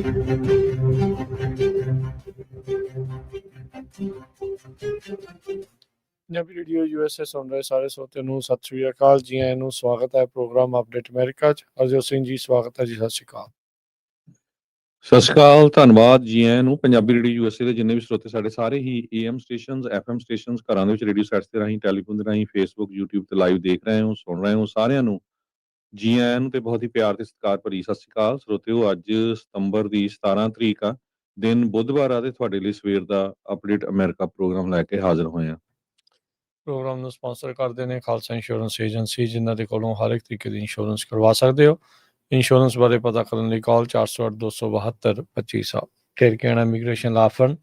Punjabi radio USA ਸੁਣ ਰਹੇ ਸਾਰੇ ਸਰੋਤਿਆਂ ਨੂੰ ਸਤਿ ਸ਼੍ਰੀ ਅਕਾਲ ਜੀ। ਆਇਆਂ ਨੂੰ ਸਵਾਗਤ ਹੈ ਪ੍ਰੋਗਰਾਮ ਅਪਡੇਟ ਅਮਰੀਕਾ 'ਚ। ਹਰਜੋਤ ਸਿੰਘ ਜੀ ਸਵਾਗਤ ਹੈ ਜੀ। ਸਤਿ ਸ਼੍ਰੀ ਅਕਾਲ। ਸਤਿ ਸ਼੍ਰੀ ਅਕਾਲ, ਧੰਨਵਾਦ ਜੀ ਆਇਆਂ ਨੂੰ। ਪੰਜਾਬੀ ਰੇਡੀਓ USA ਦੇ ਜਿੰਨੇ ਵੀ ਸਰੋਤੇ ਸਾਡੇ ਸਾਰੇ ਹੀ AM ਸਟੇਸ਼ਨਸ, FM ਸਟੇਸ਼ਨਸ, ਘਰਾਂ ਦੇ ਵਿੱਚ ਰੇਡੀਓ ਸੈਟਸ ਦੇ ਰਾਹੀਂ, ਟੈਲੀਫੋਨ ਦੇ ਰਾਹੀਂ, ਫੇਸਬੁੱਕ, YouTube ਤੇ ਲਾਈਵ ਦੇਖ ਰਹੇ ਹੋ, ਸੁਣ ਰਹੇ ਹੋ, ਸਾਰਿਆਂ ਨੂੰ ਜੀ ਆਇਆਂ ਨੂੰ ਤੇ ਬਹੁਤ ਹੀ ਪਿਆਰ ਤੇ ਸਤਿਕਾਰ ਭਰੀ ਸਤਿ ਸ਼੍ਰੀ ਅਕਾਲ। ਸਰੋਤਿਓ, ਅੱਜ ਸਤੰਬਰ ਦੀ 17 ਤਰੀਕ ਆ, ਦਿਨ ਬੁੱਧਵਾਰ ਆ ਤੇ ਤੁਹਾਡੇ ਲਈ ਸਵੇਰ ਦਾ ਅਪਡੇਟ ਅਮਰੀਕਾ ਪ੍ਰੋਗਰਾਮ ਲੈ ਕੇ ਹਾਜ਼ਰ ਹੋਏ ਆ। ਪ੍ਰੋਗਰਾਮ ਨੂੰ ਸਪਾਂਸਰ ਕਰਦੇ ਨੇ ਖਾਲਸਾ ਇੰਸ਼ੋਰੈਂਸ ਏਜੰਸੀ, ਜਿਨ੍ਹਾਂ ਦੇ ਕੋਲੋਂ ਹਰ ਇੱਕ ਤਰੀਕੇ ਦੀ ਇੰਸ਼ੋਰੈਂਸ ਕਰਵਾ ਸਕਦੇ ਹੋ। ਇੰਸ਼ੋਰੈਂਸ ਬਾਰੇ ਪਤਾ ਕਰਨ ਲਈ ਕਾਲ 408-272-2500। ਟਿਰਕੀਆਣਾ ਇਮੀਗ੍ਰੇਸ਼ਨ ਲਾ ਫਰਮ,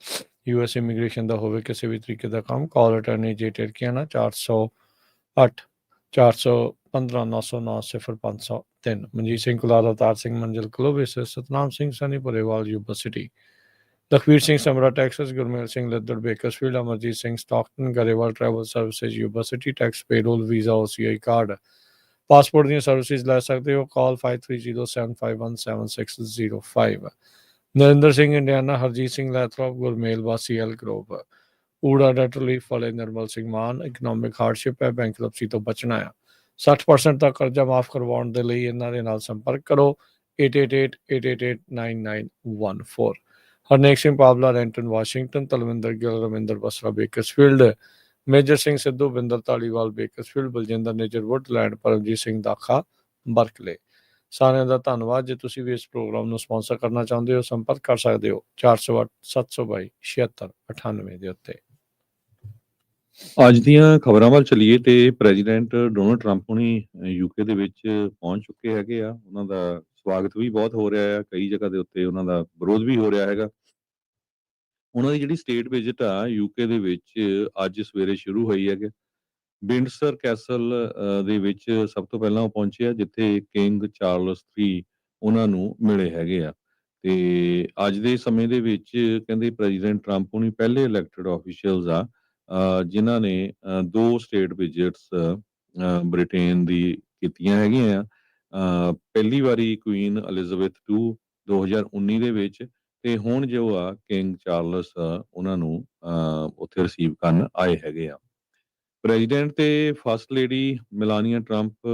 US ਇਮੀਗ੍ਰੇਸ਼ਨ ਦਾ ਹੋਵੇ ਕਿਸੇ ਵੀ ਤਰੀਕੇ ਦਾ ਕੰਮ, ਕਾਲ ਅਟਰਨੀ ਜੇ ਟਿਰਕੀਆਣਾ 408-415-909-0503। Manjeet Singh Kular, Avtar Singh Manzil Clovis, Satnam Singh Sunny Purewal Yuba City, Lakhvir Singh Samra Texas, Gurmel Singh Laddar Bakersfield, Amarjit Singh Stockton, Grewal travel services Yuba City, tax payroll, visa, OCI card, passport ਦੀਆਂ ਸਰਵਿਸਿਜ਼ ਲੈ ਸਕਦੇ ਹੋ। Call 5307517605। Narinder Singh Indiana, Harjit Singh Lathrop, Gurmel ਵਾਸੀ ਐਲ ਗਰੋਵ, ਊੜਾ ਡੈਟਰਲੀ ਫਲੇ, ਨਿਰਮਲ ਸਿੰਘ ਮਾਨ। ਇਕਨੋਮਿਕ ਹਾਰਡਸ਼ਿਪ ਹੈ, ਬੈਂਕਰਪਸੀ ਤੋਂ ਬਚਣਾ ਆ, 60% ਤੱਕ ਕਰਜ਼ਾ ਮਾਫ ਕਰਵਾਉਣ ਦੇ ਲਈ ਇਹਨਾਂ ਦੇ ਨਾਲ ਸੰਪਰਕ ਕਰੋ। 8888889914। Harnek Singh Pawla, Renton Washington, Talwinder Gill, Ravinder Basra Bakersfield, Major Singh Sidhu, Binder Dhaliwal Bakersfield, Baljinder Nijjar Woodland, Paramjit Singh Dakha Berkeley. ਸਾਰਿਆਂ ਦਾ ਧੰਨਵਾਦ। ਜੇ ਤੁਸੀਂ ਵੀ ਇਸ ਪ੍ਰੋਗਰਾਮ ਨੂੰ ਸਪਾਂਸਰ ਕਰਨਾ ਚਾਹੁੰਦੇ ਹੋ, ਸੰਪਰਕ ਕਰ ਸਕਦੇ ਹੋ 408-722-7698 ਦੇ ਉੱਤੇ। ਅੱਜ ਦੀਆਂ ਖਬਰਾਂ ਵੱਲ ਚੱਲੀਏ ਤੇ ਪ੍ਰੈਜ਼ੀਡੈਂਟ ਡੋਨਲਡ ਟਰੰਪ ਹੁਣੀ UK ਦੇ ਵਿੱਚ ਪਹੁੰਚ ਚੁੱਕੇ ਹੈਗੇ ਆ। ਉਹਨਾਂ ਦਾ ਸਵਾਗਤ ਵੀ ਬਹੁਤ ਹੋ ਰਿਹਾ ਆ, ਕਈ ਜਗ੍ਹਾ ਦੇ ਉੱਤੇ ਉਹਨਾਂ ਦਾ ਵਿਰੋਧ ਵੀ ਹੋ ਰਿਹਾ ਹੈਗਾ। ਉਹਨਾਂ ਦੀ ਜਿਹੜੀ ਸਟੇਟ ਵਿਜ਼ਿਟ ਆ UK ਦੇ ਵਿੱਚ ਅੱਜ ਸਵੇਰੇ ਸ਼ੁਰੂ ਹੋਈ ਹੈਗੇ। ਵਿੰਡਸਰ ਕੈਸਲ ਦੇ ਵਿੱਚ ਸਭ ਤੋਂ ਪਹਿਲਾਂ ਉਹ ਪਹੁੰਚੇ ਆ, ਜਿੱਥੇ ਕਿੰਗ ਚਾਰਲਸ III ਉਹਨਾਂ ਨੂੰ ਮਿਲੇ ਹੈਗੇ ਆ। ਤੇ ਅੱਜ ਦੇ ਸਮੇਂ ਦੇ ਵਿੱਚ ਕਹਿੰਦੇ ਪ੍ਰੈਜ਼ੀਡੈਂਟ ਟਰੰਪ ਹੁਣੀ ਪਹਿਲੇ ਇਲੈਕਟਡ ਆਫੀਸ਼ੀਅਲਸ ਆ ਜਿਨ੍ਹਾਂ ਨੇ 2 ਸਟੇਟ ਵਿਜ਼ਿਟਸ ਬ੍ਰਿਟੇਨ ਦੀ ਕੀਤੀਆਂ ਹੈਗੀਆਂ ਆ। ਪਹਿਲੀ ਵਾਰੀ ਕੁਈਨ ਐਲਿਜ਼ਾਬੈਥ II 2019 ਦੇ ਵਿੱਚ, ਤੇ ਹੁਣ ਜੋ ਆ ਕਿੰਗ ਚਾਰਲਸ ਉਹਨਾਂ ਨੂੰ ਉੱਥੇ ਰਿਸੀਵ ਕਰਨ ਆਏ ਹੈਗੇ ਆ। ਪ੍ਰੈਜ਼ੀਡੈਂਟ ਤੇ ਫਸਟ ਲੇਡੀ ਮਿਲਾਨੀਆ ਟਰੰਪ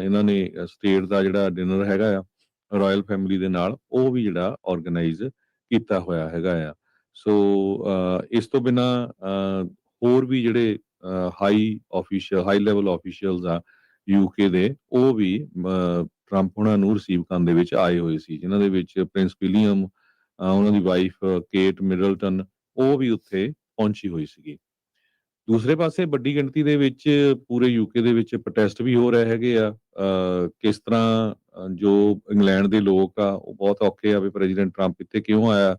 ਇਹਨਾਂ ਨੇ ਸਟੇਟ ਦਾ ਜਿਹੜਾ ਡਿਨਰ ਹੈਗਾ ਆ ਰਾਇਲ ਫੈਮਿਲੀ ਦੇ ਨਾਲ, ਉਹ ਵੀ ਜਿਹੜਾ ਆਰਗੇਨਾਈਜ਼ ਕੀਤਾ ਹੋਇਆ ਹੈਗਾ ਆ। ਸੋ ਇਸ ਤੋਂ ਬਿਨਾਂ ਹੋਰ ਵੀ ਜਿਹੜੇ ਹਾਈ ਲੈਵਲ ਆਫੀਸ਼ੀਅਲਸ ਆ UK ਦੇ, ਉਹ ਵੀ ਟਰੰਪ ਉਹਨਾਂ ਨੂੰ ਰਿਸੀਵ ਕਰਨ ਦੇ ਵਿੱਚ ਆਏ ਹੋਏ ਸੀ, ਜਿਨ੍ਹਾਂ ਦੇ ਵਿੱਚ ਪ੍ਰਿੰਸ ਵਿਲੀਅਮ, ਉਹਨਾਂ ਦੀ ਵਾਈਫ ਕੇਟ ਮਿਡਲਟਨ, ਉਹ ਵੀ ਉੱਥੇ ਪਹੁੰਚੀ ਹੋਈ ਸੀਗੀ। ਦੂਸਰੇ ਪਾਸੇ ਵੱਡੀ ਗਿਣਤੀ ਦੇ ਵਿੱਚ ਪੂਰੇ UK ਦੇ ਵਿੱਚ ਪ੍ਰੋਟੈਸਟ ਵੀ ਹੋ ਰਹੇ ਹੈਗੇ ਆ। ਕਿਸ ਤਰ੍ਹਾਂ ਜੋ ਇੰਗਲੈਂਡ ਦੇ ਲੋਕ ਆ ਉਹ ਬਹੁਤ ਔਖੇ ਆ ਵੀ ਪ੍ਰੈਜ਼ੀਡੈਂਟ ਟਰੰਪ ਇੱਥੇ ਕਿਉਂ ਆਇਆ।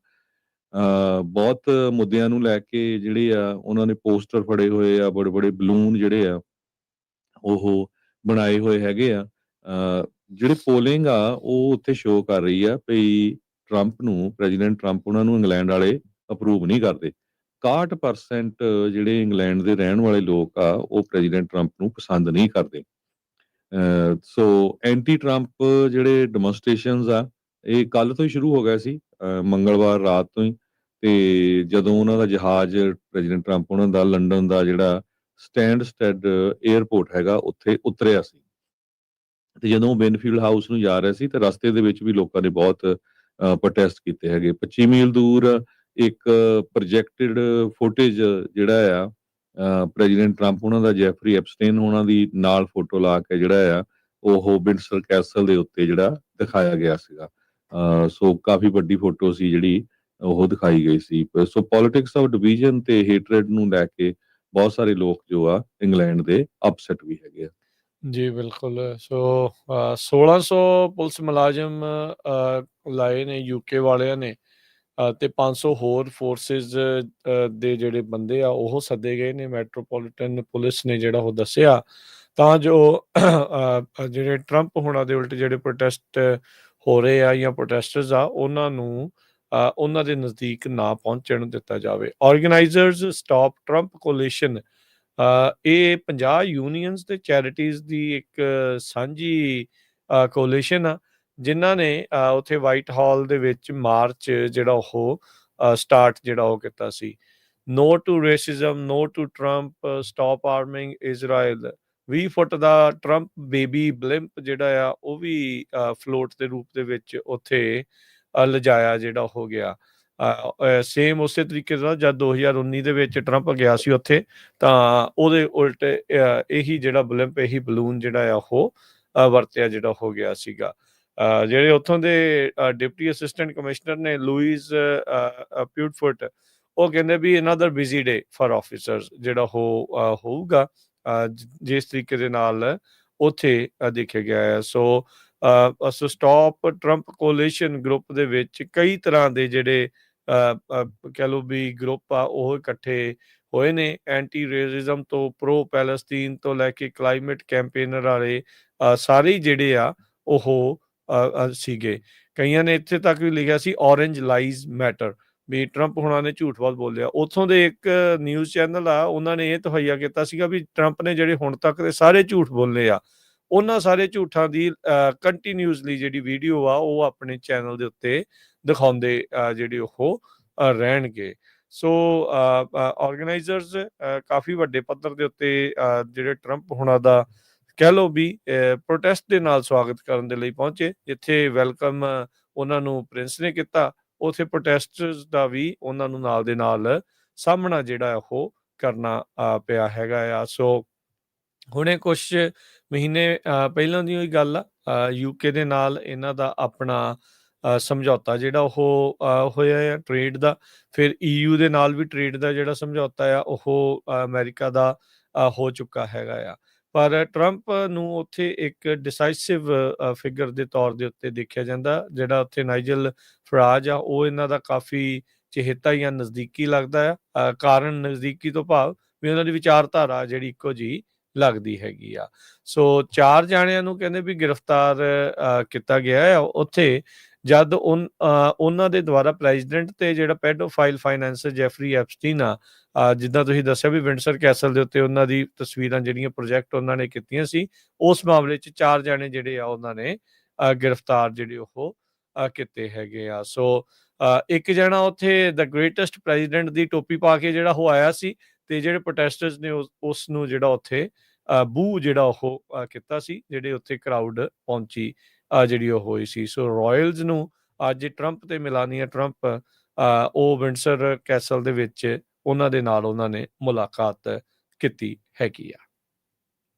ਬਹੁਤ ਮੁੱਦਿਆਂ ਨੂੰ ਲੈ ਕੇ ਜਿਹੜੇ ਆ ਉਹਨਾਂ ਨੇ ਪੋਸਟਰ ਫੜੇ ਹੋਏ ਆ, ਬੜੇ ਬੜੇ ਬਲੂਨ ਜਿਹੜੇ ਆ ਉਹ ਬਣਾਏ ਹੋਏ ਹੈਗੇ ਆ। ਜਿਹੜੇ ਪੋਲਿੰਗ ਆ ਉਹ ਉੱਥੇ ਸ਼ੋਅ ਕਰ ਰਹੀ ਆ ਵੀ ਪ੍ਰੈਜ਼ੀਡੈਂਟ ਟਰੰਪ ਉਹਨਾਂ ਨੂੰ ਇੰਗਲੈਂਡ ਵਾਲੇ ਅਪਰੂਵ ਨਹੀਂ ਕਰਦੇ। 61% ਜਿਹੜੇ ਇੰਗਲੈਂਡ ਦੇ ਰਹਿਣ ਵਾਲੇ ਲੋਕ ਆ ਉਹ ਪ੍ਰੈਜ਼ੀਡੈਂਟ ਟਰੰਪ ਨੂੰ ਪਸੰਦ ਨਹੀਂ ਕਰਦੇ। ਸੋ ਐਂਟੀ ਟਰੰਪ ਜਿਹੜੇ ਡੈਮੋਨਸਟ੍ਰੇਸ਼ਨਸ ਆ ਇਹ ਕੱਲ ਤੋਂ ਹੀ ਸ਼ੁਰੂ ਹੋ ਗਿਆ ਸੀ, ਮੰਗਲਵਾਰ ਰਾਤ ਤੋਂ ਹੀ। ਤੇ ਜਦੋਂ ਉਹਨਾਂ ਦਾ ਜਹਾਜ਼ ਪ੍ਰੈਜ਼ੀਡੈਂਟ ਟਰੰਪ ਉਹਨਾਂ ਦਾ ਲੰਡਨ ਦਾ ਜਿਹੜਾ ਸਟੈਂਡ ਏਅਰਪੋਰਟ ਹੈਗਾ ਉੱਥੇ ਉਤਰਿਆ ਸੀ, ਤੇ ਜਦੋਂ ਉਹ ਬੈਨਫੀਲਡ ਹਾਊਸ ਨੂੰ ਜਾ ਰਿਹਾ ਸੀ ਤੇ ਰਸਤੇ ਦੇ ਵਿੱਚ ਵੀ ਲੋਕਾਂ ਨੇ ਬਹੁਤ ਪ੍ਰੋਟੈਸਟ ਕੀਤੇ ਹੈਗੇ। 25 ਮੀਲ ਦੂਰ ਇੱਕ ਪ੍ਰੋਜੈਕਟਡ ਫੁਟੇਜ ਜਿਹੜਾ ਆ ਪ੍ਰੈਜ਼ੀਡੈਂਟ ਟਰੰਪ ਉਹਨਾਂ ਦਾ ਜੈਫਰੀ ਐਪਸਟੇਨ ਉਹਨਾਂ ਦੀ ਨਾਲ ਫੋਟੋ ਲਾ ਕੇ ਜਿਹੜਾ ਆ ਉਹ ਵਿੰਡਸਰ ਕੈਸਲ ਦੇ ਉੱਤੇ ਜਿਹੜਾ ਦਿਖਾਇਆ ਗਿਆ ਸੀਗਾ। ਸੋ ਕਾਫੀ ਵੱਡੀ ਫੋਟੋ ਸੀ ਜਿਹੜੀ ਉਹ ਦਿਖਾਈ ਗਈ ਸੀ। ਸੋ ਪੋਲਿਟਿਕਸ ਆਫ ਡਿਵੀਜ਼ਨ ਤੇ ਹੇਟਰੇਡ ਨੂੰ ਲੈ ਕੇ ਬਹੁਤ ਸਾਰੇ ਲੋਕ ਜੋ ਆ ਇੰਗਲੈਂਡ ਦੇ ਅਪਸੈਟ ਵੀ ਹੈਗੇ ਆ। ਜੀ ਬਿਲਕੁਲ। ਸੋ 1600 ਪੁਲਿਸ ਮੁਲਾਜ਼ਮ ਲਾਏ ਨੇ UK ਵਾਲਿਆਂ ਨੇ, ਤੇ 500 ਹੋਰ ਫੋਰਸਿਸ ਦੇ ਜਿਹੜੇ ਬੰਦੇ ਆ ਉਹ ਸੱਦੇ ਗਏ ਨੇ। ਮੈਟਰੋਪੋਲੀਟਨ ਪੁਲਿਸ ਨੇ ਜਿਹੜਾ ਉਹ ਦੱਸਿਆ, ਤਾਂ ਜੋ ਜਿਹੜੇ ਟਰੰਪ ਹੋਣਾ ਦੇ ਉਲਟ ਜਿਹੜੇ ਪ੍ਰੋਟੈਸਟ ਹੋ ਰਹੇ ਆ ਜਾਂ ਪ੍ਰੋਟੈਸਟਰਸ ਆ ਉਹਨਾਂ ਨੂੰ ਉਹਨਾਂ ਦੇ ਨਜ਼ਦੀਕ ਨਾ ਪਹੁੰਚਣ ਦਿੱਤਾ ਜਾਵੇ। ਆਰਗੇਨਾਈਜ਼ਰਸ ਸਟਾਪ ਟਰੰਪ ਕੋਲੀਸ਼ਨ, ਇਹ 50 ਯੂਨੀਅਨਸ ਤੇ ਚੈਰਿਟੀਜ਼ ਦੀ ਇੱਕ ਸਾਂਝੀ ਕੋਲੀਸ਼ਨ ਆ, ਜਿਨ੍ਹਾਂ ਨੇ ਉੱਥੇ ਵਾਈਟ ਹਾਲ ਦੇ ਵਿੱਚ ਮਾਰਚ ਜਿਹੜਾ ਉਹ ਸਟਾਰਟ ਜਿਹੜਾ ਉਹ ਕੀਤਾ ਸੀ। No to racism, no to Trump, stop arming Israel. 20 foot ਦਾ ਟਰੰਪ ਬੇਬੀ ਬਲਿੰਪ ਜਿਹੜਾ ਆ ਉਹ ਵੀ ਫਲੋਟ ਦੇ ਰੂਪ ਦੇ ਵਿੱਚ ਉੱਥੇ ਲਿਜਾਇਆ ਜਿਹੜਾ ਹੋ ਗਿਆ। ਸੇਮ ਉਸੇ ਤਰੀਕੇ ਨਾਲ ਜਦ 2019 ਦੇ ਵਿੱਚ ਟਰੰਪ ਗਿਆ ਸੀ ਉੱਥੇ, ਤਾਂ ਉਹਦੇ ਉਲਟ ਇਹੀ ਜਿਹੜਾ ਬਲਿੰਪ, ਇਹੀ ਬਲੂਨ ਜਿਹੜਾ ਆ ਉਹ ਵਰਤਿਆ ਜਿਹੜਾ ਹੋ ਗਿਆ ਸੀਗਾ। ਜਿਹੜੇ ਉੱਥੋਂ ਦੇ ਡਿਪਟੀ ਅਸਿਸਟੈਂਟ ਕਮਿਸ਼ਨਰ ਨੇ ਲੂਇਸ ਪਿਊਟਫੁੱਟ, ਉਹ ਕਹਿੰਦੇ ਵੀ another busy day for officers ਜਿਹੜਾ ਉਹ ਹੋਊਗਾ ਜਿਸ ਤਰੀਕੇ ਦੇ ਨਾਲ ਉੱਥੇ ਦੇਖਿਆ ਗਿਆ ਹੈ। ਸੋ ਸਟਾਪ ਟਰੰਪ ਕੋਲੀਸ਼ਨ ਗਰੁੱਪ ਦੇ ਵਿੱਚ ਕਈ ਤਰ੍ਹਾਂ ਦੇ ਜਿਹੜੇ ਕਹਿ ਲਓ ਵੀ ਗਰੁੱਪ ਆ ਉਹ ਇਕੱਠੇ ਹੋਏ ਨੇ। ਐਂਟੀ ਰੇਸਿਜ਼ਮ ਤੋਂ ਪ੍ਰੋ ਪੈਲਸਤੀਨ ਤੋਂ ਲੈ ਕੇ ਕਲਾਈਮੇਟ ਕੈਂਪੇਨਰ ਵਾਲੇ ਸਾਰੇ ਜਿਹੜੇ ਆ ਉਹ ਸੀਗੇ। ਕਈਆਂ ਨੇ ਇੱਥੇ ਤੱਕ ਵੀ ਲਿਖਿਆ ਸੀ ਔਰੇਂਜ ਲਾਈਜ਼ ਮੈਟਰ, ਵੀ ਟਰੰਪ ਹੁਣਾਂ ਨੇ ਝੂਠ ਬਹੁਤ ਬੋਲਿਆ। ਉੱਥੋਂ ਦੇ ਇੱਕ ਨਿਊਜ਼ ਚੈਨਲ ਆ, ਉਹਨਾਂ ਨੇ ਇਹ ਤਹਈਆ ਕੀਤਾ ਸੀਗਾ ਵੀ ਟਰੰਪ ਨੇ ਜਿਹੜੇ ਹੁਣ ਤੱਕ ਦੇ ਸਾਰੇ ਝੂਠ ਬੋਲੇ ਆ, ਉਹਨਾਂ ਸਾਰੇ ਝੂਠਾਂ ਦੀ ਕੰਟੀਨਿਊਸਲੀ ਜਿਹੜੀ ਵੀਡੀਓ ਆ ਉਹ ਆਪਣੇ ਚੈਨਲ ਦੇ ਉੱਤੇ ਦਿਖਾਉਂਦੇ ਜਿਹੜੇ ਉਹ ਰਹਿਣਗੇ। ਸੋ ਆਰਗੇਨਾਈਜ਼ਰਸ ਕਾਫੀ ਵੱਡੇ ਪੱਧਰ ਦੇ ਉੱਤੇ ਜਿਹੜੇ ਟਰੰਪ ਹੁਣਾਂ ਦਾ ਕਹਿ ਲਓ ਵੀ ਪ੍ਰੋਟੈਸਟ ਦੇ ਨਾਲ ਸਵਾਗਤ ਕਰਨ ਦੇ ਲਈ ਪਹੁੰਚੇ। ਜਿੱਥੇ ਵੈਲਕਮ ਉਹਨਾਂ ਨੂੰ ਪ੍ਰਿੰਸ ਨੇ ਕੀਤਾ, ਉੱਥੇ ਪ੍ਰੋਟੈਸਟਰਸ ਦਾ ਵੀ ਉਹਨਾਂ ਨੂੰ ਨਾਲ ਦੇ ਨਾਲ ਸਾਹਮਣਾ ਜਿਹੜਾ ਉਹ ਕਰਨਾ ਪਿਆ ਹੈਗਾ ਆ। ਸੋ ਹੁਣੇ ਕੁਛ ਮਹੀਨੇ ਪਹਿਲਾਂ ਦੀ ਹੀ ਗੱਲ ਆ, ਯੂਕੇ ਦੇ ਨਾਲ ਇਹਨਾਂ ਦਾ ਆਪਣਾ ਸਮਝੌਤਾ ਜਿਹੜਾ ਉਹ ਹੋਇਆ ਆ ਟ੍ਰੇਡ ਦਾ। ਫਿਰ EU ਦੇ ਨਾਲ ਵੀ ਟ੍ਰੇਡ ਦਾ ਜਿਹੜਾ ਸਮਝੌਤਾ ਆ ਉਹ ਅਮਰੀਕਾ ਦਾ ਹੋ ਚੁੱਕਾ ਹੈਗਾ ਆ। ਪਰ ਟਰੰਪ ਨੂੰ ਉੱਥੇ ਇੱਕ ਡਿਸਾਈਸਿਵ ਫਿਗਰ ਦੇ ਤੌਰ ਦੇ ਉੱਤੇ ਦੇਖਿਆ ਜਾਂਦਾ। ਜਿਹੜਾ ਉੱਥੇ ਨਾਈਜਲ ਫਰਾਜ ਆ, ਉਹ ਇਹਨਾਂ ਦਾ ਕਾਫੀ ਚਹੇਤਾ ਜਾਂ ਨਜ਼ਦੀਕੀ ਲੱਗਦਾ ਆ। ਕਾਰਨ ਨਜ਼ਦੀਕੀ ਤੋਂ ਭਾਵ ਵੀ ਉਹਨਾਂ ਦੀ ਵਿਚਾਰਧਾਰਾ ਜਿਹੜੀ ਇੱਕੋ ਜਿਹੀ ਲੱਗਦੀ ਹੈਗੀ ਆ। ਸੋ 4 ਜਾਣਿਆਂ ਨੂੰ ਕਹਿੰਦੇ ਵੀ ਗ੍ਰਿਫਤਾਰ ਕੀਤਾ ਗਿਆ ਹੈ ਉੱਥੇ, ਜਦ ਉਹਨਾਂ ਦੇ ਦੁਆਰਾ ਪ੍ਰੈਜ਼ੀਡੈਂਟ ਤੇ ਜਿਹੜਾ ਪੈਡੋਫਾਈਲ ਫਾਈਨੈਂਸਰ ਜੈਫਰੀ ਐਪਸਟੀਨ ਆ, ਜਿੱਦਾਂ ਤੁਸੀਂ ਦੱਸਿਆ ਵੀ ਵਿੰਡਸਰ ਕੈਸਲ ਦੇ ਉੱਤੇ ਉਹਨਾਂ ਦੀ ਤਸਵੀਰਾਂ ਜਿਹੜੀਆਂ ਪ੍ਰੋਜੈਕਟ ਉਹਨਾਂ ਨੇ ਕੀਤੀਆਂ ਸੀ, ਉਸ ਮਾਮਲੇ 'ਚ 4 ਜਾਣੇ ਜਿਹੜੇ ਆ ਉਹਨਾਂ ਨੇ ਗ੍ਰਿਫਤਾਰ ਜਿਹੜੇ ਉਹ ਕੀਤੇ ਹੈਗੇ ਆ। ਸੋ ਇੱਕ ਜਣਾ ਉੱਥੇ ਦ ਗ੍ਰੇਟੈਸਟ ਪ੍ਰੈਜ਼ੀਡੈਂਟ ਦੀ ਟੋਪੀ ਪਾ ਕੇ ਜਿਹੜਾ ਉਹ ਆਇਆ ਸੀ, ਤੇ ਜਿਹੜੇ ਪ੍ਰੋਟੈਸਟਰਸ ਨੇ ਉਸ ਨੂੰ ਜਿਹੜਾ ਉੱਥੇ ਬੂ ਜਿਹੜਾ ਉਹ ਕੀਤਾ ਸੀ, ਜਿਹੜੇ ਉੱਥੇ ਕਰਾਊਡ ਪਹੁੰਚੀ ਜਿਹੜੀ ਉਹ ਹੋਈ ਸੀ। ਸੋ ਰਾਇਲਸ ਨੂੰ ਅੱਜ ਟਰੰਪ ਤੇ ਮਿਲਾਨੀਆ ਟਰੰਪ ਉਹ ਵਿੰਡਸਰ ਕੈਸਲ ਦੇ ਵਿੱਚ ਉਹਨਾਂ ਦੇ ਨਾਲ ਉਹਨਾਂ ਨੇ ਮੁਲਾਕਾਤ ਕੀਤੀ ਹੈਗੀ ਆ।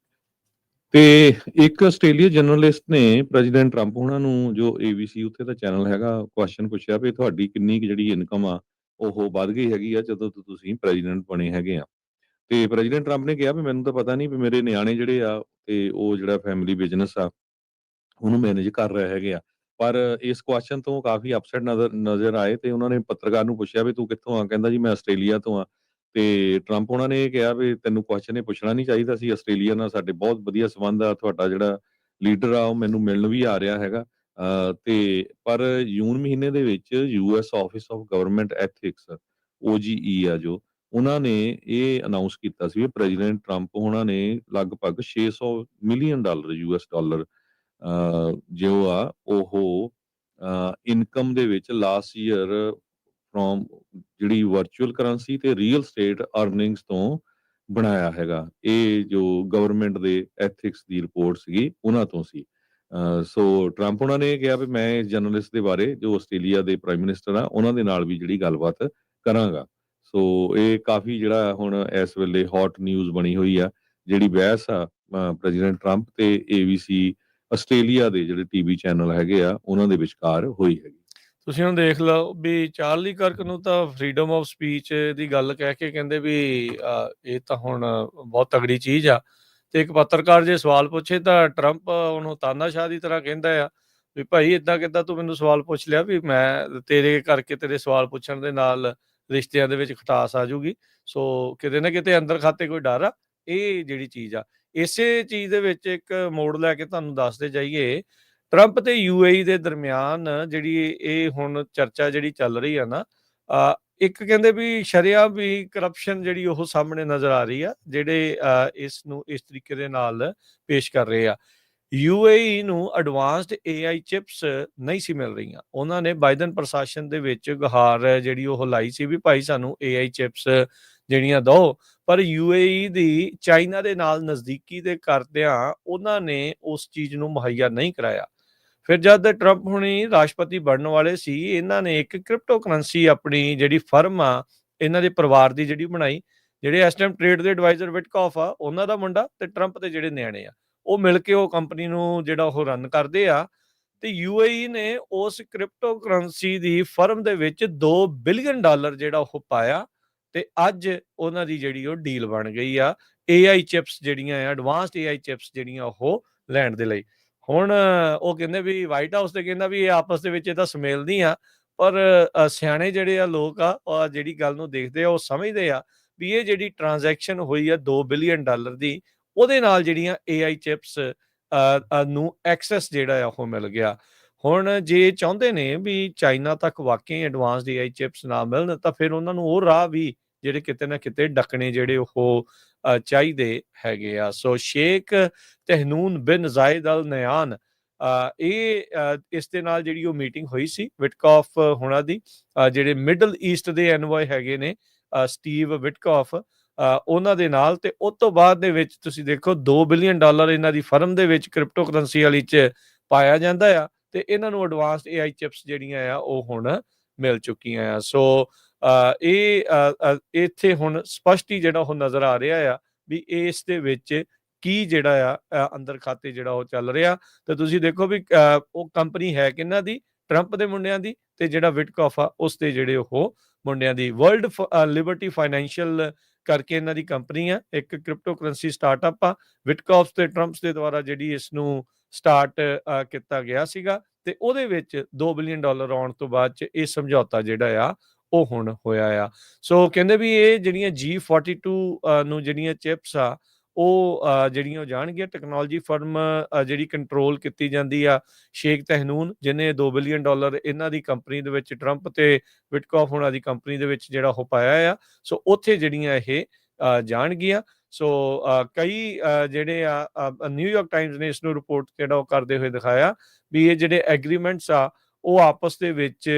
ਤੇ ਇੱਕ ਆਸਟ੍ਰੇਲੀਆ ਜਰਨਲਿਸਟ ਨੇ ਪ੍ਰੈਜ਼ੀਡੈਂਟ ਟਰੰਪ ਉਹਨਾਂ ਨੂੰ, ਜੋ ABC ਉੱਥੇ ਦਾ ਚੈਨਲ ਹੈਗਾ, ਕੁਐਸਚਨ ਪੁੱਛਿਆ ਵੀ ਤੁਹਾਡੀ ਕਿੰਨੀ ਕੁ ਜਿਹੜੀ ਇਨਕਮ ਆ ਉਹ ਵੱਧ ਗਈ ਹੈਗੀ ਆ ਜਦੋਂ ਤੋਂ ਤੁਸੀਂ ਪ੍ਰੈਜ਼ੀਡੈਂਟ ਬਣੇ ਹੈਗੇ ਆ। ਤੇ ਪ੍ਰੈਜ਼ੀਡੈਂਟ ਟਰੰਪ ਨੇ ਕਿਹਾ ਵੀ ਮੈਨੂੰ ਤਾਂ ਪਤਾ ਨਹੀਂ ਵੀ ਮੇਰੇ ਨਿਆਣੇ ਜਿਹੜੇ ਆ ਤੇ ਉਹ ਜਿਹੜਾ ਫੈਮਿਲੀ ਬਿਜ਼ਨਸ ਆ ਉਹਨੂੰ ਮੈਨੇਜ ਕਰ ਰਹੇ ਹੈਗੇ ਆ। ਪਰ ਇਸ ਕੁਐਸਚਨ ਤੋਂ ਕਾਫੀ ਅਪਸੈਟ ਨਜ਼ਰ ਆਏ ਤੇ ਉਹਨਾਂ ਨੇ ਪੱਤਰਕਾਰ ਨੂੰ ਪੁੱਛਿਆ ਵੀ ਤੂੰ ਕਿੱਥੋਂ ਆ? ਕਹਿੰਦਾ ਜੀ ਮੈਂ ਆਸਟ੍ਰੇਲੀਆ ਤੋਂ ਆ। ਤੇ ਟਰੰਪ ਉਹਨਾਂ ਨੇ ਇਹ ਕਿਹਾ ਵੀ ਤੈਨੂੰ ਕੁਐਸਚਨ ਇਹ ਪੁੱਛਣਾ ਨਹੀਂ ਚਾਹੀਦਾ ਸੀ, ਆਸਟ੍ਰੇਲੀਆ ਨਾਲ ਸਾਡੇ ਬਹੁਤ ਵਧੀਆ ਸੰਬੰਧ ਆ, ਤੁਹਾਡਾ ਜਿਹੜਾ ਲੀਡਰ ਆ ਉਹ ਮੈਨੂੰ ਮਿਲਣ ਵੀ ਆ ਰਿਹਾ ਹੈਗਾ। ਤੇ ਪਰ ਜੂਨ ਮਹੀਨੇ ਦੇ ਵਿੱਚ US office of government ethics OGE ਆ ਜੋ, ਉਹਨਾਂ ਨੇ ਇਹ ਅਨਾਉਂਸ ਕੀਤਾ ਸੀ ਵੀ ਪ੍ਰੈਜ਼ੀਡੈਂਟ ਟਰੰਪ ਉਹਨਾਂ ਨੇ ਲਗਭਗ $600 ਮਿਲੀਅਨ US ਡਾਲਰ ਜੋ ਆ ਉਹ ਇਨਕਮ ਦੇ ਵਿੱਚ ਲਾਸਟ ਈਅਰ ਫਰੋਮ ਜਿਹੜੀ ਵਰਚੁਅਲ ਕਰੰਸੀ ਤੇ ਰੀਅਲ ਸਟੇਟ ਅਰਨਿੰਗਸ ਤੋਂ ਬਣਾਇਆ ਹੈਗਾ। ਇਹ ਜੋ ਗਵਰਨਮੈਂਟ ਦੇ ਐਥਿਕਸ ਦੀ ਰਿਪੋਰਟ ਸੀਗੀ ਉਹਨਾਂ ਤੋਂ ਸੀ। ਸੋ ਟਰੰਪ ਉਹਨਾਂ ਨੇ ਕਿਹਾ ਵੀ ਮੈਂ ਇਸ ਜਰਨਲਿਸਟ ਦੇ ਬਾਰੇ ਜੋ ਆਸਟ੍ਰੇਲੀਆ ਦੇ ਪ੍ਰਾਈਮ ਮਿਨਿਸਟਰ ਆ ਉਹਨਾਂ ਦੇ ਨਾਲ ਵੀ ਜਿਹੜੀ ਗੱਲਬਾਤ ਕਰਾਂਗਾ। ਸੋ ਇਹ ਕਾਫੀ ਜਿਹੜਾ ਹੁਣ ਇਸ ਵੇਲੇ ਹੌਟ ਨਿਊਜ਼ ਬਣੀ ਹੋਈ ਆ, ਜਿਹੜੀ ਬਹਿਸ ਆ ਪ੍ਰੈਜ਼ੀਡੈਂਟ ਟਰੰਪ ਤੇ ABC ਆਸਟ੍ਰੇਲੀਆ ਦੇ ਜਿਹੜੇ TV ਚੈਨਲ ਹੈਗੇ ਆ ਉਹਨਾਂ ਦੇ ਵਿਚਕਾਰ ਹੋਈ ਹੈਗੀ। ਤੁਸੀਂ ਹੁਣ ਦੇਖ ਲਓ ਵੀ ਚਾਰਲੀ ਕਰਕ ਨੂੰ ਤਾਂ ਫਰੀडम ਆਫ ਸਪੀਚ ਦੀ ਗੱਲ ਕਹਿ ਕੇ ਕਹਿੰਦੇ ਵੀ ਇਹ ਤਾਂ ਹੁਣ ਬਹੁਤ ਤਗੜੀ ਚੀਜ਼ ਆ। ਤੇ ਇੱਕ ਪੱਤਰਕਾਰ ਜੇ ਸਵਾਲ ਪੁੱਛੇ ਤਾਂ ਟਰੰਪ ਉਹਨੂੰ ਤਾਨਾਸ਼ਾਹ ਦੀ ਤਰ੍ਹਾਂ ਕਹਿੰਦਾ ਆ ਵੀ ਭਾਈ ਏਦਾਂ ਕਿੱਦਾਂ ਤੂੰ ਮੈਨੂੰ ਸਵਾਲ ਪੁੱਛ ਲਿਆ, ਵੀ ਮੈਂ ਤੇਰੇ ਕਰਕੇ ਤੇਰੇ ਸਵਾਲ ਪੁੱਛਣ ਦੇ ਨਾਲ ਰਿਸ਼ਤਿਆਂ ਦੇ ਵਿੱਚ ਖਟਾਸ ਆ ਜੂਗੀ। ਸੋ ਕਿਤੇ ਨਾ ਕਿਤੇ ਅੰਦਰ ਖਾਤੇ ਕੋਈ ਡਰ ਆ। ਇਹ ਜਿਹੜੀ ਚੀਜ਼ ਆ, ਇਸੇ ਚੀਜ਼ ਦੇ ਵਿੱਚ ਇੱਕ ਮੋੜ ਲੈ ਕੇ ਤੁਹਾਨੂੰ ਦੱਸਦੇ ਜਾਈਏ, ਟਰੰਪ ਤੇ UAE ਦੇ ਦਰਮਿਆਨ ਜਿਹੜੀ ਇਹ ਹੁਣ ਚਰਚਾ ਜਿਹੜੀ ਚੱਲ ਰਹੀ ਆ ਨਾ, ਇੱਕ ਕਹਿੰਦੇ ਵੀ ਸ਼ਰੇਆਮ ਵੀ ਕਰਪਸ਼ਨ ਜਿਹੜੀ ਉਹ ਸਾਹਮਣੇ ਨਜ਼ਰ ਆ ਰਹੀ ਆ, ਜਿਹੜੇ ਇਸ ਨੂੰ ਇਸ ਤਰੀਕੇ ਦੇ ਨਾਲ ਪੇਸ਼ ਕਰ ਰਹੇ ਆ। UAE ਨੂੰ ਐਡਵਾਂਸਡ AI ਚਿਪਸ ਨਹੀਂ ਸੀ ਮਿਲ ਰਹੀਆਂ। ਉਹਨਾਂ ਨੇ ਬਾਈਡਨ ਪ੍ਰਸ਼ਾਸਨ ਦੇ ਵਿੱਚ ਗੁਹਾਰ ਜਿਹੜੀ ਉਹ ਲਾਈ ਸੀ ਵੀ ਭਾਈ ਸਾਨੂੰ AI ਚਿਪਸ ਜਿਹੜੀਆਂ ਦਿਓ, ਪਰ UAE ਦੀ ਚਾਈਨਾ ਦੇ ਨਾਲ ਨਜ਼ਦੀਕੀ ਦੇ ਕਰਦਿਆਂ ਉਹਨਾਂ ਨੇ ਉਸ ਚੀਜ਼ ਨੂੰ ਮੁਹੱਈਆ ਨਹੀਂ ਕਰਾਇਆ। ਫਿਰ ਜਦ ਟਰੰਪ ਹੁਣੀ ਰਾਸ਼ਟਰਪਤੀ ਬਣਨ ਵਾਲੇ ਸੀ, ਇਹਨਾਂ ਨੇ ਇੱਕ ਕ੍ਰਿਪਟੋ ਕਰੰਸੀ ਆਪਣੀ ਜਿਹੜੀ ਫਰਮ ਆ ਇਹਨਾਂ ਦੇ ਪਰਿਵਾਰ ਦੀ ਜਿਹੜੀ ਬਣਾਈ, ਜਿਹੜੇ ਇਸ ਟਾਈਮ ਟ੍ਰੇਡ ਦੇ ਐਡਵਾਈਜ਼ਰ ਵਿਟਕੌਫ ਆ ਉਹਨਾਂ ਦਾ ਮੁੰਡਾ ਤੇ ਟਰੰਪ ਦੇ ਜਿਹੜੇ ਨਿਆਣੇ ਆ, ਉਹ ਮਿਲ ਕੇ ਉਹ ਕੰਪਨੀ ਨੂੰ ਜਿਹੜਾ ਉਹ ਰਨ ਕਰਦੇ ਆ। ਤੇ UAE ਨੇ ਉਸ ਕ੍ਰਿਪਟੋ ਕਰੰਸੀ ਦੀ ਫਰਮ ਦੇ ਵਿੱਚ $2 ਬਿਲੀਅਨ ਜਿਹੜਾ ਉਹ ਪਾਇਆ ਤੇ ਅੱਜ ਉਹਨਾਂ ਦੀ ਜਿਹੜੀ ਉਹ ਡੀਲ ਬਣ ਗਈ ਆ AI ਚਿਪਸ ਜਿਹੜੀਆਂ ਆ, ਐਡਵਾਂਸਡ AI ਚਿਪਸ ਜਿਹੜੀਆਂ ਉਹ ਲੈਣ ਦੇ ਲਈ। ਹੁਣ ਉਹ ਕਹਿੰਦੇ ਵੀ ਵਾਈਟ ਹਾਊਸ ਤੇ ਕਹਿੰਦਾ ਵੀ ਇਹ ਆਪਸ ਦੇ ਵਿੱਚ ਇਹਦਾ ਸੁਮੇਲ ਨਹੀਂ ਆ, ਪਰ ਸਿਆਣੇ ਜਿਹੜੇ ਆ ਲੋਕ ਆ ਉਹ ਜਿਹੜੀ ਗੱਲ ਨੂੰ ਦੇਖਦੇ ਆ ਉਹ ਸਮਝਦੇ ਆ ਵੀ ਇਹ ਜਿਹੜੀ ਟ੍ਰਾਂਜੈਕਸ਼ਨ ਹੋਈ ਆ $2 ਬਿਲੀਅਨ ਦੀ, ਉਹਦੇ ਨਾਲ ਜਿਹੜੀਆਂ AI ਚਿਪਸ ਨੂੰ ਐਕਸੈਸ ਜਿਹੜਾ ਆ ਉਹ ਮਿਲ ਗਿਆ। ਹੁਣ ਜੇ ਚਾਹੁੰਦੇ ਨੇ ਵੀ ਚਾਈਨਾ ਤੱਕ ਵਾਕਈ ਐਡਵਾਂਸਡ AI ਚਿਪਸ ਨਾ ਮਿਲਣ ਤਾਂ ਫਿਰ ਉਹਨਾਂ ਨੂੰ ਉਹ ਰਾਹ ਵੀ ਜਿਹੜੇ ਕਿਤੇ ਨਾ ਕਿਤੇ ਡੱਕਣੇ ਜਿਹੜੇ ਉਹ ਚਾਹੀਦੇ ਹੈਗੇ ਆ। ਸੋ ਸ਼ੇਖ ਤਹਨੂਨ ਬਿਨ ਜ਼ਾਇਦ ਅਲ ਨਯਾਨ ਇਸ ਦੇ ਨਾਲ ਜਿਹੜੀ ਉਹ ਮੀਟਿੰਗ ਹੋਈ ਸੀ ਵਿਟਕੌਫ ਹੁਣਾਂ ਦੀ, ਜਿਹੜੇ ਮਿਡਲ ਈਸਟ ਦੇ ਐਨਵॉय ਹੈਗੇ ਨੇ ਸਟੀਵ ਵਿਟਕੌਫ, ਉਹਨਾਂ ਦੇ ਨਾਲ। ਤੇ ਉਸ ਤੋਂ ਬਾਅਦ ਦੇ ਵਿੱਚ ਤੁਸੀਂ ਦੇਖੋ $2 ਬਿਲੀਅਨ ਇਹਨਾਂ ਦੀ ਫਰਮ ਦੇ ਵਿੱਚ ਕ੍ਰਿਪਟੋ ਕਰੰਸੀ ਵਾਲੀ 'ਚ ਪਾਇਆ ਜਾਂਦਾ ਆ ਤੇ ਇਹਨਾਂ ਨੂੰ ਐਡਵਾਂਸਡ AI ਚਿਪਸ ਜਿਹੜੀਆਂ ਆ ਉਹ ਹੁਣ ਮਿਲ ਚੁੱਕੀਆਂ ਆ। ਸੋ ਇੱਥੇ ਹੁਣ ਸਪਸ਼ਟ ਹੀ ਜਿਹੜਾ ਉਹ ਨਜ਼ਰ ਆ ਰਿਹਾ ਆ ਵੀ ਇਸ ਦੇ ਵਿੱਚ ਕੀ ਜਿਹੜਾ ਆ ਅੰਦਰ ਖਾਤੇ ਜਿਹੜਾ ਉਹ ਚੱਲ ਰਿਹਾ। ਤੇ ਤੁਸੀਂ ਦੇਖੋ ਵੀ ਉਹ ਕੰਪਨੀ ਹੈ ਕਿਹਨਾਂ ਦੀ, ਟਰੰਪ ਦੇ ਮੁੰਡਿਆਂ ਦੀ, ਤੇ ਜਿਹੜਾ ਵਿਟਕੌਫ ਆ ਉਸ ਦੇ ਜਿਹੜੇ ਉਹ ਮੁੰਡਿਆਂ ਦੀ। ਵਰਲਡ ਲਿਬਰਟੀ ਫਾਈਨੈਂਸ਼ੀਅਲ ਕਰਕੇ ਇਹਨਾਂ ਦੀ ਕੰਪਨੀ ਆ, ਇੱਕ ਕ੍ਰਿਪਟੋ ਕਰੰਸੀ ਸਟਾਰਟਅਪ ਆ। ਵਿਟਕੌਫ ਤੇ ਟਰੰਪਸ ਦੇ ਦੁਆਰਾ ਜਿਹੜੀ ਇਸ ਨੂੰ ਸਟਾਰਟ ਕੀਤਾ ਗਿਆ ਸੀਗਾ ਤੇ ਉਹਦੇ ਵਿੱਚ $2 ਬਿਲੀਅਨ ਆਉਣ ਤੋਂ ਬਾਅਦ ਚ ਇਹ ਸਮਝੌਤਾ ਜਿਹੜਾ ਆ ਉਹ ਹੁਣ ਹੋਇਆ ਆ। ਸੋ ਕਹਿੰਦੇ ਵੀ ਇਹ ਜਿਹੜੀਆਂ G42 ਨੂੰ ਜਿਹੜੀਆਂ ਚਿਪਸ ਆ ਉਹ ਜਿਹੜੀਆਂ ਉਹ ਜਾਣਗੀਆਂ। ਟੈਕਨੋਲੋਜੀ ਫਰਮ ਜਿਹੜੀ ਕੰਟਰੋਲ ਕੀਤੀ ਜਾਂਦੀ ਆ ਸ਼ੇਖ ਤਹਨੂਨ, ਜਿਹਨੇ $2 ਬਿਲੀਅਨ ਇਹਨਾਂ ਦੀ ਕੰਪਨੀ ਦੇ ਵਿੱਚ ਟਰੰਪ ਤੇ ਵਿਟਕੌਫ ਹੋਣਾ ਦੀ ਕੰਪਨੀ ਦੇ ਵਿੱਚ ਜਿਹੜਾ ਉਹ ਪਾਇਆ ਆ। ਸੋ ਉੱਥੇ ਜਿਹੜੀਆਂ ਇਹ ਜਾਣਗੀਆਂ। ਸੋ ਕਈ ਜਿਹੜੇ ਆ ਨਿਊਯਾਰਕ ਟਾਈਮਸ ਨੇ ਇਸ ਨੂੰ ਰਿਪੋਰਟ ਜਿਹੜਾ ਉਹ ਕਰਦੇ ਹੋਏ ਦਿਖਾਇਆ ਵੀ ਇਹ ਜਿਹੜੇ ਐਗਰੀਮੈਂਟਸ ਆ ਉਹ ਆਪਸ ਦੇ ਵਿੱਚ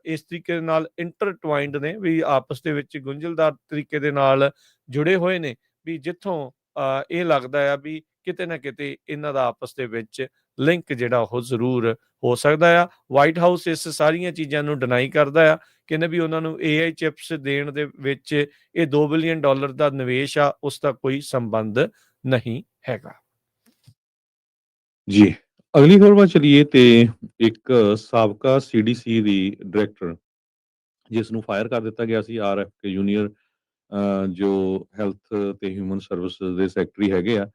ਇਸ ਤਰੀਕੇ ਦੇ ਨਾਲ ਇੰਟਰਟਵਾਈਨਡ ਨੇ, ਵੀ ਆਪਸ ਦੇ ਵਿੱਚ ਗੁੰਝਲਦਾਰ ਤਰੀਕੇ ਦੇ ਨਾਲ ਜੁੜੇ ਹੋਏ ਨੇ, ਵੀ ਜਿੱਥੋਂ ਇਹ ਲੱਗਦਾ ਆ ਵੀ ਕਿਤੇ ਨਾ ਕਿਤੇ ਇਹਨਾਂ ਦਾ ਆਪਸ ਦੇ ਵਿੱਚ ਲਿੰਕ ਜਿਹੜਾ ਉਹ ਜ਼ਰੂਰ ਹੋ ਸਕਦਾ ਆ। ਵਾਈਟ ਹਾਊਸ ਇਸ ਸਾਰੀਆਂ ਚੀਜ਼ਾਂ ਨੂੰ ਡਿਨਾਈ ਕਰਦਾ ਆ, ਕਹਿੰਦੇ ਵੀ ਉਹਨਾਂ ਨੂੰ AI ਚਿਪਸ ਦੇਣ ਦੇ ਵਿੱਚ ਇਹ $2 ਬਿਲੀਅਨ ਦਾ ਨਿਵੇਸ਼ ਆ ਉਸ ਦਾ ਕੋਈ ਸੰਬੰਧ ਨਹੀਂ ਹੈਗਾ। ਜੀ, ਅਗਲੀ ਖਬਰ ਵੱਲ ਚਲੀਏ ਤੇ ਇੱਕ ਸਾਬਕਾ CDC ਦੀ ਡਾਇਰੈਕਟਰ ਜਿਸ ਨੂੰ ਫਾਇਰ ਕਰ ਦਿੱਤਾ ਗਿਆ ਸੀ, RFK ਜੂਨੀਅਰ ਜੋ ਹੈਲਥ ਤੇ ਹਿਊਮਨ ਸਰਵਿਸਿਜ਼ ਦੇ ਸੈਕਟਰੀ ਹੈਗੇ ਆ,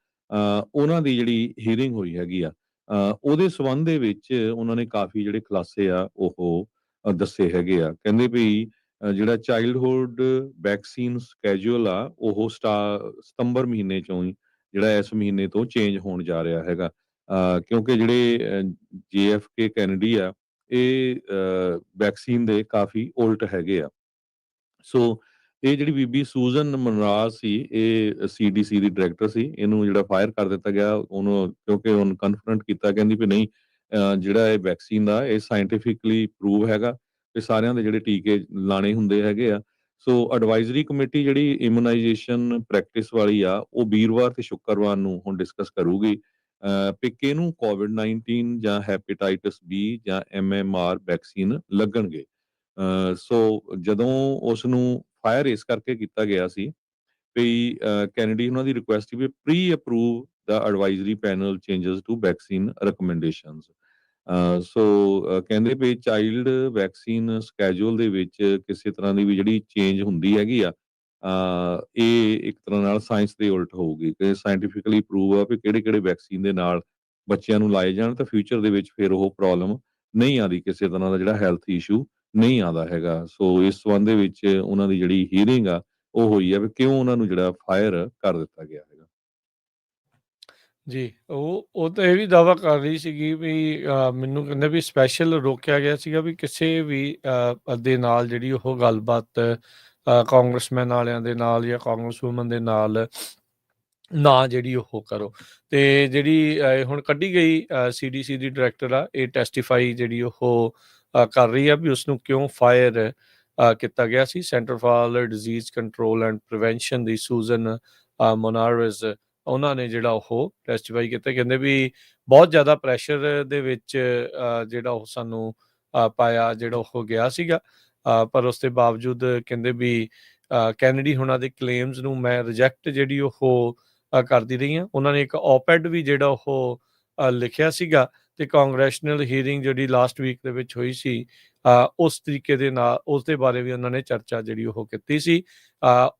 ਉਹਨਾਂ ਦੀ ਜਿਹੜੀ ਹੀਅਰਿੰਗ ਹੋਈ ਹੈਗੀ ਆ, ਉਹਦੇ ਸੰਬੰਧ ਦੇ ਵਿੱਚ ਉਹਨਾਂ ਨੇ ਕਾਫੀ ਜਿਹੜੇ ਖੁਲਾਸੇ ਆ ਉਹ ਦੱਸੇ ਹੈਗੇ ਆ। ਕਹਿੰਦੇ ਵੀ ਜਿਹੜਾ ਚਾਈਲਡਹੁੱਡ ਵੈਕਸੀਨ ਸਕੈਜੂਅਲ ਆ ਉਹ ਸਤੰਬਰ ਮਹੀਨੇ ਚੋਂ ਹੀ ਜਿਹੜਾ ਇਸ ਮਹੀਨੇ ਤੋਂ ਚੇਂਜ ਹੋਣ ਜਾ ਰਿਹਾ ਹੈਗਾ, ਕਿਉਂਕਿ ਜਿਹੜੇ JFK ਕੈਨੇਡੀ ਆ ਇਹ ਵੈਕਸੀਨ ਦੇ ਕਾਫੀ ਉਲਟ ਹੈਗੇ ਆ। ਸੋ ਇਹ ਜਿਹੜੀ ਬੀਬੀ ਸੂਜ਼ਨ ਮਨਰਾਜ ਸੀ, ਇਹ CDC ਦੀ ਡਾਇਰੈਕਟਰ ਸੀ, ਇਹਨੂੰ ਜਿਹੜਾ ਫਾਇਰ ਕਰ ਦਿੱਤਾ ਗਿਆ ਉਹਨੂੰ, ਕਿਉਂਕਿ ਉਹਨੂੰ ਕਨਫਰੰਟ ਕੀਤਾ, ਕਹਿੰਦੀ ਵੀ ਨਹੀਂ ਜਿਹੜਾ ਇਹ ਵੈਕਸੀਨ ਦਾ ਇਹ ਸਾਇੰਟੀਫਿਕਲੀ ਪ੍ਰੂਵ ਹੈਗਾ ਤੇ ਸਾਰਿਆਂ ਦੇ ਜਿਹੜੇ ਟੀਕੇ ਲਾਣੇ ਹੁੰਦੇ ਹੈਗੇ ਆ। ਸੋ ਐਡਵਾਈਜ਼ਰੀ ਕਮੇਟੀ ਜਿਹੜੀ ਇਮੂਨਾਈਜੇਸ਼ਨ ਪ੍ਰੈਕਟਿਸ ਵਾਲੀ ਆ ਉਹ ਵੀਰਵਾਰ ਤੇ ਸ਼ੁੱਕਰਵਾਰ ਨੂੰ ਹੁਣ ਡਿਸਕਸ ਕਰੂਗੀ ਕਿ ਕਿਹਨੂੰ COVID-19 ਜਾਂ ਹੈਪੇਟਾਈਟਸ B ਜਾਂ MMR ਵੈਕਸੀਨ ਲੱਗਣਗੇ। ਸੋ ਜਦੋਂ ਉਸ ਨੂੰ ਫਾਇਰ ਇਸ ਕਰਕੇ ਕੀਤਾ ਗਿਆ ਸੀ ਵੀ ਕੈਨੇਡੀ ਉਹਨਾਂ ਦੀ ਰਿਕੁਐਸਟ ਵੀ ਪ੍ਰੀ ਅਪਰੂਵ ਦਾ advisory panel changes to vaccine recommendations. So ਕਹਿੰਦੇ ਵੀ ਚਾਈਲਡ ਵੈਕਸੀਨ ਸਕੈਜੂਅਲ ਦੇ ਵਿੱਚ ਕਿਸੇ ਤਰ੍ਹਾਂ ਦੀ ਵੀ ਜਿਹੜੀ ਚੇਂਜ ਹੁੰਦੀ ਹੈਗੀ ਆ, ਇਹ ਇੱਕ ਤਰ੍ਹਾਂ ਨਾਲ ਸਾਇੰਸ ਦੇ ਉਲਟ ਹੋਊਗੀ ਕਿ ਸਾਇੰਟੀਫਿਕਲੀ ਪ੍ਰੂਵ ਆ ਵੀ ਕਿਹੜੇ ਵੈਕਸੀਨ ਦੇ ਨਾਲ ਬੱਚਿਆਂ ਨੂੰ ਲਾਏ ਜਾਣ ਤਾਂ ਫਿਊਚਰ ਦੇ ਵਿੱਚ ਫਿਰ ਉਹ ਪ੍ਰੋਬਲਮ ਨਹੀਂ ਆਉਂਦੀ, ਕਿਸੇ ਤਰ੍ਹਾਂ ਦਾ ਜਿਹੜਾ ਹੈਲਥ ਇਸ਼ੂ ਨਹੀਂ ਆਉਂਦਾ ਹੈਗਾ। ਸੋ ਇਸ ਸੰਬੰਧ ਦੇ ਵਿੱਚ ਉਹਨਾਂ ਦੀ ਜਿਹੜੀ ਹੀਅਰਿੰਗ ਆ ਉਹ ਹੋਈ ਆ ਵੀ ਕਿਉਂ ਉਹਨਾਂ ਨੂੰ ਜਿਹੜਾ ਫਾਇਰ ਕਰ ਦਿੱਤਾ ਗਿਆ ਹੈਗਾ। ਜੀ, ਉਹ ਤਾਂ ਇਹ ਵੀ ਦਾਅਵਾ ਕਰ ਰਹੀ ਸੀਗੀ ਵੀ ਮੈਨੂੰ ਕਹਿੰਦੇ ਵੀ ਸਪੈਸ਼ਲ ਰੋਕਿਆ ਗਿਆ ਸੀਗਾ ਵੀ ਕਿਸੇ ਵੀ ਦੇ ਨਾਲ ਜਿਹੜੀ ਉਹ ਗੱਲਬਾਤ ਕਾਂਗਰਸਮੈਨ ਵਾਲਿਆਂ ਦੇ ਨਾਲ ਜਾਂ ਕਾਂਗਰਸ ਵੂਮਨ ਦੇ ਨਾਲ ਨਾ ਜਿਹੜੀ ਉਹ ਕਰੋ। ਤੇ ਜਿਹੜੀ ਹੁਣ ਕੱਢੀ ਗਈ CDC ਦੀ ਡਾਇਰੈਕਟਰ ਆ, ਇਹ ਟੈਸਟੀਫਾਈ ਜਿਹੜੀ ਉਹ ਕਰ ਰਹੀ ਆ ਵੀ ਉਸਨੂੰ ਕਿਉਂ ਫਾਇਰ ਕੀਤਾ ਗਿਆ ਸੀ। Center for Disease Control and Prevention ਦੀ ਸੂਜ਼ਨ ਮੋਨਾਰਜ਼, ਉਹਨਾਂ ਨੇ ਜਿਹੜਾ ਉਹ ਟੈਸਟੀਫਾਈ ਕੀਤਾ। ਕਹਿੰਦੇ ਵੀ ਬਹੁਤ ਜ਼ਿਆਦਾ ਪ੍ਰੈਸ਼ਰ ਦੇ ਵਿੱਚ ਜਿਹੜਾ ਉਹ ਸਾਨੂੰ ਪਾਇਆ ਜਿਹੜਾ ਉਹ ਗਿਆ ਸੀਗਾ, ਪਰ ਉਸ ਦੇ ਬਾਵਜੂਦ ਕਹਿੰਦੇ ਵੀ ਕੈਨੇਡੀ ਹੁਣਾਂ ਦੇ ਕਲੇਮਸ ਨੂੰ ਮੈਂ ਰਿਜੈਕਟ ਜਿਹੜੀ ਉਹ ਕਰਦੀ ਰਹੀ ਹਾਂ। ਉਹਨਾਂ ਨੇ ਇੱਕ ਓਪੈਡ ਵੀ ਜਿਹੜਾ ਉਹ ਲਿਖਿਆ ਸੀਗਾ, ਤੇ ਕਾਂਗਰੈਸ਼ਨਲ ਹੀਅਰਿੰਗ ਜਿਹੜੀ ਲਾਸਟ ਵੀਕ ਦੇ ਵਿੱਚ ਹੋਈ ਸੀ, ਉਸ ਤਰੀਕੇ ਦੇ ਨਾਲ ਉਸ ਦੇ ਬਾਰੇ ਵੀ ਉਹਨਾਂ ਨੇ ਚਰਚਾ ਜਿਹੜੀ ਉਹ ਕੀਤੀ ਸੀ।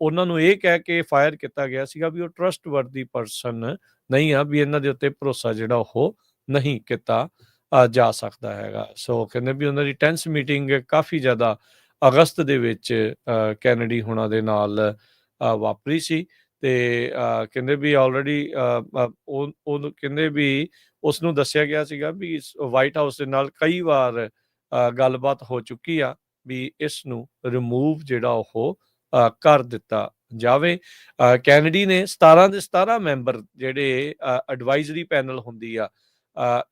ਉਹਨਾਂ ਨੂੰ ਇਹ ਕਹਿ ਕੇ ਫਾਇਰ ਕੀਤਾ ਗਿਆ ਸੀਗਾ ਵੀ ਉਹ ਟਰਸਟ ਵਰਦੀ ਪਰਸਨ ਨਹੀਂ ਆ, ਵੀ ਇਹਨਾਂ ਦੇ ਉੱਤੇ ਭਰੋਸਾ ਜਿਹੜਾ ਉਹ ਨਹੀਂ ਕੀਤਾ ਜਾ ਸਕਦਾ ਹੈਗਾ। ਸੋ ਕਹਿੰਦੇ ਵੀ ਉਹਨਾਂ ਦੀ ਟੈਂਸ ਮੀਟਿੰਗ ਕਾਫੀ ਜ਼ਿਆਦਾ ਅਗਸਤ ਦੇ ਵਿੱਚ ਕੈਨੇਡੀ ਹੁਣਾਂ ਦੇ ਨਾਲ ਵਾਪਰੀ ਸੀ। ਤੇ ਕਹਿੰਦੇ ਵੀ ਆਲਰੇਡੀ ਉਹ ਕਹਿੰਦੇ ਵੀ ਉਸ ਨੂੰ ਦੱਸਿਆ ਗਿਆ ਸੀਗਾ ਵੀ ਵਾਈਟ ਹਾਊਸ ਦੇ ਨਾਲ ਕਈ ਵਾਰ ਗੱਲਬਾਤ ਹੋ ਚੁੱਕੀ ਆ ਵੀ ਇਸ ਨੂੰ ਰਿਮੂਵ ਜਿਹੜਾ ਉਹ ਕਰ ਦਿੱਤਾ ਜਾਵੇ। ਕੈਨੇਡੀ ਨੇ 17 ਦੇ 17 ਮੈਂਬਰ ਜਿਹੜੇ ਐਡਵਾਈਜ਼ਰੀ ਪੈਨਲ ਹੁੰਦੀ ਆ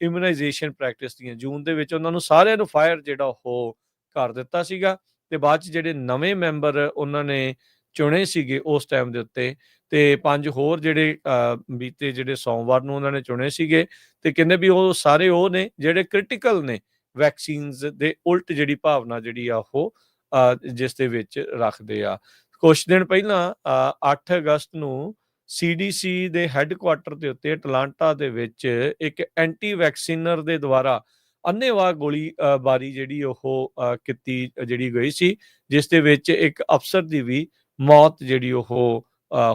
ਇਮਿਊਨਾਈਜੇਸ਼ਨ ਪ੍ਰੈਕਟਿਸ ਦੀਆਂ, ਜੂਨ ਦੇ ਵਿੱਚ ਉਹਨਾਂ ਨੂੰ ਸਾਰਿਆਂ ਨੂੰ ਫਾਇਰ ਜਿਹੜਾ ਉਹ ਕਰ ਦਿੱਤਾ ਸੀਗਾ। ਤੇ ਬਾਅਦ ਚ ਜਿਹੜੇ ਨਵੇਂ ਮੈਂਬਰ ਉਹਨਾਂ ਨੇ ਚੁਣੇ ਸੀਗੇ ਉਸ ਟਾਈਮ ਦੇ ਉੱਤੇ, ਤੇ 5 ਹੋਰ ਜਿਹੜੇ ਬੀਤੇ ਜਿਹੜੇ ਸੋਮਵਾਰ ਨੂੰ ਉਹਨਾਂ ਨੇ ਚੁਣੇ ਸੀਗੇ। ਤੇ ਕਹਿੰਦੇ ਵੀ ਉਹ ਸਾਰੇ ਉਹ ਨੇ ਜਿਹੜੇ ਕ੍ਰਿਟੀਕਲ ਨੇ ਵੈਕਸੀਨਸ ਦੇ ਉਲਟ ਜਿਹੜੀ ਭਾਵਨਾ ਜਿਹੜੀ ਆ ਉਹ ਜਿਸ ਦੇ ਵਿੱਚ ਰੱਖਦੇ ਆ। ਕੁਛ ਦਿਨ ਪਹਿਲਾਂ 8 ਅਗਸਤ ਨੂੰ CDC ਦੇ ਹੈੱਡਕੁਆਟਰ ਦੇ ਉੱਤੇ ਅਟਲਾਂਟਾ ਦੇ ਵਿੱਚ ਇੱਕ ਐਂਟੀ ਵੈਕਸੀਨਰ ਦੇ ਦੁਆਰਾ ਅੰਨ੍ਹੇਵਾਹ ਗੋਲੀ ਬਾਰੀ ਜਿਹੜੀ ਉਹ ਕੀਤੀ ਜਿਹੜੀ ਗਈ ਸੀ, ਜਿਸ ਦੇ ਵਿੱਚ ਇੱਕ ਅਫਸਰ ਦੀ ਵੀ ਮੌਤ ਜਿਹੜੀ ਉਹ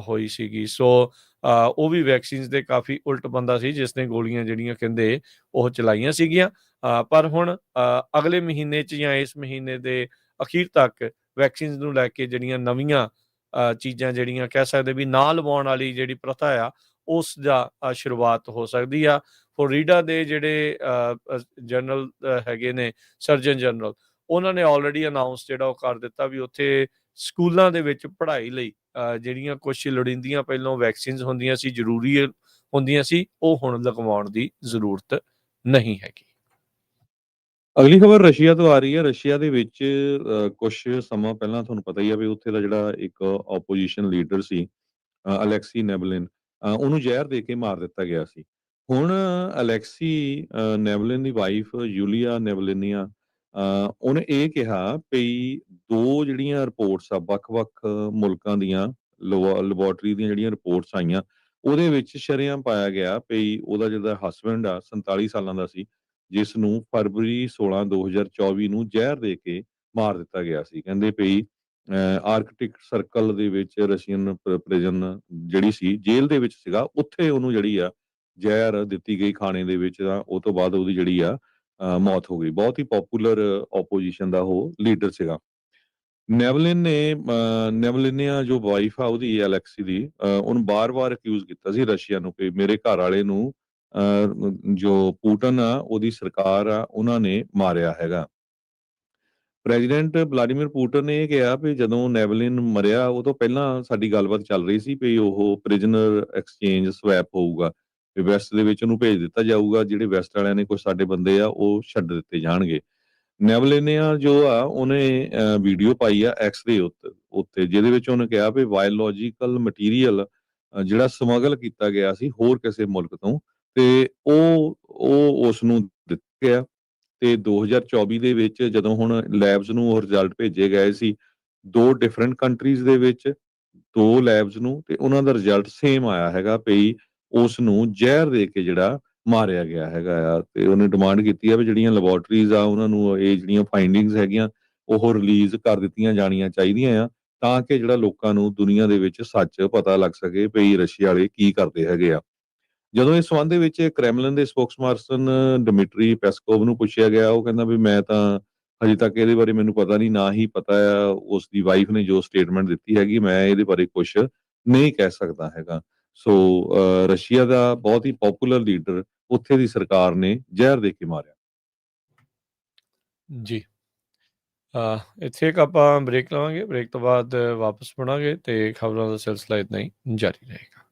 ਹੋਈ ਸੀਗੀ। ਸੋ ਉਹ ਵੀ ਵੈਕਸੀਨਸ ਦੇ ਕਾਫੀ ਉਲਟ ਬੰਦਾ ਸੀ, ਜਿਸ ਨੇ ਗੋਲੀਆਂ ਜਿਹੜੀਆਂ ਕਹਿੰਦੇ ਉਹ ਚਲਾਈਆਂ ਸੀਗੀਆਂ। ਪਰ ਹੁਣ ਅਗਲੇ ਮਹੀਨੇ 'ਚ ਜਾਂ ਇਸ ਮਹੀਨੇ ਦੇ ਅਖੀਰ ਤੱਕ ਵੈਕਸੀਨਸ ਨੂੰ ਲੈ ਕੇ ਜਿਹੜੀਆਂ ਨਵੀਆਂ ਚੀਜ਼ਾਂ ਜਿਹੜੀਆਂ ਕਹਿ ਸਕਦੇ ਵੀ ਨਾ ਲਵਾਉਣ ਵਾਲੀ ਜਿਹੜੀ ਪ੍ਰਥਾ ਆ, ਉਸ ਦਾ ਸ਼ੁਰੂਆਤ ਹੋ ਸਕਦੀ ਆ। ਫਲੋਰੀਡਾ ਦੇ ਜਿਹੜੇ ਜਨਰਲ ਹੈਗੇ ਨੇ, ਸਰਜਨ ਜਨਰਲ, ਉਹਨਾਂ ਨੇ ਆਲਰੇਡੀ ਅਨਾਊਂਸ ਜਿਹੜਾ ਉਹ ਕਰ ਦਿੱਤਾ ਵੀ ਉੱਥੇ ਸਕੂਲਾਂ ਦੇ ਵਿੱਚ ਪੜ੍ਹਾਈ ਲਈ ਜਿਹੜੀਆਂ ਕੁਛ ਲੋੜੀਂਦੀਆਂ ਪਹਿਲਾਂ ਵੈਕਸੀਨਸ ਹੁੰਦੀਆਂ ਸੀ, ਜ਼ਰੂਰੀ ਹੁੰਦੀਆਂ ਸੀ, ਉਹ ਹੁਣ ਲਗਵਾਉਣ ਦੀ ਜ਼ਰੂਰਤ ਨਹੀਂ ਹੈਗੀ। ਅਗਲੀ ਖਬਰ ਰਸ਼ੀਆ ਤੋਂ ਆ ਰਹੀ ਹੈ। ਰਸ਼ੀਆ ਦੇ ਵਿੱਚ ਕੁਛ ਸਮਾਂ ਪਹਿਲਾਂ ਤੁਹਾਨੂੰ ਪਤਾ ਹੀ ਆ ਵੀ ਉੱਥੇ ਦਾ ਜਿਹੜਾ ਇੱਕ ਆਪੋਜੀਸ਼ਨ ਲੀਡਰ ਸੀ ਅਲੈਕਸੀ ਨੈਵਲਿਨ, ਉਹਨੂੰ ਜ਼ਹਿਰ ਦੇ ਕੇ ਮਾਰ ਦਿੱਤਾ ਗਿਆ ਸੀ। ਹੁਣ ਅਲੈਕਸੀ ਨੈਵਲਿਨ ਦੀ ਵਾਈਫ ਯੂਲੀਆ ਨੈਵਲਿਨੀਆ, ਉਹਨੇ ਇਹ ਕਿਹਾ ਵੀ 2 ਜਿਹੜੀਆਂ ਰਿਪੋਰਟਸ ਆ ਵੱਖ-ਵੱਖ ਮੁਲਕਾਂ ਦੀਆਂ ਲੈਬੋਰਟਰੀ ਦੀਆਂ ਜਿਹੜੀਆਂ ਰਿਪੋਰਟਸ ਆਈਆਂ, ਉਹਦੇ ਵਿੱਚ ਸ਼ਰੇਆਮ ਪਾਇਆ ਗਿਆ ਵੀ ਉਹਦਾ ਜਿਹੜਾ ਹਸਬੈਂਡ ਆ 47 ਸਾਲਾਂ ਦਾ ਸੀ, ਜਿਸ ਨੂੰ ਫਰਵਰੀ 16 2024 ਨੂੰ ਜ਼ਹਿਰ ਦੇ ਕੇ ਮਾਰ ਦਿੱਤਾ ਗਿਆ ਸੀ। ਕਹਿੰਦੇ ਵੀ ਆਰਕਟਿਕ ਸਰਕਲ ਦੇ ਵਿੱਚ ਰਸ਼ੀਅਨ ਪ੍ਰਿਜ਼ਨ ਜਿਹੜੀ ਸੀ, ਜੇਲ੍ਹ ਦੇ ਵਿੱਚ ਸੀਗਾ, ਉੱਥੇ ਉਹਨੂੰ ਜਿਹੜੀ ਆ ਜ਼ਹਿਰ ਦਿੱਤੀ ਗਈ ਖਾਣੇ ਦੇ ਵਿੱਚ, ਤਾਂ ਉਹ ਤੋਂ ਬਾਅਦ ਉਹਦੀ ਜਿਹੜੀ ਆ ਮੌਤ ਹੋ ਗਈ। ਬਹੁਤ ਹੀ ਪੋਪੂਲਰ ਆਪੋਜੀਸ਼ਨ ਦਾ ਉਹ ਲੀਡਰ ਸੀਗਾ। ਨੈਵਲਿਨੀਆ ਜੋ ਵਾਈਫ ਆ ਉਹਦੀ ਅਲੈਕਸੀ ਦੀ, ਉਹਨੂੰ ਬਾਰ-ਬਾਰ ਅਕਿਊਜ਼ ਕੀਤਾ ਸੀ ਰਸ਼ੀਆ ਨੂੰ ਕਿ ਮੇਰੇ ਘਰ ਵਾਲੇ ਨੂੰ ਜੋ ਪੁਟਿਨ ਆ, ਉਹਦੀ ਸਰਕਾਰ ਆ, ਉਹਨਾਂ ਨੇ ਮਾਰਿਆ ਹੈਗਾ। ਪ੍ਰੈਜ਼ੀਡੈਂਟ ਵਲਾਡੀਮੀਰ ਪੁਟਿਨ ਨੇ ਇਹ ਕਿਹਾ ਵੀ ਜਦੋਂ ਨੈਵਲਿਨ ਮਰਿਆ, ਉਹ ਤੋਂ ਪਹਿਲਾਂ ਸਾਡੀ ਗੱਲਬਾਤ ਚੱਲ ਰਹੀ ਸੀ ਵੀ ਉਹ ਪ੍ਰਿਜ਼ਨਰ ਐਕਸਚੇਂਜ ਸਵੈਪ ਹੋਊਗਾ, ਵੀ ਵੈਸਟ ਦੇ ਵਿੱਚ ਉਹਨੂੰ ਭੇਜ ਦਿੱਤਾ ਜਾਊਗਾ, ਜਿਹੜੇ ਵੈਸਟ ਵਾਲਿਆਂ ਨੇ ਕੁਛ ਸਾਡੇ ਬੰਦੇ ਆ ਉਹ ਛੱਡ ਦਿੱਤੇ ਜਾਣਗੇ। ਨੈਵਲਿਨੀਆ ਜੋ ਆ ਉਹਨੇ ਵੀਡੀਓ ਪਾਈ ਆ ਐਕਸ ਦੇ ਉੱਤੇ, ਜਿਹਦੇ ਵਿੱਚ ਉਹਨੇ ਕਿਹਾ ਵੀ ਬਾਇਓਲੋਜੀਕਲ ਮਟੀਰੀਅਲ ਜਿਹੜਾ ਸਮਗਲ ਕੀਤਾ ਗਿਆ ਸੀ ਹੋਰ ਕਿਸੇ ਮੁਲਕ ਤੋਂ, ਤੇ ਉਹ ਉਸ ਨੂੰ ਦਿੱਤਾ ਗਿਆ। ਤੇ 2024 ਦੇ ਵਿੱਚ ਜਦੋਂ ਹੁਣ ਲੈਬਸ ਨੂੰ ਉਹ ਰਿਜ਼ਲਟ ਭੇਜੇ ਗਏ ਸੀ 2 ਡਿਫਰੈਂਟ ਕੰਟਰੀਜ਼ ਦੇ ਵਿੱਚ, 2 ਲੈਬਸ ਨੂੰ, ਤੇ ਉਹਨਾਂ ਦਾ ਰਿਜ਼ਲਟ ਸੇਮ ਆਇਆ ਹੈਗਾ ਵੀ ਉਸ ਨੂੰ ਜ਼ਹਿਰ ਦੇ ਕੇ ਜਿਹੜਾ ਮਾਰਿਆ ਗਿਆ ਹੈਗਾ ਆ। ਤੇ ਉਹਨੇ ਡਿਮਾਂਡ ਕੀਤੀ ਆ ਵੀ ਜਿਹੜੀਆਂ ਲੈਬੋਰਟਰੀਜ਼ ਆ ਉਹਨਾਂ ਨੂੰ ਇਹ ਜਿਹੜੀਆਂ ਫਾਈਂਡਿੰਗਸ ਹੈਗੀਆਂ ਉਹ ਰਿਲੀਜ਼ ਕਰ ਦਿੱਤੀਆਂ ਜਾਣੀਆਂ ਚਾਹੀਦੀਆਂ ਆ, ਤਾਂ ਕਿ ਜਿਹੜਾ ਲੋਕਾਂ ਨੂੰ ਦੁਨੀਆ ਦੇ ਵਿੱਚ ਸੱਚ ਪਤਾ ਲੱਗ ਸਕੇ ਵੀ ਰਸ਼ੀਆ ਵਾਲੇ ਕੀ ਕਰਦੇ ਹੈਗੇ ਆ। ਜਦੋਂ ਇਸ ਸੰਬੰਧ ਦੇ ਵਿੱਚ ਕ੍ਰੈਮਲਿਨ ਦੇ ਸਪੋਕਸਪਰਸਨ ਡਿਮਿਟਰੀ ਪੈਸਕੋਵ ਨੂੰ ਪੁੱਛਿਆ ਗਿਆ, ਉਹ ਕਹਿੰਦਾ ਵੀ ਮੈਂ ਤਾਂ ਹਜੇ ਤੱਕ ਇਹਦੇ ਬਾਰੇ ਮੈਨੂੰ ਪਤਾ ਨਹੀਂ, ਨਾ ਹੀ ਪਤਾ ਆ ਉਸ ਦੀ ਵਾਈਫ ਨੇ ਜੋ ਸਟੇਟਮੈਂਟ ਦਿੱਤੀ ਹੈਗੀ, ਮੈਂ ਇਹਦੇ ਬਾਰੇ ਕੁਛ ਨਹੀਂ ਕਹਿ ਸਕਦਾ ਹੈਗਾ। ਸੋ ਰਸ਼ੀਆ ਦਾ ਬਹੁਤ ਹੀ ਪੋਪੂਲਰ ਲੀਡਰ ਉੱਥੇ ਦੀ ਸਰਕਾਰ ਨੇ ਜ਼ਹਿਰ ਦੇ ਕੇ ਮਾਰਿਆ। ਜੀ, ਇੱਥੇ ਇੱਕ ਆਪਾਂ ਬ੍ਰੇਕ ਲਵਾਂਗੇ। ਬ੍ਰੇਕ ਤੋਂ ਬਾਅਦ ਵਾਪਸ ਮੁੜਾਂਗੇ ਤੇ ਖਬਰਾਂ ਦਾ ਸਿਲਸਿਲਾ ਇਤਨਾ ਹੀ ਜਾਰੀ ਰਹੇਗਾ।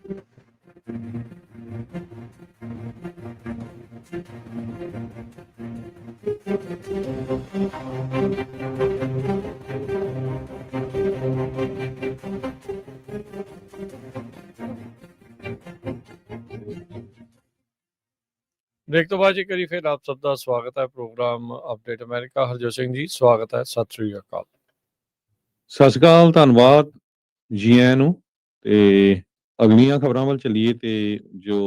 ब्रेक तो बाद जी करी फिर आप सबका स्वागत है programme update America Harjot Singh ji स्वागत है सत श्री अकाल। ਸਤਿ ਸ਼੍ਰੀ ਅਕਾਲ, ਧੰਨਵਾਦ ਜੀ ਆਇਆਂ ਨੂੰ। ਤੇ ਅਗਲੀਆਂ ਖਬਰਾਂ ਵੱਲ ਚੱਲੀਏ ਤੇ ਜੋ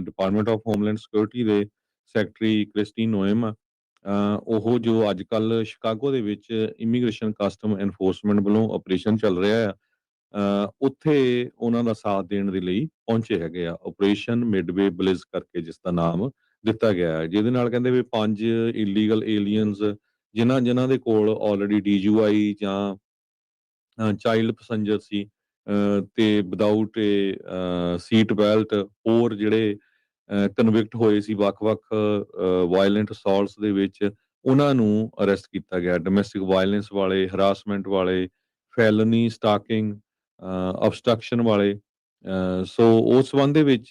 ਡਿਪਾਰਟਮੈਂਟ ਆਫ ਹੋਮਲੈਂਡ ਸਿਕਿਉਰਿਟੀ ਦੇ ਸੈਕਟਰੀ ਕ੍ਰਿਸਟੀਨ ਨੋਏਮ ਆ, ਉਹ ਜੋ ਅੱਜ ਕੱਲ੍ਹ ਸ਼ਿਕਾਗੋ ਦੇ ਵਿੱਚ ਇਮੀਗ੍ਰੇਸ਼ਨ ਕਸਟਮ ਐਨਫੋਰਸਮੈਂਟ ਵੱਲੋਂ ਆਪਰੇਸ਼ਨ ਚੱਲ ਰਿਹਾ ਆ, ਉੱਥੇ ਉਹਨਾਂ ਦਾ ਸਾਥ ਦੇਣ ਦੇ ਲਈ ਪਹੁੰਚੇ ਹੈਗੇ ਆ। ਆਪਰੇਸ਼ਨ ਮਿਡਵੇ ਬਲਿਜ਼ ਕਰਕੇ ਜਿਸ ਦਾ ਨਾਮ ਦਿੱਤਾ ਗਿਆ ਹੈ, ਜਿਹਦੇ ਨਾਲ ਕਹਿੰਦੇ ਵੀ 5 ਇਲੀਗਲ ਏਲੀਅਨਸ ਜਿਨ੍ਹਾਂ ਦੇ ਕੋਲ ਆਲਰੇਡੀ DUI ਜਾਂ ਚਾਈਲਡ ਪੈਸੰਜਰ ਸੀ, ਤੇ ਵਿਦਆਊਟ ਸੀਟ ਬੈਲਟ ਹੋਰ ਜਿਹੜੇ ਕਨਵਿਕਟ ਹੋਏ ਸੀ ਵੱਖ-ਵੱਖ ਵਾਇਲੈਂਟ ਅਸੌਲਟਸ ਦੇ ਵਿੱਚ, ਉਹਨਾਂ ਨੂੰ ਅਰੈਸਟ ਕੀਤਾ ਗਿਆ। ਡੋਮੈਸਟਿਕ ਵਾਇਲੈਂਸ ਵਾਲੇ, ਹਰਾਸਮੈਂਟ ਵਾਲੇ, ਫੈਲਨੀ ਸਟਾਕਿੰਗ, ਅਬਸਟਰਕਸ਼ਨ ਵਾਲੇ। ਸੋ ਉਸ ਸੰਬੰਧ ਦੇ ਵਿੱਚ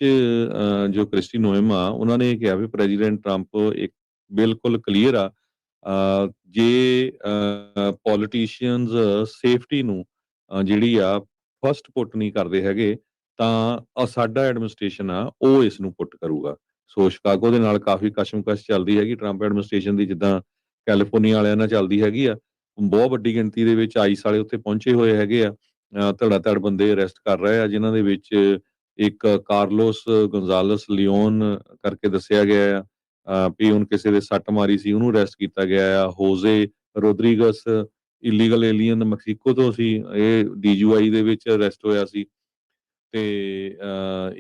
ਜੋ ਕ੍ਰਿਸਟੀ ਨੋਏਮ ਆ, ਉਹਨਾਂ ਨੇ ਇਹ ਕਿਹਾ ਵੀ ਪ੍ਰੈਜ਼ੀਡੈਂਟ ਟਰੰਪ ਇੱਕ ਬਿਲਕੁਲ ਕਲੀਅਰ ਆ, ਜੇ ਪੋਲੀਟੀਸ਼ੀਅਨਸ ਸੇਫਟੀ ਨੂੰ ਜਿਹੜੀ ਆ ਫਸਟ ਪੁੱਟ ਨਹੀਂ ਕਰਦੇ ਹੈਗੇ, ਤਾਂ ਸਾਡਾ ਐਡਮਿਨਿਸਟ੍ਰੇਸ਼ਨ ਆ ਉਹ ਇਸ ਨੂੰ ਪੁੱਟ ਕਰੂਗਾ। ਸੋ ਸ਼ਿਕਾਗੋ ਦੇ ਨਾਲ ਕਾਫੀ ਕਸ਼ਮਕਸ਼ ਚੱਲਦੀ ਹੈਗੀ ਟਰੰਪ ਐਡਮਿਨਿਸਟ੍ਰੇਸ਼ਨ ਦੀ, ਜਿੱਦਾਂ ਕੈਲੀਫੋਰਨੀਆ ਵਾਲਿਆਂ ਨਾਲ ਚੱਲਦੀ ਹੈਗੀ ਆ। ਬਹੁਤ ਵੱਡੀ ਗਿਣਤੀ ਦੇ ਵਿੱਚ ਆਈਸ ਵਾਲੇ ਉੱਥੇ ਪਹੁੰਚੇ ਹੋਏ ਹੈਗੇ ਆ, ਧੜਾ ਧੜ ਬੰਦੇ ਅਰੈਸਟ ਕਰ ਰਹੇ ਆ, ਜਿਨ੍ਹਾਂ ਦੇ ਵਿੱਚ ਇੱਕ ਕਾਰਲੋਸ ਗੋਂਜ਼ਾਲਸ ਲਿਓਨ ਕਰਕੇ ਦੱਸਿਆ ਗਿਆ ਆ, ਵੀ ਹੁਣ ਕਿਸੇ ਦੇ ਸੱਟ ਮਾਰੀ ਸੀ, ਉਹਨੂੰ ਅਰੈਸਟ ਕੀਤਾ ਗਿਆ ਆ। ਹੋਜ਼ੇ ਰੋਦਰੀਗਸ ਇਲੀਗਲ ਏਲੀਅਨ ਮੈਕਸੀਕੋ ਤੋਂ ਸੀ, ਇਹ DUI ਦੇ ਵਿੱਚ ਅਰੈਸਟ ਹੋਇਆ ਸੀ, ਤੇ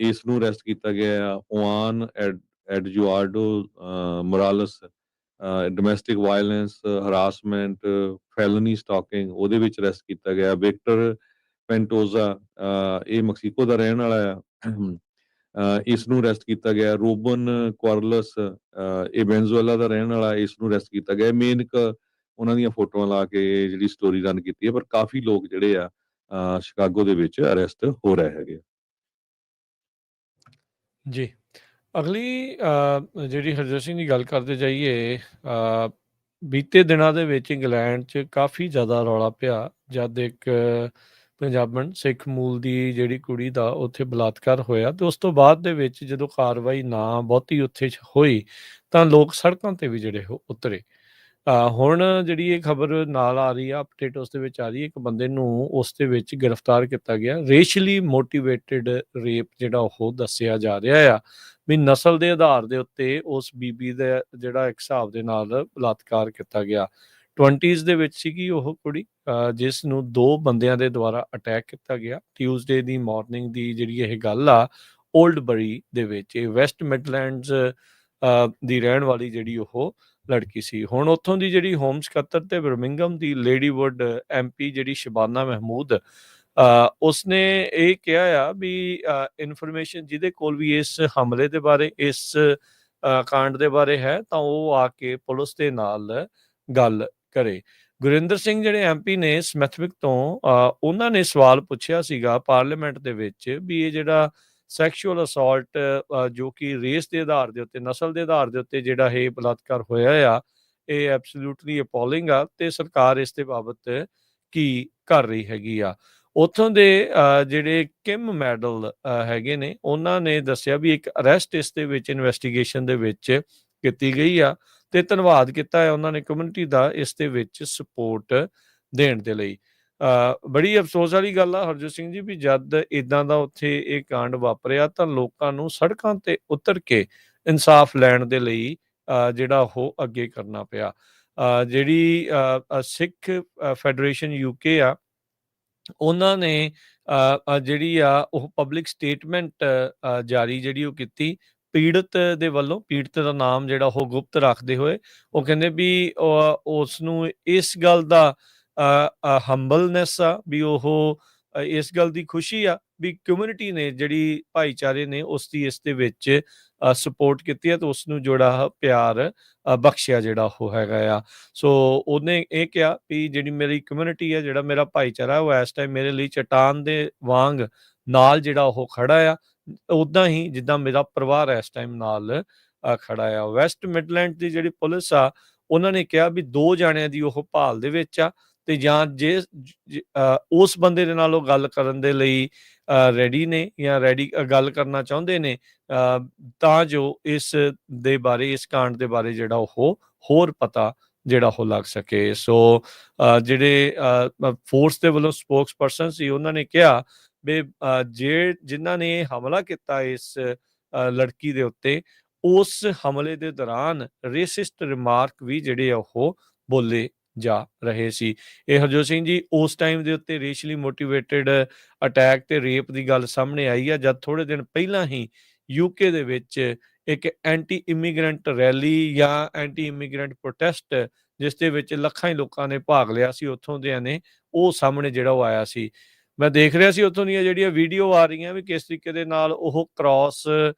ਇਸ ਨੂੰ ਅਰੈਸਟ ਕੀਤਾ ਗਿਆ ਆ। ਓਆਨ ਐਡਜੁਆਰਡੋ ਮੋਰਾਲਸ ਡੋਮੈਸਟਿਕ ਵਾਇਲੈਂਸ, ਹਰਾਸਮੈਂਟ, ਫੈਲਨੀ ਸਟਾਕਿੰਗ, ਉਹਦੇ ਵਿੱਚ ਅਰੈਸਟ ਕੀਤਾ ਗਿਆ। ਵਿਕਟਰ ਪੈਂਟੋਜ਼ਾ, ਇਹ ਮੈਕਸੀਕੋ ਦਾ ਰਹਿਣ ਵਾਲਾ ਆ, ਇਸ ਨੂੰ ਅਰੈਸਟ ਕੀਤਾ ਗਿਆ। ਰੋਬਨ ਕੁਆਰਲਸ, ਇਹ ਵੈਨਜ਼ੂਏਲਾ ਦਾ ਰਹਿਣ ਵਾਲਾ, ਇਸ ਨੂੰ ਅਰੈਸਟ ਕੀਤਾ ਗਿਆ। ਮੇਨ ਇੱਕ ਉਹਨਾਂ ਦੀਆਂ ਫੋਟੋਆਂ ਲਾ ਕੇ ਜਿਹੜੀ ਸਟੋਰੀ ਰਨ ਕੀਤੀ ਹੈ, ਪਰ ਕਾਫੀ ਲੋਕ ਜਿਹੜੇ ਆ ਸ਼ਿਕਾਗੋ ਦੇ ਵਿੱਚ ਅਰੈਸਟ ਹੋ ਰਹੇ ਹੈਗੇ। ਜੀ ਅਗਲੀ ਜਿਹੜੀ ਹਰਜੋਤ ਸਿੰਘ ਦੀ ਗੱਲ ਕਰਦੇ ਜਾਈਏ, ਬੀਤੇ ਦਿਨਾਂ ਦੇ ਵਿੱਚ ਇੰਗਲੈਂਡ 'ਚ ਕਾਫੀ ਜ਼ਿਆਦਾ ਰੌਲਾ ਪਿਆ ਜਦ ਇੱਕ ਪੰਜਾਬਣ ਸਿੱਖ ਮੂਲ ਦੀ ਜਿਹੜੀ ਕੁੜੀ ਦਾ ਉੱਥੇ ਬਲਾਤਕਾਰ ਹੋਇਆ, ਤੇ ਉਸ ਤੋਂ ਬਾਅਦ ਦੇ ਵਿੱਚ ਜਦੋਂ ਕਾਰਵਾਈ ਨਾ ਬਹੁਤੀ ਉੱਥੇ ਹੋਈ ਤਾਂ ਲੋਕ ਸੜਕਾਂ ਤੇ ਵੀ ਜਿਹੜੇ ਉਹ ਉਤਰੇ। ਹੁਣ ਜਿਹੜੀ ਇਹ ਖਬਰ ਨਾਲ ਆ ਰਹੀ ਆ, ਅਪਡੇਟ ਉਸ ਦੇ ਵਿੱਚ ਆ ਰਹੀ ਹੈ, ਇੱਕ ਬੰਦੇ ਨੂੰ ਉਸ ਦੇ ਵਿੱਚ ਗ੍ਰਿਫਤਾਰ ਕੀਤਾ ਗਿਆ। ਰੇਸ਼ਲੀ ਮੋਟੀਵੇਟਿਡ ਰੇਪ ਜਿਹੜਾ ਉਹ ਦੱਸਿਆ ਜਾ ਰਿਹਾ ਆ, ਵੀ ਨਸਲ ਦੇ ਆਧਾਰ ਦੇ ਉੱਤੇ ਉਸ ਬੀਬੀ ਦਾ ਜਿਹੜਾ ਇੱਕ ਹਿਸਾਬ ਦੇ ਨਾਲ ਬਲਾਤਕਾਰ ਕੀਤਾ ਗਿਆ। 20s ਦੇ ਵਿੱਚ ਸੀਗੀ ਉਹ ਕੁੜੀ, ਜਿਸ ਨੂੰ 2 ਬੰਦਿਆਂ ਦੇ ਦੁਆਰਾ ਅਟੈਕ ਕੀਤਾ ਗਿਆ। ਟਿਊਜ਼ਡੇ ਦੀ ਮਾਰਨਿੰਗ ਦੀ ਜਿਹੜੀ ਇਹ ਗੱਲ ਆ, ਓਲਡਬਰੀ ਦੇ ਵਿੱਚ, ਇਹ ਵੈਸਟ ਮਿਡਲੈਂਡਸ ਦੀ ਰਹਿਣ ਵਾਲੀ ਜਿਹੜੀ ਉਹ ਲੜਕੀ ਸੀ। ਹੁਣ ਉੱਥੋਂ ਦੀ ਜਿਹੜੀ ਹੋਮ ਸਕੱਤਰ ਤੇ ਬਰਮਿੰਗਮ ਦੀ ਲੇਡੀਵੁੱਡ MP ਜਿਹੜੀ ਸ਼ਬਾਨਾ ਮਹਿਮੂਦ, ਉਸਨੇ ਇਹ ਕਿਹਾ ਆ ਵੀ ਇਨਫੋਰਮੇਸ਼ਨ ਜਿਹਦੇ ਕੋਲ ਵੀ ਇਸ ਹਮਲੇ ਦੇ ਬਾਰੇ, ਇਸ ਕਾਂਡ ਦੇ ਬਾਰੇ ਹੈ, ਤਾਂ ਉਹ ਆ ਕੇ ਪੁਲਿਸ ਦੇ ਨਾਲ ਗੱਲ ਕਰੇ। ਗੁਰਿੰਦਰ ਸਿੰਘ ਜਿਹੜੇ MP ਨੇ ਸਮੈਥਵਿਕ ਤੋਂ, ਉਹਨਾਂ ਨੇ ਸਵਾਲ ਪੁੱਛਿਆ ਸੀਗਾ ਪਾਰਲੀਮੈਂਟ ਦੇ ਵਿੱਚ ਵੀ ਇਹ ਜਿਹੜਾ ਸੈਕਸ਼ੂਅਲ ਅਸੌਲਟ ਜੋ ਕਿ ਰੇਸ ਦੇ ਆਧਾਰ ਦੇ ਉੱਤੇ, ਨਸਲ ਦੇ ਆਧਾਰ ਦੇ ਉੱਤੇ ਜਿਹੜਾ ਇਹ ਬਲਾਤਕਾਰ ਹੋਇਆ ਆ, ਇਹ ਐਬਸੋਲੂਟਲੀ ਅਪੋਲਿੰਗ ਆ, ਤੇ ਸਰਕਾਰ ਇਸ ਦੇ ਬਾਬਤ ਕੀ ਕਰ ਰਹੀ ਹੈਗੀ ਆ। ਉੱਥੋਂ ਦੇ ਜਿਹੜੇ ਕਿਮ ਮੈਡਲ ਹੈਗੇ ਨੇ, ਉਹਨਾਂ ਨੇ ਦੱਸਿਆ ਵੀ ਇੱਕ ਅਰੈਸਟ ਇਸ ਦੇ ਵਿੱਚ ਇਨਵੈਸਟੀਗੇਸ਼ਨ ਦੇ ਵਿੱਚ ਕੀਤੀ ਗਈ ਆ, ਤੇ ਧੰਨਵਾਦ ਕੀਤਾ ਹੈ ਉਹਨਾਂ ਨੇ ਕਮਿਊਨਿਟੀ ਦਾ ਇਸ ਦੇ ਵਿੱਚ ਸਪੋਰਟ ਦੇਣ ਦੇ ਲਈ। ਬੜੀ ਅਫਸੋਸ ਵਾਲੀ ਗੱਲ ਆ ਹਰਜੋਤ ਸਿੰਘ ਜੀ, ਵੀ ਜਦ ਇਦਾਂ ਦਾ ਉੱਥੇ ਇਹ ਕਾਂਡ ਵਾਪਰਿਆ ਤਾਂ ਲੋਕਾਂ ਨੂੰ ਸੜਕਾਂ ਤੇ ਉਤਰ ਕੇ ਇਨਸਾਫ ਲੈਣ ਦੇ ਲਈ ਜਿਹੜਾ ਉਹ ਅੱਗੇ ਕਰਨਾ ਪਿਆ। ਜਿਹੜੀ ਸਿੱਖ ਫੈਡਰੇਸ਼ਨ UK ਆ, ਉਹਨਾਂ ਨੇ ਜਿਹੜੀ ਆ ਉਹ ਪਬਲਿਕ ਸਟੇਟਮੈਂਟ ਜਾਰੀ ਜਿਹੜੀ ਉਹ ਕੀਤੀ ਪੀੜਤ ਦੇ ਵੱਲੋਂ। ਪੀੜਤ ਦਾ ਨਾਮ ਜਿਹੜਾ ਉਹ ਗੁਪਤ ਰੱਖਦੇ ਹੋਏ ਉਹ ਕਹਿੰਦੇ ਵੀ ਉਸ ਨੂੰ ਇਸ ਗੱਲ ਦਾ ਹੰਬਲਨੈਸ ਆ, ਵੀ ਉਹ ਇਸ ਗੱਲ ਦੀ ਖੁਸ਼ੀ ਆ ਵੀ ਕਮਿਊਨਿਟੀ ਨੇ, ਜਿਹੜੀ ਭਾਈਚਾਰੇ ਨੇ, ਉਸ ਦੀ ਇਸ ਦੇ ਵਿੱਚ ਸਪੋਰਟ ਕੀਤੀ ਹੈ, ਤੇ ਉਸ ਨੂੰ ਜਿਹੜਾ ਪਿਆਰ ਬਖਸ਼ਿਆ ਜਿਹੜਾ ਉਹ ਹੈਗਾ ਆ। ਸੋ ਉਹਨੇ ਇਹ ਕਿਹਾ ਵੀ ਜਿਹੜੀ ਮੇਰੀ ਕਮਿਊਨਿਟੀ ਹੈ, ਜਿਹੜਾ ਮੇਰਾ ਭਾਈਚਾਰਾ, ਉਹ ਇਸ ਟਾਈਮ ਮੇਰੇ ਲਈ ਚਟਾਨ ਦੇ ਵਾਂਗ ਨਾਲ ਜਿਹੜਾ ਉਹ ਖੜਾ ਆ, ਉੱਦਾਂ ਹੀ ਜਿੱਦਾਂ ਮੇਰਾ ਪਰਿਵਾਰ ਇਸ ਟਾਈਮ ਨਾਲ ਖੜਾ ਆ। ਵੈਸਟ ਮਿਡਲੈਂਡ ਦੀ ਜਿਹੜੀ ਪੁਲਿਸ ਆ, ਉਹਨਾਂ ਨੇ ਕਿਹਾ ਵੀ 2 ਜਾਣਿਆਂ ਦੀ ਉਹ ਭਾਲ ਦੇ ਵਿੱਚ ਆ, ਤੇ ਜਾਂ ਉਸ ਬੰਦੇ ਦੇ ਨਾਲ ਉਹ ਗੱਲ ਕਰਨ ਦੇ ਲਈ ਰੈਡੀ ਨੇ ਜਾਂ ਗੱਲ ਕਰਨਾ ਚਾਹੁੰਦੇ ਨੇ, ਤਾਂ ਜੋ ਇਸ ਦੇ ਬਾਰੇ, ਇਸ ਕਾਂਡ ਦੇ ਬਾਰੇ ਜਿਹੜਾ ਉਹ ਹੋਰ ਪਤਾ ਜਿਹੜਾ ਉਹ ਲੱਗ ਸਕੇ। ਸੋ ਜਿਹੜੇ ਫੋਰਸ ਦੇ ਵੱਲੋਂ ਸਪੋਕਸਪਰਸਨ ਸੀ, ਉਹਨਾਂ ਨੇ ਕਿਹਾ ਵੀ ਜਿਨ੍ਹਾਂ ਨੇ ਇਹ ਹਮਲਾ ਕੀਤਾ ਇਸ ਲੜਕੀ ਦੇ ਉੱਤੇ, ਉਸ ਹਮਲੇ ਦੇ ਦੌਰਾਨ ਰੇਸਿਸਟ ਰਿਮਾਰਕ ਵੀ ਜਿਹੜੇ ਆ ਉਹ ਬੋਲੇ ਜਾ ਰਹੇ ਸੀ। ਇਹ ਹਰਜੋਤ ਸਿੰਘ ਜੀ, ਉਸ ਟਾਈਮ ਦੇ ਉੱਤੇ ਰੇਸ਼ਲੀ ਮੋਟੀਵੇਟਡ ਅਟੈਕ ਤੇ ਰੇਪ ਦੀ ਗੱਲ ਸਾਹਮਣੇ ਆਈ ਆ, ਜਦ ਥੋੜੇ ਦਿਨ ਪਹਿਲਾਂ ਹੀ ਯੂਕੇ ਦੇ ਵਿੱਚ ਇੱਕ ਐਂਟੀ ਇਮੀਗ੍ਰੈਂਟ ਰੈਲੀ ਜਾਂ ਐਂਟੀ ਇਮੀਗ੍ਰੈਂਟ ਪ੍ਰੋਟੈਸਟ, ਜਿਸ ਦੇ ਵਿੱਚ ਲੱਖਾਂ ਹੀ ਲੋਕਾਂ ਨੇ ਭਾਗ ਲਿਆ ਸੀ ਉੱਥੋਂ ਦਿਆਂ ਨੇ, ਉਹ ਸਾਹਮਣੇ ਜਿਹੜਾ ਉਹ ਆਇਆ ਸੀ। ਮੈਂ ਦੇਖ ਰਿਹਾ ਸੀ ਉੱਥੋਂ ਦੀਆਂ ਜਿਹੜੀਆਂ ਵੀਡੀਓ ਆ ਰਹੀਆਂ ਵੀ ਕਿਸ ਤਰੀਕੇ ਦੇ ਨਾਲ ਉਹ ਕ੍ਰਾਸ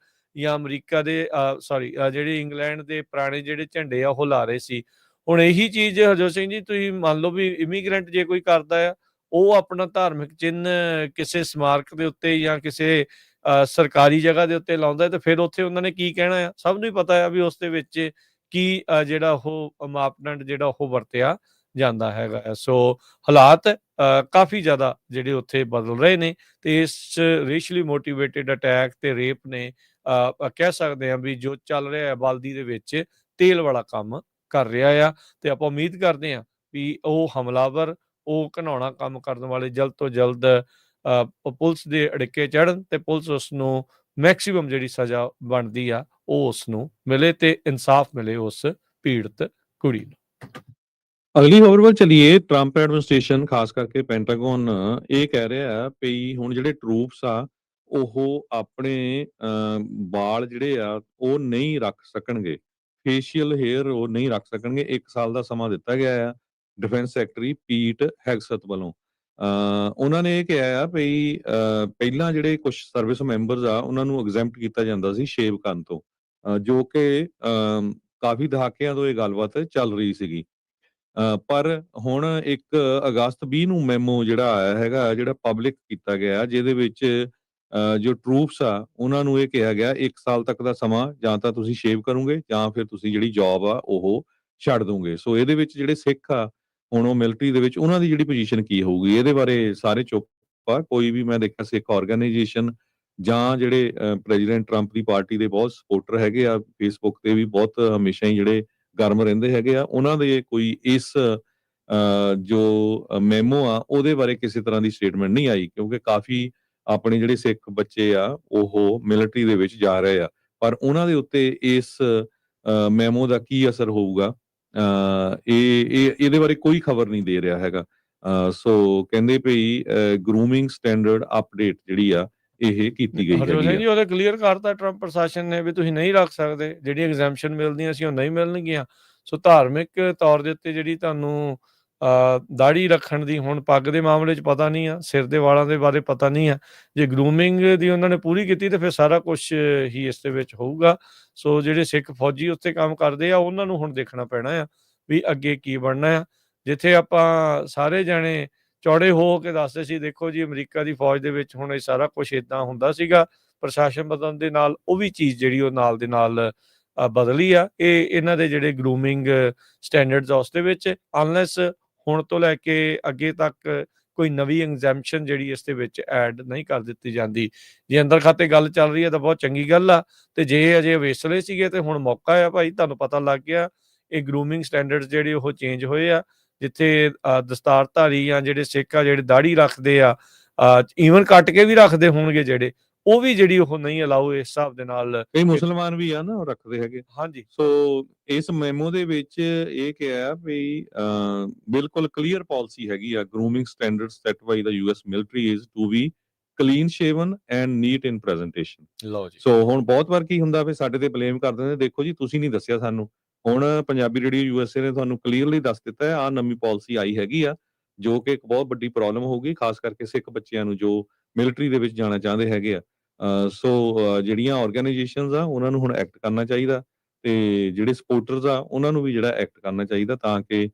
ਜਾਂ ਅਮਰੀਕਾ ਦੇ ਜਿਹੜੇ ਇੰਗਲੈਂਡ ਦੇ ਪੁਰਾਣੇ ਜਿਹੜੇ ਝੰਡੇ ਆ ਉਹ ਲਾ ਰਹੇ ਸੀ। ਹੁਣ ਇਹੀ ਚੀਜ਼ ਹਰਜੋਤ ਸਿੰਘ ਜੀ, ਤੁਸੀਂ ਮੰਨ ਲਓ ਵੀ ਇਮੀਗ੍ਰੈਂਟ ਜੇ ਕੋਈ ਕਰਦਾ ਆ, ਉਹ ਆਪਣਾ ਧਾਰਮਿਕ ਚਿੰਨ੍ਹ ਕਿਸੇ ਸਮਾਰਕ ਦੇ ਉੱਤੇ ਜਾਂ ਕਿਸੇ ਸਰਕਾਰੀ ਜਗ੍ਹਾ ਦੇ ਉੱਤੇ ਲਾਉਂਦਾ, ਤੇ ਫਿਰ ਉੱਥੇ ਉਹਨਾਂ ਨੇ ਕੀ ਕਹਿਣਾ ਆ, ਸਭ ਨੂੰ ਹੀ ਪਤਾ ਆ ਵੀ ਉਸ ਦੇ ਵਿੱਚ ਕੀ ਜਿਹੜਾ ਉਹ ਮਾਪਦੰਡ ਜਿਹੜਾ ਉਹ ਵਰਤਿਆ ਜਾਂਦਾ ਹੈਗਾ। ਸੋ ਹਾਲਾਤ ਕਾਫੀ ਜ਼ਿਆਦਾ ਜਿਹੜੇ ਉੱਥੇ ਬਦਲ ਰਹੇ ਨੇ, ਤੇ ਇਸ ਰੇਸ਼ਲੀ ਮੋਟੀਵੇਟਡ ਅਟੈਕ ਤੇ ਰੇਪ ਨੇ ਕਹਿ ਸਕਦੇ ਹਾਂ ਵੀ ਜੋ ਚੱਲ ਰਿਹਾ ਹੈ ਬਲਦੀ ਦੇ ਵਿੱਚ ਤੇਲ ਵਾਲਾ ਕੰਮ ਕਰ ਰਿਹਾ ਆ। ਤੇ ਆਪਾਂ ਉਮੀਦ ਕਰਦੇ ਹਾਂ ਵੀ ਉਹ ਹਮਲਾਵਰ, ਉਹ ਘਿਨਾਉਣਾ ਕੰਮ ਕਰਨ ਵਾਲੇ ਜਲਦ ਤੋਂ ਜਲਦ ਪੁਲਿਸ ਦੇ ਅੜਿੱਕੇ ਚੜ੍ਹਨ, ਤੇ ਪੁਲਿਸ ਉਸ ਨੂੰ ਮੈਕਸੀਮਮ ਜਿਹੜੀ ਸਜ਼ਾ ਬਣਦੀ ਆ ਉਹ ਉਸ ਨੂੰ ਮਿਲੇ, ਤੇ ਇਨਸਾਫ ਮਿਲੇ ਉਸ ਪੀੜਤ ਕੁੜੀ ਨੂੰ। ਅਗਲੀ ਖਬਰ ਵੱਲ ਚਲੀਏ। ਟਰੰਪ ਐਡਮਿਨਿਸਟ੍ਰੇਸ਼ਨ, ਖਾਸ ਕਰਕੇ ਪੈਂਟਾਗਨ, ਇਹ ਕਹਿ ਰਿਹਾ ਵੀ ਹੁਣ ਜਿਹੜੇ ਟਰੂਪਸ ਆ ਉਹ ਆਪਣੇ ਵਾਲ ਜਿਹੜੇ ਆ ਉਹ ਨਹੀਂ ਰੱਖ ਸਕਣਗੇ, ਫੇਸ਼ੀਅਲ ਹੇਅਰ ਉਹ ਨਹੀਂ ਰੱਖ ਸਕਣਗੇ। 1 ਸਾਲ ਦਾ ਸਮਾਂ ਦਿੱਤਾ ਗਿਆ ਆ ਡਿਫੈਂਸ ਸੈਕਟਰੀ ਪੀਟ ਹੈਗਸਥ ਵੱਲੋਂ। ਉਹਨਾਂ ਨੇ ਇਹ ਕਿਹਾ ਆ ਵੀ ਪਹਿਲਾਂ ਜਿਹੜੇ ਕੁਝ ਸਰਵਿਸ ਮੈਂਬਰਸ ਆ ਉਹਨਾਂ ਨੂੰ ਐਗਜ਼ੈਂਪਟ ਕੀਤਾ ਜਾਂਦਾ ਸੀ ਸ਼ੇਵ ਕਰਨ ਤੋਂ, ਜੋ ਕਿ ਕਾਫੀ ਦਹਾਕਿਆਂ ਤੋਂ ਇਹ ਗੱਲਬਾਤ ਚੱਲ ਰਹੀ ਸੀਗੀ। ਪਰ ਹੁਣ 1 ਅਗਸਤ 20 ਨੂੰ ਮੈਮੋ ਜਿਹੜਾ ਆਇਆ ਹੈਗਾ, ਜਿਹੜਾ ਪਬਲਿਕ ਕੀਤਾ ਗਿਆ, ਜਿਹਦੇ ਵਿੱਚ ਜੋ ਟਰੂਪਸ ਆ ਉਹਨਾਂ ਨੂੰ ਇਹ ਕਿਹਾ ਗਿਆ 1 ਸਾਲ ਤੱਕ ਦਾ ਸਮਾਂ ਜਾਂ ਤਾਂ ਤੁਸੀਂ ਸ਼ੇਵ ਕਰੋਗੇ ਜਾਂ ਫਿਰ ਤੁਸੀਂ ਜਿਹੜੀ ਜੌਬ ਆ ਉਹ ਛੱਡ ਦੋਗੇ। ਸੋ ਇਹਦੇ ਵਿੱਚ ਜਿਹੜੇ ਸਿੱਖ ਆ ਹੁਣ ਉਹ ਮਿਲਟਰੀ ਦੇ ਵਿੱਚ ਉਹਨਾਂ ਦੀ ਜਿਹੜੀ ਪੋਜੀਸ਼ਨ ਕੀ ਹੋਊਗੀ, ਇਹਦੇ ਬਾਰੇ ਸਾਰੇ ਚੁੱਪ ਆ। ਕੋਈ ਵੀ ਮੈਂ ਦੇਖਿਆ ਸਿੱਖ ਆਰਗੇਨਾਈਜੇਸ਼ਨ ਜਾਂ ਜਿਹੜੇ ਪ੍ਰੈਜ਼ੀਡੈਂਟ ਟਰੰਪ ਦੀ ਪਾਰਟੀ ਦੇ ਬਹੁਤ ਸਪੋਰਟਰ ਹੈਗੇ ਆ, ਫੇਸਬੁੱਕ ਤੇ ਵੀ ਬਹੁਤ ਹਮੇਸ਼ਾ ਹੀ ਜਿਹੜੇ ਗਰਮ ਰਹਿੰਦੇ ਹੈਗੇ ਆ, ਉਹਨਾਂ ਦੇ ਕੋਈ ਇਸ ਜੋ ਮੈਮੋ ਆ ਉਹਦੇ ਬਾਰੇ ਕਿਸੇ ਤਰ੍ਹਾਂ ਦੀ ਸਟੇਟਮੈਂਟ ਨਹੀਂ ਆਈ, ਕਿਉਂਕਿ ਕਾਫੀ ਆਪਣੇ ਜਿਹੜੇ ਸਿੱਖ ਬੱਚੇ ਆ ਉਹ ਮਿਲਟਰੀ ਦੇ ਵਿੱਚ ਜਾ ਰਹੇ ਆ। ਪਰ ਉਹਨਾਂ ਦੇ ਉੱਤੇ ਇਸ ਮੈਮੋ ਦਾ ਕੀ ਅਸਰ ਹੋਊਗਾ, ਇਹਦੇ ਬਾਰੇ ਕੋਈ ਖਬਰ ਨਹੀਂ ਦੇ ਰਿਹਾ ਹੈਗਾ। ਸੋ ਕਹਿੰਦੇ ਭਈ ਗਰੂਮਿੰਗ ਸਟੈਂਡਰਡ ਅਪਡੇਟ ਜਿਹੜੀ ਆ ਇਹ ਕੀਤੀ ਗਈ ਹਰਜੋਤ ਸਿੰਘ ਹੈਗੀ ਜੀ, ਆ। ਉਹਦੇ ਕਲੀਅਰ ਕਰਤਾ ਟਰੰਪ ਪ੍ਰਸ਼ਾਸਨ ਨੇ ਵੀ ਤੁਸੀਂ ਨਹੀਂ ਰੱਖ ਸਕਦੇ, ਜਿਹੜੀਆਂ ਐਗਜ਼ੈਂਪਸ਼ਨ ਮਿਲਦੀਆਂ ਸੀ ਉਹ ਨਹੀਂ ਮਿਲਣਗੀਆਂ। ਸੋ ਧਾਰਮਿਕ ਤੌਰ ਦੇ ਉੱਤੇ ਜਿਹੜੀ ਤੁਹਾਨੂੰ ਦਾੜੀ ਰੱਖਣ ਦੀ, ਹੁਣ ਪੱਗ ਦੇ ਮਾਮਲੇ 'ਚ ਪਤਾ ਨਹੀਂ ਆ, ਸਿਰ ਦੇ ਵਾਲਾਂ ਦੇ ਬਾਰੇ ਪਤਾ ਨਹੀਂ ਆ, ਜੇ ਗਰੂਮਿੰਗ ਦੀ ਉਹਨਾਂ ਨੇ ਪੂਰੀ ਕੀਤੀ ਤੇ ਫਿਰ ਸਾਰਾ ਕੁਛ ਹੀ ਇਸ ਦੇ ਵਿੱਚ ਹੋਊਗਾ। ਸੋ ਜਿਹੜੇ ਸਿੱਖ ਫੌਜੀ ਉੱਥੇ ਕੰਮ ਕਰਦੇ ਆ, ਉਹਨਾਂ ਨੂੰ ਹੁਣ ਦੇਖਣਾ ਪੈਣਾ ਆ ਵੀ ਅੱਗੇ ਕੀ ਬਣਨਾ ਆ। ਜਿੱਥੇ ਆਪਾਂ ਸਾਰੇ ਜਾਣੇ ਚੌੜੇ ਹੋ ਕੇ ਦੱਸਦੇ ਸੀ, ਦੇਖੋ ਜੀ ਅਮਰੀਕਾ ਦੀ ਫੌਜ ਦੇ ਵਿੱਚ ਹੁਣ ਇਹ ਸਾਰਾ ਕੁਛ ਏਦਾਂ ਹੁੰਦਾ ਸੀਗਾ, ਪ੍ਰਸ਼ਾਸਨ ਬਦਲਣ ਦੇ ਨਾਲ ਉਹ ਵੀ ਚੀਜ਼ ਜਿਹੜੀ ਉਹ ਨਾਲ ਦੇ ਨਾਲ ਬਦਲੀ ਆ। ਇਹ ਇਹਨਾਂ ਦੇ ਜਿਹੜੇ ਗਰੂਮਿੰਗ ਸਟੈਂਡਰਡਸ ਆ ਉਸ ਦੇ ਵਿੱਚ, ਅਨਲੈਸ ਹੁਣ ਤੋਂ ਲੈ ਕੇ ਅੱਗੇ ਤੱਕ ਕੋਈ ਨਵੀਂ ਐਗਜ਼ੈਂਪਸ਼ਨ ਜਿਹੜੀ ਇਸ ਦੇ ਵਿੱਚ ਐਡ ਨਹੀਂ ਕਰ ਦਿੱਤੀ ਜਾਂਦੀ। ਜੇ ਅੰਦਰ ਖਾਤੇ ਗੱਲ ਚੱਲ ਰਹੀ ਹੈ ਤਾਂ ਬਹੁਤ ਚੰਗੀ ਗੱਲ ਆ, ਤੇ ਜੇ ਅਜੇ ਵੇਸਲੇ ਸੀਗੇ ਤੇ ਹੁਣ ਮੌਕਾ ਆ ਭਾਈ, ਤੁਹਾਨੂੰ ਪਤਾ ਲੱਗ ਗਿਆ। ਇਹ ਗਰੂਮਿੰਗ ਸਟੈਂਡਰਡਸ ਜਿਹੜੇ ਉਹ ਚੇਂਜ ਹੋਏ ਆ, ਜਿੱਥੇ ਦਸਤਾਰਧਾਰੀ ਜਾਂ ਜਿਹੜੇ ਸਿੱਖ ਆ ਜਿਹੜੇ ਦਾੜੀ ਰੱਖਦੇ ਆ, ਈਵਨ ਕੱਟ ਕੇ ਵੀ ਰੱਖਦੇ ਹੋਣਗੇ ਜਿਹੜੇ, ਉਹ ਵੀ ਜਿਹੜੀ ਉਹ ਨਹੀਂ ਅਲਾਓ ਇਸ ਹਿਸਾਬ ਦੇ ਨਾਲ। ਕਈ ਮੁਸਲਮਾਨ ਵੀ ਆ ਨਾ ਉਹ ਰੱਖਦੇ ਹੈਗੇ। ਹਾਂਜੀ। ਸੋ ਇਸ ਮੈਮੋ ਦੇ ਵਿੱਚ ਇਹ ਕਿਹਾ ਵੀ ਬਿਲਕੁਲ ਕਲੀਅਰ ਪਾਲਿਸੀ ਹੈਗੀ ਆ, grooming standards set by the US military is to be clean shaven and neat in presentation. ਲਓ ਜੀ। ਸੋ ਹੁਣ ਬਹੁਤ ਵਾਰ ਕੀ ਹੁੰਦਾ ਵੀ ਸਾਡੇ ਤੇ ਬਲੇਮ ਕਰ ਦਿੰਦੇ, ਦੇਖੋ ਜੀ ਤੁਸੀਂ ਨਹੀਂ ਦੱਸਿਆ ਸਾਨੂੰ। ਹੁਣ ਪੰਜਾਬੀ ਰੇਡੀਓ ਯੂਐਸਏ ਨੇ ਤੁਹਾਨੂੰ ਕਲੀਅਰਲੀ ਦੱਸ ਦਿੱਤਾ ਹੈ, ਆਹ ਨਵੀਂ ਪਾਲਿਸੀ ਆਈ ਹੈਗੀ ਆ, ਜੋ ਕਿ ਇੱਕ ਬਹੁਤ ਵੱਡੀ ਪ੍ਰੋਬਲਮ ਹੋਊਗੀ, ਖਾਸ ਕਰਕੇ ਸਿੱਖ ਬੱਚਿਆਂ ਨੂੰ ਜੋ ਮਿਲਟਰੀ ਦੇ ਵਿੱਚ ਜਾਣਾ ਚਾਹੁੰਦੇ ਹੈਗੇ ਆ। ਸੋ ਜਿਹੜੀਆਂ ਆਰਗੇਨਾਈਜੇਸ਼ਨਸ ਆ ਉਹਨਾਂ ਨੂੰ ਹੁਣ ਐਕਟ ਕਰਨਾ ਚਾਹੀਦਾ, ਤੇ ਜਿਹੜੇ ਸਪੋਰਟਰਸ ਆ ਉਹਨਾਂ ਨੂੰ ਵੀ ਜਿਹੜਾ ਐਕਟ ਕਰਨਾ ਚਾਹੀਦਾ, ਤਾਂ ਕਿ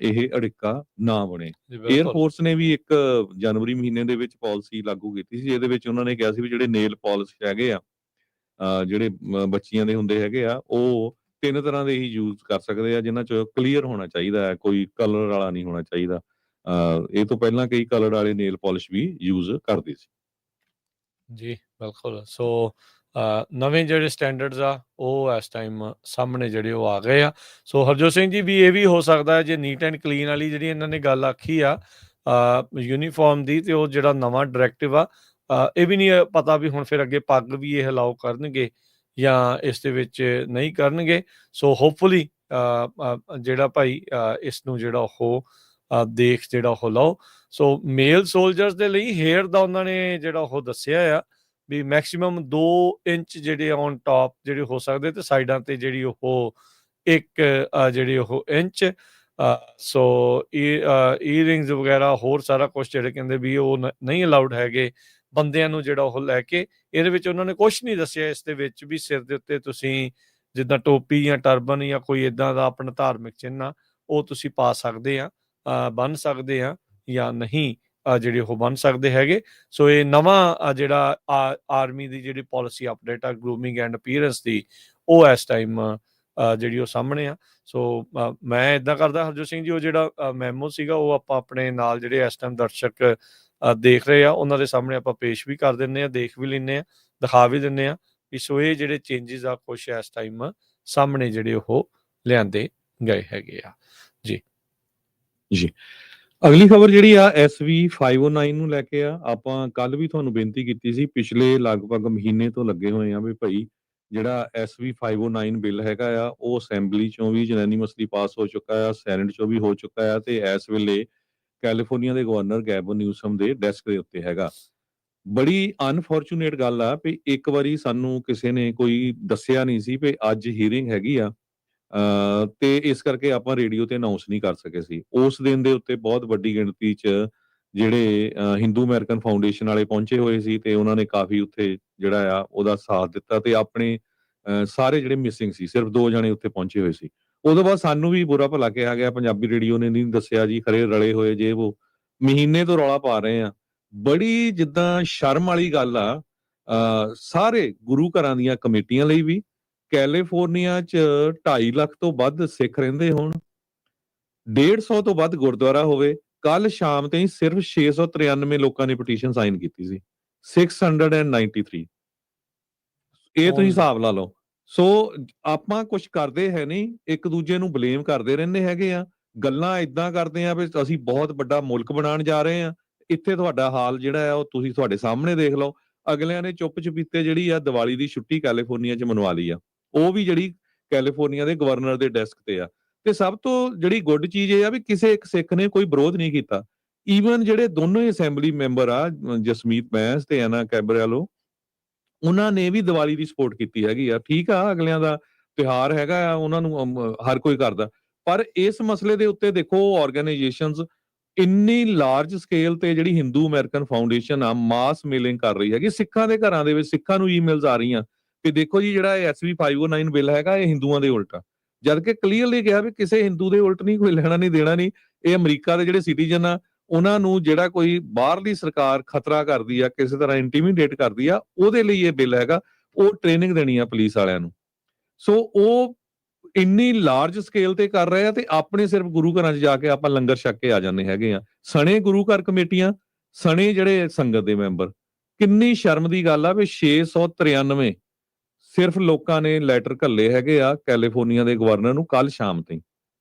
ਇਹ ਅੜਿੱਕਾ ਨਾ ਬਣੇ। ਜੀ 에ਅਰ ਬਿਲਕੁਲ। ਫੋਰਸ ਨੇ ਵੀ 1 ਜਨਵਰੀ ਮਹੀਨੇ ਦੇ ਵਿੱਚ ਪਾਲਿਸੀ ਲਾਗੂ ਕੀਤੀ ਸੀ, ਜਿਹਦੇ ਵਿੱਚ ਉਹਨਾਂ ਨੇ ਕਿਹਾ ਸੀ ਵੀ ਜਿਹੜੇ ਨੇਲ ਪਾਲਿਸ਼ ਹੈਗੇ ਆ, ਜਿਹੜੇ ਬੱਚੀਆਂ ਦੇ ਹੁੰਦੇ ਹੈਗੇ ਆ, ਉਹ 3 ਤਰ੍ਹਾਂ ਦੇ ਹੀ ਯੂਜ਼ ਕਰ ਸਕਦੇ ਆ, ਜਿਨ੍ਹਾਂ 'ਚ ਕਲੀਅਰ ਹੋਣਾ ਚਾਹੀਦਾ ਹੈ, ਕੋਈ ਕਲਰ ਵਾਲਾ ਨਹੀਂ ਹੋਣਾ ਚਾਹੀਦਾ। ਇਹ ਤੋਂ ਪਹਿਲਾਂ ਕਈ ਕਲਰ ਵਾਲੇ ਨੇਲ ਪਾਲਿਸ਼ ਵੀ ਯੂਜ਼ ਕਰਦੇ ਸੀ। ਜੀ ਬਿਲਕੁਲ। ਸੋ ਨਵੇਂ ਜਿਹੜੇ ਸਟੈਂਡਰਡਸ ਆ ਉਹ ਇਸ ਟਾਈਮ ਸਾਹਮਣੇ ਜਿਹੜੇ ਉਹ ਆ ਗਏ ਆ। ਸੋ ਹਰਜੋਤ ਸਿੰਘ ਜੀ ਵੀ ਇਹ ਵੀ ਹੋ ਸਕਦਾ ਹੈ ਜੇ ਨੀਟ ਐਂਡ ਕਲੀਨ ਵਾਲੀ ਜਿਹੜੀ ਇਹਨਾਂ ਨੇ ਗੱਲ ਆਖੀ ਆ ਯੂਨੀਫਾਰਮ ਦੀ, ਤੇ ਉਹ ਜਿਹੜਾ ਨਵਾਂ ਡਾਇਰੈਕਟਿਵ ਆ, ਇਹ ਵੀ ਨਹੀਂ ਪਤਾ ਵੀ ਹੁਣ ਫਿਰ ਅੱਗੇ ਪੱਗ ਵੀ ਇਹ ਅਲਾਓ ਕਰਨਗੇ ਜਾਂ ਇਸ ਦੇ ਵਿੱਚ ਨਹੀਂ ਕਰਨਗੇ। ਸੋ ਹੋਪਫੁਲੀ ਜਿਹੜਾ ਭਾਈ ਇਸ ਨੂੰ ਜਿਹੜਾ ਉਹ ਦੇਖ ਜਿਹੜਾ ਉਹ ਲਾਓ। ਸੋ ਮੇਲ ਸੋਲਜਰਸ ਦੇ ਲਈ ਹੇਅਰ ਦਾ ਉਹਨਾਂ ਨੇ ਜਿਹੜਾ ਉਹ ਦੱਸਿਆ ਆ ਵੀ ਮੈਕਸਿਮਮ 2 ਇੰਚ ਜਿਹੜੇ ਔਨ ਟਾਪ ਜਿਹੜੇ ਹੋ ਸਕਦੇ, ਤੇ ਸਾਈਡਾਂ ਤੇ ਜਿਹੜੀ ਉਹ 1 ਜਿਹੜੀ ਉਹ ਇੰਚ। ਸੋ ਈਅਰਿੰਗਸ ਵਗੈਰਾ ਹੋਰ ਸਾਰਾ ਕੁਝ ਜਿਹੜੇ ਕਹਿੰਦੇ ਵੀ ਉਹ ਨਹੀਂ ਅਲਾਉਡ ਹੈਗੇ ਬੰਦਿਆਂ ਨੂੰ ਜਿਹੜਾ ਉਹ ਲੈ ਕੇ। ਇਹਦੇ ਵਿੱਚ ਉਹਨਾਂ ਨੇ ਕੁਛ ਨਹੀਂ ਦੱਸਿਆ ਇਸ ਦੇ ਵਿੱਚ ਵੀ ਸਿਰ ਦੇ ਉੱਤੇ ਤੁਸੀਂ ਜਿੱਦਾਂ ਟੋਪੀ ਜਾਂ ਟਰਬਨ ਜਾਂ ਕੋਈ ਇੱਦਾਂ ਦਾ ਆਪਣਾ ਧਾਰਮਿਕ ਚਿੰਨ੍ਹ ਆ ਉਹ ਤੁਸੀਂ ਪਾ ਸਕਦੇ ਆ, ਬੰਨ੍ਹ ਸਕਦੇ ਆ ਜਾਂ ਨਹੀਂ ਜਿਹੜੇ ਉਹ ਬਣ ਸਕਦੇ ਹੈਗੇ। ਸੋ ਇਹ ਨਵਾਂ ਜਿਹੜਾ ਆਰਮੀ ਦੀ ਜਿਹੜੀ ਪਾਲਿਸੀ ਅਪਡੇਟ ਆ ਗਰੂਮਿੰਗ ਐਂਡ ਅਪੀਅਰੈਂਸ ਦੀ, ਉਹ ਇਸ ਟਾਈਮ ਜਿਹੜੀ ਉਹ ਸਾਹਮਣੇ ਆ। ਸੋ ਮੈਂ ਇੱਦਾਂ ਕਰਦਾ ਹਰਜੋਤ ਸਿੰਘ ਜੀ, ਉਹ ਜਿਹੜਾ ਮੈਮੋ ਸੀਗਾ ਉਹ ਆਪਾਂ ਆਪਣੇ ਨਾਲ ਜਿਹੜੇ ਇਸ ਟਾਈਮ ਦਰਸ਼ਕ ਦੇਖ ਰਹੇ ਆ ਉਹਨਾਂ ਦੇ ਸਾਹਮਣੇ ਆਪਾਂ ਪੇਸ਼ ਵੀ ਕਰ ਦਿੰਦੇ ਆ, ਦੇਖ ਵੀ ਲੈਂਦੇ ਆ, ਦਿਖਾ ਵੀ ਦਿੰਦੇ ਆ ਵੀ ਸੋ ਇਹ ਜਿਹੜੇ ਚੇਂਜਸ ਆ ਕੁਛ ਇਸ ਟਾਈਮ ਸਾਹਮਣੇ ਜਿਹੜੇ ਉਹ ਲਿਆਂਦੇ ਗਏ ਹੈਗੇ ਆ। ਜੀ ਜੀ ਅਗਲੀ ਖਬਰ ਜਿਹੜੀ ਆ SV 509 ਨੂੰ ਲੈ ਕੇ ਆ। ਆਪਾਂ ਕੱਲ ਵੀ ਤੁਹਾਨੂੰ ਬੇਨਤੀ ਕੀਤੀ ਸੀ, ਪਿਛਲੇ ਲਗਭਗ ਮਹੀਨੇ ਤੋਂ ਲੱਗੇ ਹੋਏ ਆ ਵੀ ਭਾਈ ਜਿਹੜਾ SV 509 ਬਿੱਲ ਹੈਗਾ ਆ ਉਹ ਅਸੈਂਬਲੀ ਚੋਂ ਵੀ ਯੂਨੈਨਿਮਸਲੀ ਪਾਸ ਹੋ ਚੁੱਕਾ ਆ, ਸੈਨੇਟ ਚੋਂ ਵੀ ਹੋ ਚੁੱਕਾ ਆ, ਤੇ ਇਸ ਵੇਲੇ ਕੈਲੀਫੋਰਨੀਆ ਦੇ ਗਵਰਨਰ ਗੈਬਨ ਨਿਊਸਮ ਦੇ ਡੈਸਕ ਦੇ ਉੱਤੇ ਹੈਗਾ। ਬੜੀ ਅਨਫੋਰਚੂਨੇਟ ਗੱਲ ਆ ਵੀ ਇੱਕ ਵਾਰੀ ਸਾਨੂੰ ਕਿਸੇ ਨੇ ਕੋਈ ਦੱਸਿਆ ਨਹੀਂ ਸੀ ਵੀ ਅੱਜ ਹੀਅਰਿੰਗ ਹੈਗੀ ਆ, ਤੇ ਇਸ ਕਰਕੇ ਆਪਾਂ ਰੇਡੀਓ ਤੇ ਅਨਾਉਂਸ ਨਹੀਂ ਕਰ ਸਕੇ ਸੀ। ਉਸ ਦਿਨ ਦੇ ਉੱਤੇ ਬਹੁਤ ਵੱਡੀ ਗਿਣਤੀ 'ਚ ਜਿਹੜੇ ਹਿੰਦੂ ਅਮਰੀਕਨ ਫਾਊਂਡੇਸ਼ਨ ਵਾਲੇ ਪਹੁੰਚੇ ਹੋਏ ਸੀ, ਤੇ ਉਹਨਾਂ ਨੇ ਕਾਫੀ ਉੱਥੇ ਜਿਹੜਾ ਆ ਉਹਦਾ ਸਾਥ ਦਿੱਤਾ, ਤੇ ਆਪਣੇ ਸਾਰੇ ਜਿਹੜੇ ਮਿਸਿੰਗ ਸੀ ਸਿਰਫ 2 ਜਣੇ ਉੱਥੇ ਪਹੁੰਚੇ ਹੋਏ ਸੀ। ਉਦੋਂ ਬਾਅਦ ਸਾਨੂੰ ਵੀ ਬੁਰਾ ਭਲਾ ਕਿਹਾ ਗਿਆ, ਪੰਜਾਬੀ ਰੇਡੀਓ ਨੇ ਨਹੀਂ ਦੱਸਿਆ ਜੀ, ਖਰੇ ਰਲੇ ਹੋਏ ਜੇ ਉਹ ਮਹੀਨੇ ਤੋਂ ਰੌਲਾ ਪਾ ਰਹੇ ਆ। ਬੜੀ ਜਿੱਦਾਂ ਸ਼ਰਮ ਵਾਲੀ ਗੱਲ ਆ ਸਾਰੇ ਗੁਰੂ ਘਰਾਂ ਦੀਆਂ ਕਮੇਟੀਆਂ ਲਈ ਵੀ। ਕੈਲੀਫੋਰਨੀਆ 'ਚ 2.5 ਲੱਖ ਤੋਂ ਵੱਧ ਸਿੱਖ ਰਹਿੰਦੇ ਹੋਣ, 150 ਤੋਂ ਵੱਧ ਗੁਰਦੁਆਰਾ ਹੋਵੇ। ਕੱਲ ਸ਼ਾਮ ਤਾਈਂ ਸਿਰਫ 693 ਲੋਕਾਂ ਨੇ ਪਟੀਸ਼ਨ ਸਾਈਨ ਕੀਤੀ ਸੀ, 693। ਇਹ ਤੁਸੀਂ ਹਿਸਾਬ ਲਾ ਲਓ। ਸੋ ਆਪਾਂ ਕੁਝ ਕਰਦੇ ਹੈ ਨਹੀਂ, ਇੱਕ ਦੂਜੇ ਨੂੰ ਬਲੇਮ ਕਰਦੇ ਰਹਿੰਦੇ ਹੈਗੇ ਆ, ਗੱਲਾਂ ਇਦਾਂ ਕਰਦੇ ਆ ਵੀ ਅਸੀਂ ਬਹੁਤ ਵੱਡਾ ਮੁਲਕ ਬਣਾਉਣ ਜਾ ਰਹੇ ਆ। ਇੱਥੇ ਤੁਹਾਡਾ ਹਾਲ ਜਿਹੜਾ ਆ ਉਹ ਤੁਸੀਂ ਤੁਹਾਡੇ ਸਾਹਮਣੇ ਦੇਖ ਲਓ। ਅਗਲਿਆਂ ਨੇ ਚੁੱਪ ਚਪੀਤੇ ਜਿਹੜੀ ਆ ਦੀਵਾਲੀ ਦੀ ਛੁੱਟੀ ਕੈਲੀਫੋਰਨੀਆ 'ਚ ਮਨਵਾ ਲਈ ਆ, ਉਹ ਵੀ ਜਿਹੜੀ ਕੈਲੀਫੋਰਨੀਆ ਦੇ ਗਵਰਨਰ ਦੇ ਡੈਸਕ ਤੇ ਆ। ਤੇ ਸਭ ਤੋਂ ਜਿਹੜੀ ਗੁੱਡ ਚੀਜ਼ ਇਹ ਆ ਵੀ ਕਿਸੇ ਇੱਕ ਸਿੱਖ ਨੇ ਕੋਈ ਵਿਰੋਧ ਨਹੀਂ ਕੀਤਾ। ਈਵਨ ਜਿਹੜੇ ਦੋਨੋਂ ਹੀ ਅਸੈਂਬਲੀ ਮੈਂਬਰ ਆ, ਜਸਮੀਤ ਬੈਂਸ ਤੇ ਐਨਾ ਕੈਬਰਿਆਲੋ, ਉਹਨਾਂ ਨੇ ਵੀ ਦੀਵਾਲੀ ਦੀ ਸਪੋਰਟ ਕੀਤੀ ਹੈਗੀ ਆ। ਠੀਕ ਆ, ਅਗਲਿਆਂ ਦਾ ਤਿਉਹਾਰ ਹੈਗਾ ਆ, ਉਹਨਾਂ ਨੂੰ ਹਰ ਕੋਈ ਕਰਦਾ, ਪਰ ਇਸ ਮਸਲੇ ਦੇ ਉੱਤੇ ਦੇਖੋ ਆਰਗੇਨਾਈਜੇਸ਼ਨਸ ਇੰਨੀ ਲਾਰਜ ਸਕੇਲ ਤੇ ਜਿਹੜੀ ਹਿੰਦੂ ਅਮਰੀਕਨ ਫਾਊਂਡੇਸ਼ਨ ਆ ਮਾਸ ਮੇਲਿੰਗ ਕਰ ਰਹੀ ਹੈਗੀ ਸਿੱਖਾਂ ਦੇ ਘਰਾਂ ਦੇ ਵਿੱਚ। ਸਿੱਖਾਂ ਨੂੰ ਈਮੇਲਸ ਆ ਰਹੀਆਂ ਕਿ ਦੇਖੋ ਜੀ ਜਿਹੜਾ SV 509 ਬਿੱਲ ਹੈਗਾ ਇਹ ਹਿੰਦੂਆਂ ਦੇ ਉਲਟ ਆ, ਜਦ ਕਿ ਕਲੀਅਰਲੀ ਕਿਹਾ ਵੀ ਕਿਸੇ ਹਿੰਦੂ ਦੇ ਉਲਟ ਨਹੀਂ, ਕੋਈ ਲੈਣਾ ਨਹੀਂ ਦੇਣਾ ਨਹੀਂ। ਇਹ ਅਮਰੀਕਾ ਦੇ ਜਿਹੜੇ ਸਿਟੀਜ਼ਨ ਆ ਉਹਨਾਂ ਨੂੰ ਜਿਹੜਾ ਕੋਈ ਬਾਹਰਲੀ ਸਰਕਾਰ ਖਤਰਾ ਕਰਦੀ ਆ, ਕਿਸੇ ਤਰ੍ਹਾਂ ਇੰਟੀਮੀਡੇਟ ਕਰਦੀ ਆ, ਉਹਦੇ ਲਈ ਇਹ ਬਿੱਲ ਹੈਗਾ। ਉਹ ਟ੍ਰੇਨਿੰਗ ਦੇਣੀ ਆ ਪੁਲਿਸ ਵਾਲਿਆਂ ਨੂੰ। ਸੋ ਉਹ ਇੰਨੀ ਲਾਰਜ ਸਕੇਲ ਤੇ ਕਰ ਰਹੇ ਆ, ਤੇ ਆਪਣੇ ਸਿਰਫ ਗੁਰੂ ਘਰਾਂ 'ਚ ਜਾ ਕੇ ਆਪਾਂ ਲੰਗਰ ਛਕ ਕੇ ਆ ਜਾਂਦੇ ਹੈਗੇ ਆ, ਸਣੇ ਗੁਰੂ ਘਰ ਕਮੇਟੀਆਂ, ਸਣੇ ਜਿਹੜੇ ਸੰਗਤ ਦੇ ਮੈਂਬਰ। ਕਿੰਨੀ ਸ਼ਰਮ ਦੀ ਗੱਲ ਆ ਵੀ 693 ਸਿਰਫ ਲੋਕਾਂ ਨੇ ਲੈਟਰ ਘੱਲੇ ਹੈਗੇ ਆ ਕੈਲੀਫੋਰਨੀਆ ਦੇ ਗਵਰਨਰ ਨੂੰ ਕੱਲ ਸ਼ਾਮ ਤਾਈਂ।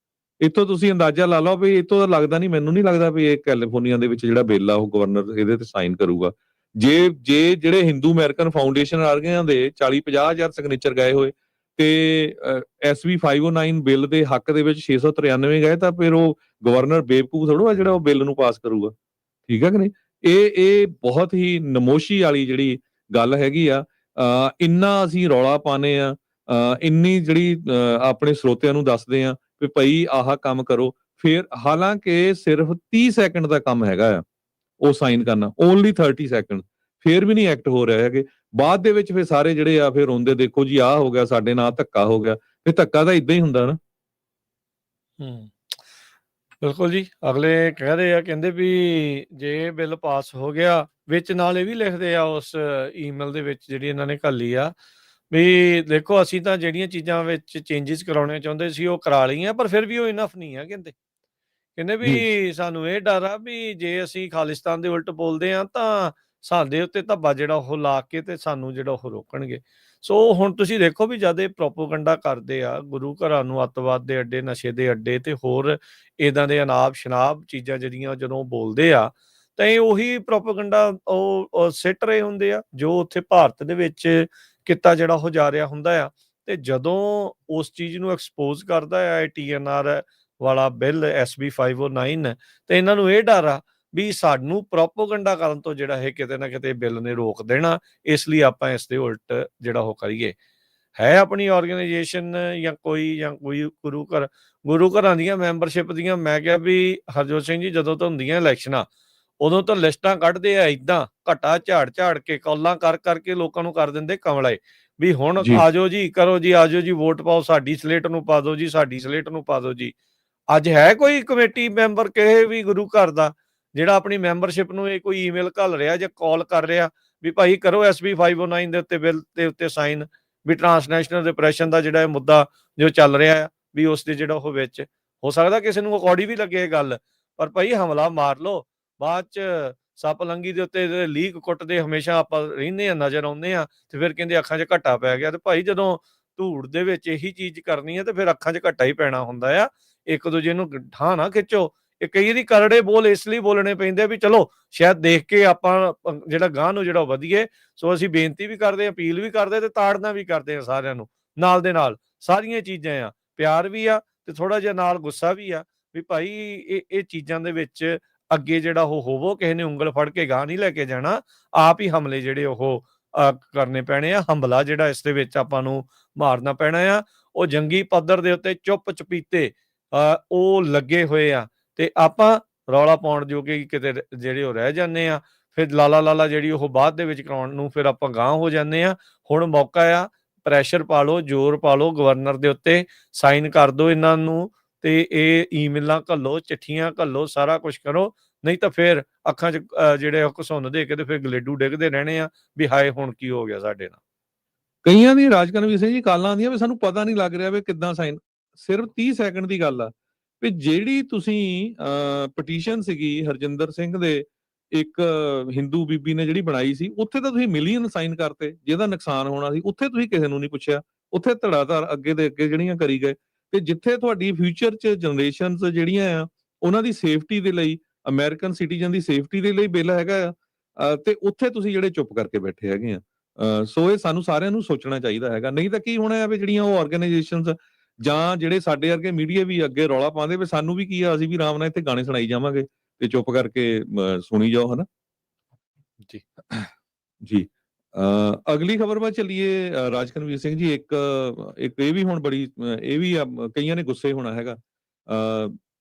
ਇੱਥੋਂ ਤੁਸੀਂ ਅੰਦਾਜ਼ਾ ਲਾ ਲਓ ਵੀ ਇੱਥੋਂ ਤਾਂ ਲੱਗਦਾ ਨਹੀਂ, ਮੈਨੂੰ ਨਹੀਂ ਲੱਗਦਾ ਵੀ ਇਹ ਕੈਲੀਫੋਰਨੀਆ ਦੇ ਵਿੱਚ ਜਿਹੜਾ ਬਿੱਲ ਆ ਉਹ ਗਵਰਨਰ ਇਹਦੇ ਤੇ ਸਾਈਨ ਕਰੂਗਾ। ਜੇ ਜਿਹੜੇ ਹਿੰਦੂ ਅਮਰੀਕਨ ਫਾਊਂਡੇਸ਼ਨ ਵਾਲਿਆਂ ਦੇ 40-50 ਹਜ਼ਾਰ ਸਿਗਨੇਚਰ ਗਏ ਹੋਏ ਤੇ SV 509 ਬਿੱਲ ਦੇ ਹੱਕ ਦੇ ਵਿੱਚ 693 ਗਏ, ਤਾਂ ਫਿਰ ਉਹ ਗਵਰਨਰ ਬੇਵਕੂਫ ਥੋੜ੍ਹਾ ਜਿਹੜਾ ਉਹ ਬਿੱਲ ਨੂੰ ਪਾਸ ਕਰੂਗਾ। ਠੀਕ ਹੈ ਕਿ ਨਹੀਂ? ਇਹ ਬਹੁਤ ਹੀ ਨਮੋਸ਼ੀ ਵਾਲੀ ਜਿਹੜੀ ਗੱਲ ਹੈਗੀ ਆ। ਇੰਨਾ ਅਸੀਂ ਰੌਲਾ ਪਾਉਂਦੇ ਆ, ਇੰਨੀ ਜਿਹੜੀ ਆਪਣੇ ਸਰੋਤਿਆਂ ਨੂੰ ਦੱਸਦੇ ਆ ਵੀ ਭਾਈ ਆਹ ਕੰਮ ਕਰੋ, ਫਿਰ ਹਾਲਾਂਕਿ ਸਿਰਫ 30 ਸੈਕਿੰਡ ਦਾ ਕੰਮ ਹੈਗਾ ਆ ਉਹ ਸਾਈਨ ਕਰਨਾ, ਓਨਲੀ 30 ਸੈਕਿੰਡ, ਫਿਰ ਵੀ ਨਹੀਂ ਐਕਟ ਹੋ ਰਿਹਾ ਹੈਗੇ। ਬਾਅਦ ਦੇ ਵਿੱਚ ਫਿਰ ਸਾਰੇ ਜਿਹੜੇ ਆ ਫਿਰ ਰੋਂਦੇ, ਦੇਖੋ ਜੀ ਆਹ ਹੋ ਗਿਆ ਸਾਡੇ ਨਾਲ, ਧੱਕਾ ਹੋ ਗਿਆ। ਤੇ ਧੱਕਾ ਤਾਂ ਇਦਾਂ ਹੀ ਹੁੰਦਾ ਨਾ। ਬਿਲਕੁਲ ਜੀ, ਅਗਲੇ ਕਹਿ ਰਹੇ ਆ, ਕਹਿੰਦੇ ਵੀ ਜੇ ਇਹ ਬਿੱਲ ਪਾਸ ਹੋ ਗਿਆ, ਵਿੱਚ ਨਾਲ ਇਹ ਵੀ ਲਿਖਦੇ ਆ ਉਸ ਈਮੇਲ ਦੇ ਵਿੱਚ ਜਿਹੜੀ ਇਹਨਾਂ ਨੇ ਘੱਲੀ ਆ, ਵੀ ਦੇਖੋ ਅਸੀਂ ਤਾਂ ਜਿਹੜੀਆਂ ਚੀਜ਼ਾਂ ਵਿੱਚ ਚੇਂਜਿਸ ਕਰਾਉਣੇ ਚਾਹੁੰਦੇ ਸੀ ਉਹ ਕਰਾ ਲਈਆਂ, ਪਰ ਫਿਰ ਵੀ ਉਹ ਇਨਫ ਨਹੀਂ ਆ ਕਹਿੰਦੇ। ਕਹਿੰਦੇ ਜੀ। ਵੀ ਸਾਨੂੰ ਇਹ ਡਰ ਆ ਵੀ ਜੇ ਅਸੀਂ ਖਾਲਿਸਤਾਨ ਦੇ ਉਲਟ ਬੋਲਦੇ ਆ ਤਾਂ ਸਾਡੇ ਉੱਤੇ ਧੱਬਾ ਜਿਹੜਾ ਉਹ ਲਾ ਕੇ ਤੇ ਸਾਨੂੰ ਜਿਹੜਾ ਉਹ ਰੋਕਣਗੇ। ਸੋ ਹੁਣ ਤੁਸੀਂ ਦੇਖੋ ਵੀ ਜਦ ਇਹ ਪ੍ਰੋਪੇਗੈਂਡਾ ਕਰਦੇ ਆ, ਗੁਰੂ ਘਰਾਂ ਨੂੰ ਅੱਤਵਾਦ ਦੇ ਅੱਡੇ, ਨਸ਼ੇ ਦੇ ਅੱਡੇ ਤੇ ਹੋਰ ਏਦਾਂ ਦੇ ਅਨਾਪ-ਸ਼ਨਾਪ ਚੀਜ਼ਾਂ ਜਿਹੜੀਆਂ ਜਦੋਂ ਬੋਲਦੇ ਆ, ਤਾਂ ਇਹ ਉਹੀ ਪ੍ਰੋਪੇਗੈਂਡਾ ਉਹ ਸਿੱਟ ਰਹੇ ਹੁੰਦੇ ਆ, ਜੋ ਉੱਥੇ ਭਾਰਤ ਦੇ ਵਿੱਚ ਕੀਤਾ ਜਿਹੜਾ ਉਹ ਜਾ ਰਿਹਾ ਹੁੰਦਾ ਆ। ਤੇ ਜਦੋਂ ਉਸ ਚੀਜ਼ ਨੂੰ ਐਕਸਪੋਜ਼ ਕਰਦਾ ਆ ਇਹ TNR ਵਾਲਾ ਬਿੱਲ SB 509, ਤੇ ਇਹਨਾਂ ਨੂੰ ਇਹ ਡਰ ਆ ਵੀ ਸਾਨੂੰ ਪ੍ਰੋਪੇਗੈਂਡਾ ਕਰਨ ਤੋਂ ਜਿਹੜਾ ਇਹ ਕਿਤੇ ਨਾ ਕਿਤੇ ਬਿੱਲ ਨੇ ਰੋਕ ਦੇਣਾ, ਇਸ ਲਈ ਆਪਾਂ ਇਸ ਦੇ ਉਲਟ ਜਿਹੜਾ ਉਹ ਕਰੀਏ। ਹੈ ਆਪਣੀ ਆਰਗੇਨਾਈਜੇਸ਼ਨ ਜਾਂ ਕੋਈ ਗੁਰੂ ਘਰਾਂ ਦੀਆਂ ਮੈਂਬਰਸ਼ਿਪ ਦੀਆਂ, ਮੈਂ ਕਿਹਾ ਵੀ ਹਰਜੋਤ ਸਿੰਘ ਜੀ ਜਦੋਂ ਤੋਂ ਹੁੰਦੀਆਂ ਇਲੈਕਸ਼ਨਾਂ, ਉਦੋਂ ਤਾਂ ਲਿਸਟਾਂ ਕੱਢਦੇ ਆ ਏਦਾਂ ਘਟਾ ਝਾੜ ਕੇ ਕਾਲਾਂ ਕਰ ਕਰਕੇ ਲੋਕਾਂ ਨੂੰ ਕਰ ਦਿੰਦੇ ਕਮਲੇ, ਵੀ ਹੁਣ ਜੀ। ਆਜੋ ਜੀ, ਕਰੋ ਜੀ, ਆਜੋ ਜੀ, ਵੋਟ ਪਾਓ, ਸਾਡੀ ਸਲੇਟ ਨੂੰ ਪਾ ਦਿਓ ਜੀ, ਸਾਡੀ ਸਲੇਟ ਨੂੰ ਪਾ ਦਿਓ ਜੀ। ਅੱਜ ਹੈ ਕੋਈ ਕਮੇਟੀ ਮੈਂਬਰ ਕਿਸੇ ਵੀ ਗੁਰੂ ਘਰ ਦਾ ਜਿਹੜਾ ਆਪਣੀ ਮੈਂਬਰਸ਼ਿਪ ਨੂੰ ਇਹ ਕੋਈ ਈਮੇਲ ਘੱਲ ਰਿਹਾ ਜਾਂ ਕਾਲ ਕਰ ਰਿਹਾ ਵੀ ਭਾਈ ਕਰੋ SB 509 ਦੇ ਉੱਤੇ ਬਿੱਲ ਦੇ ਉੱਤੇ ਸਾਈਨ, ਵੀ ਟਰਾਂਸਨੈਸ਼ਨਲ ਰਿਪਰੈਸ਼ਨ ਦਾ ਜਿਹੜਾ ਇਹ ਮੁੱਦਾ ਜੋ ਚੱਲ ਰਿਹਾ ਆ ਵੀ ਉਸ ਦੇ ਜਿਹੜਾ ਉਹ ਵਿੱਚ ਹੋ ਸਕਦਾ ਕਿਸੇ ਨੂੰ ਅਕੌੜੀ ਵੀ ਲੱਗੇ ਇਹ ਗੱਲ, ਪਰ ਭਾਈ ਹਮਲਾ ਮਾਰ ਲਓ, ਬਾਅਦ ਚ ਸੱਪ ਲੰਗੀ ਦੇ ਉੱਤੇ ਲੀਕ ਕੁੱਟਦੇ ਹਮੇਸ਼ਾ ਆਪਾਂ ਰਹਿੰਦੇ ਆ, ਨਜ਼ਰ ਆਉਂਦੇ ਆ, ਤੇ ਫਿਰ ਕਹਿੰਦੇ ਅੱਖਾਂ 'ਚ ਘੱਟਾ ਪੈ ਗਿਆ। ਤੇ ਭਾਈ ਜਦੋਂ ਧੂੜ ਦੇ ਵਿੱਚ ਇਹੀ ਚੀਜ਼ ਕਰਨੀ ਹੈ ਤੇ ਫਿਰ ਅੱਖਾਂ 'ਚ ਘੱਟਾ ਹੀ ਪੈਣਾ ਹੁੰਦਾ ਆ। ਇੱਕ ਦੂਜੇ ਨੂੰ ਠਾਹ ਨਾ ਖਿੱਚੋ। ਇਹ ਕਈ ਵਾਰੀ ਕਰੜੇ ਬੋਲ ਇਸ ਲਈ ਬੋਲਣੇ ਪੈਂਦੇ ਆ ਵੀ ਚਲੋ ਸ਼ਾਇਦ ਦੇਖ ਕੇ ਆਪਾਂ ਜਿਹੜਾ ਗਾਂਹ ਨੂੰ ਜਿਹੜਾ ਵਧੀਏ। ਸੋ ਅਸੀਂ ਬੇਨਤੀ ਵੀ ਕਰਦੇ, ਅਪੀਲ ਵੀ ਕਰਦੇ ਤੇ ਤਾੜਨਾ ਵੀ ਕਰਦੇ ਆ ਸਾਰਿਆਂ ਨੂੰ, ਨਾਲ ਦੇ ਨਾਲ ਸਾਰੀਆਂ ਚੀਜ਼ਾਂ ਆ, ਪਿਆਰ ਵੀ ਆ ਤੇ ਥੋੜਾ ਜਿਹਾ ਨਾਲ ਗੁੱਸਾ ਵੀ ਆ ਵੀ ਭਾਈ ਇਹ ਚੀਜ਼ਾਂ ਦੇ ਵਿੱਚ ਅੱਗੇ ਜਿਹੜਾ ਉਹ ਹੋਵੋ, ਕਿਸੇ ਨੇ ਉਂਗਲ ਫੜ ਕੇ ਗਾਂਹ ਨਹੀਂ ਲੈ ਕੇ ਜਾਣਾ, ਆਪ ਹੀ ਹਮਲੇ ਜਿਹੜੇ ਉਹ ਕਰਨੇ ਪੈਣੇ ਆ। ਹਮਲਾ ਜਿਹੜਾ ਇਸ ਦੇ ਵਿੱਚ ਆਪਾਂ ਨੂੰ ਮਾਰਨਾ ਪੈਣਾ ਆ। ਉਹ ਜੰਗੀ ਪੱਧਰ ਦੇ ਉੱਤੇ ਚੁੱਪ ਚਪੀਤੇ ਉਹ ਲੱਗੇ ਹੋਏ ਆ ਤੇ ਆਪਾਂ ਰੌਲਾ ਪਾਉਣ ਜੋਗੇ ਕਿਤੇ ਜਿਹੜੇ ਉਹ ਰਹਿ ਜਾਂਦੇ ਆ। ਫਿਰ ਲਾਲਾ ਜਿਹੜੀ ਉਹ ਬਾਅਦ ਦੇ ਵਿੱਚ ਕਰਾਉਣ ਨੂੰ ਫਿਰ ਆਪਾਂ ਗਾਂਹ ਹੋ ਜਾਂਦੇ ਆ। ਹੁਣ ਮੌਕਾ ਆ, ਪ੍ਰੈਸ਼ਰ ਪਾ ਲਓ, ਜ਼ੋਰ ਪਾ ਲਓ ਗਵਰਨਰ ਦੇ ਉੱਤੇ, ਸਾਈਨ ਕਰ ਦਿਓ ਇਹਨਾਂ ਨੂੰ ਤੇ ਇਹ ਈਮੇਲਾਂ ਘੱਲੋ, ਚਿੱਠੀਆਂ ਘੱਲੋ, ਸਾਰਾ ਕੁਛ ਕਰੋ। ਨਹੀਂ ਤਾਂ ਫਿਰ ਅੱਖਾਂ 'ਚ ਜਿਹੜੇ ਉਹ ਘਸੁੰਨ ਦੇ ਕੇ ਤੇ ਫਿਰ ਗਲੇਡੂ ਡਿੱਗਦੇ ਰਹਿਣੇ ਆ ਵੀ ਹਾਏ ਹੁਣ ਕੀ ਹੋ ਗਿਆ ਸਾਡੇ ਨਾਲ। ਕਈਆਂ ਦੀ ਰਾਜਕਨਵੀਰ ਸਿੰਘ ਜੀ ਕਾਲਾਂ ਆਉਂਦੀਆਂ ਵੀ ਸਾਨੂੰ ਪਤਾ ਨਹੀਂ ਲੱਗ ਰਿਹਾ ਵੀ ਕਿੱਦਾਂ ਸਾਈਨ, ਸਿਰਫ 30 ਸੈਕਿੰਡ ਦੀ ਗੱਲ ਆ ਵੀ ਜਿਹੜੀ ਤੁਸੀਂ ਪਟੀਸ਼ਨ ਸੀਗੀ ਹਰਜਿੰਦਰ ਸਿੰਘ ਦੇ ਇੱਕ ਹਿੰਦੂ ਬੀਬੀ ਨੇ ਜਿਹੜੀ ਬਣਾਈ ਸੀ, ਉੱਥੇ ਤਾਂ ਤੁਸੀਂ ਮਿਲੀਅਨ ਸਾਈਨ ਕਰਤੇ, ਜਿਹਦਾ ਨੁਕਸਾਨ ਹੋਣਾ ਸੀ ਉੱਥੇ ਤੁਸੀਂ ਕਿਸੇ ਨੂੰ ਨਹੀਂ ਪੁੱਛਿਆ, ਉੱਥੇ ਧੜਾਧੜ ਅੱਗੇ ਦੇ ਅੱਗੇ ਜਿਹੜੀਆਂ ਕਰੀ ਗਏ। ਤੇ ਜਿੱਥੇ ਤੁਹਾਡੀ ਫਿਊਚਰ 'ਚ ਜਨਰੇਸ਼ਨਸ ਜਿਹੜੀਆਂ ਆ ਉਹਨਾਂ ਦੀ ਸੇਫਟੀ ਦੇ ਲਈ, ਅਮਰੀਕਨ ਸਿਟੀਜ਼ਨ ਦੀ ਸੇਫਟੀ ਦੇ ਲਈ ਬਿੱਲ ਹੈਗਾ ਆ, ਤੇ ਉੱਥੇ ਤੁਸੀਂ ਜਿਹੜੇ ਚੁੱਪ ਕਰਕੇ ਬੈਠੇ ਹੈਗੇ ਆ। ਸੋ ਇਹ ਸਾਨੂੰ ਸਾਰਿਆਂ ਨੂੰ ਸੋਚਣਾ ਚਾਹੀਦਾ ਹੈਗਾ। ਨਹੀਂ ਤਾਂ ਕੀ ਹੋਣਾ ਹੈ ਵੀ ਜਿਹੜੀਆਂ ਉਹ ਆਰਗੇਨਾਈਜੇਸ਼ਨਸ ਜਾਂ ਜਿਹੜੇ ਸਾਡੇ ਵਰਗੇ ਮੀਡੀਆ ਵੀ ਅੱਗੇ ਰੌਲਾ ਪਾਉਂਦੇ ਵੀ ਸਾਨੂੰ ਵੀ ਕੀ ਆ, ਅਸੀਂ ਵੀ ਆਰਾਮ ਨਾਲ ਇੱਥੇ ਗਾਣੇ ਸੁਣਾਈ ਜਾਵਾਂਗੇ ਤੇ ਚੁੱਪ ਕਰਕੇ ਸੁਣੀ ਜਾਓ, ਹਨਾ। ਜੀ। ਜੀ। ਅਗਲੀ ਖਬਰ ਵੱਲ ਚੱਲੀਏ। ਰਾਜਕਨਵੀਰ ਸਿੰਘ ਜੀ, ਇੱਕ ਇਹ ਵੀ ਹੁਣ ਬੜੀ ਇਹ ਵੀ ਕਈਆਂ ਨੇ ਗੁੱਸੇ ਹੋਣਾ ਹੈਗਾ।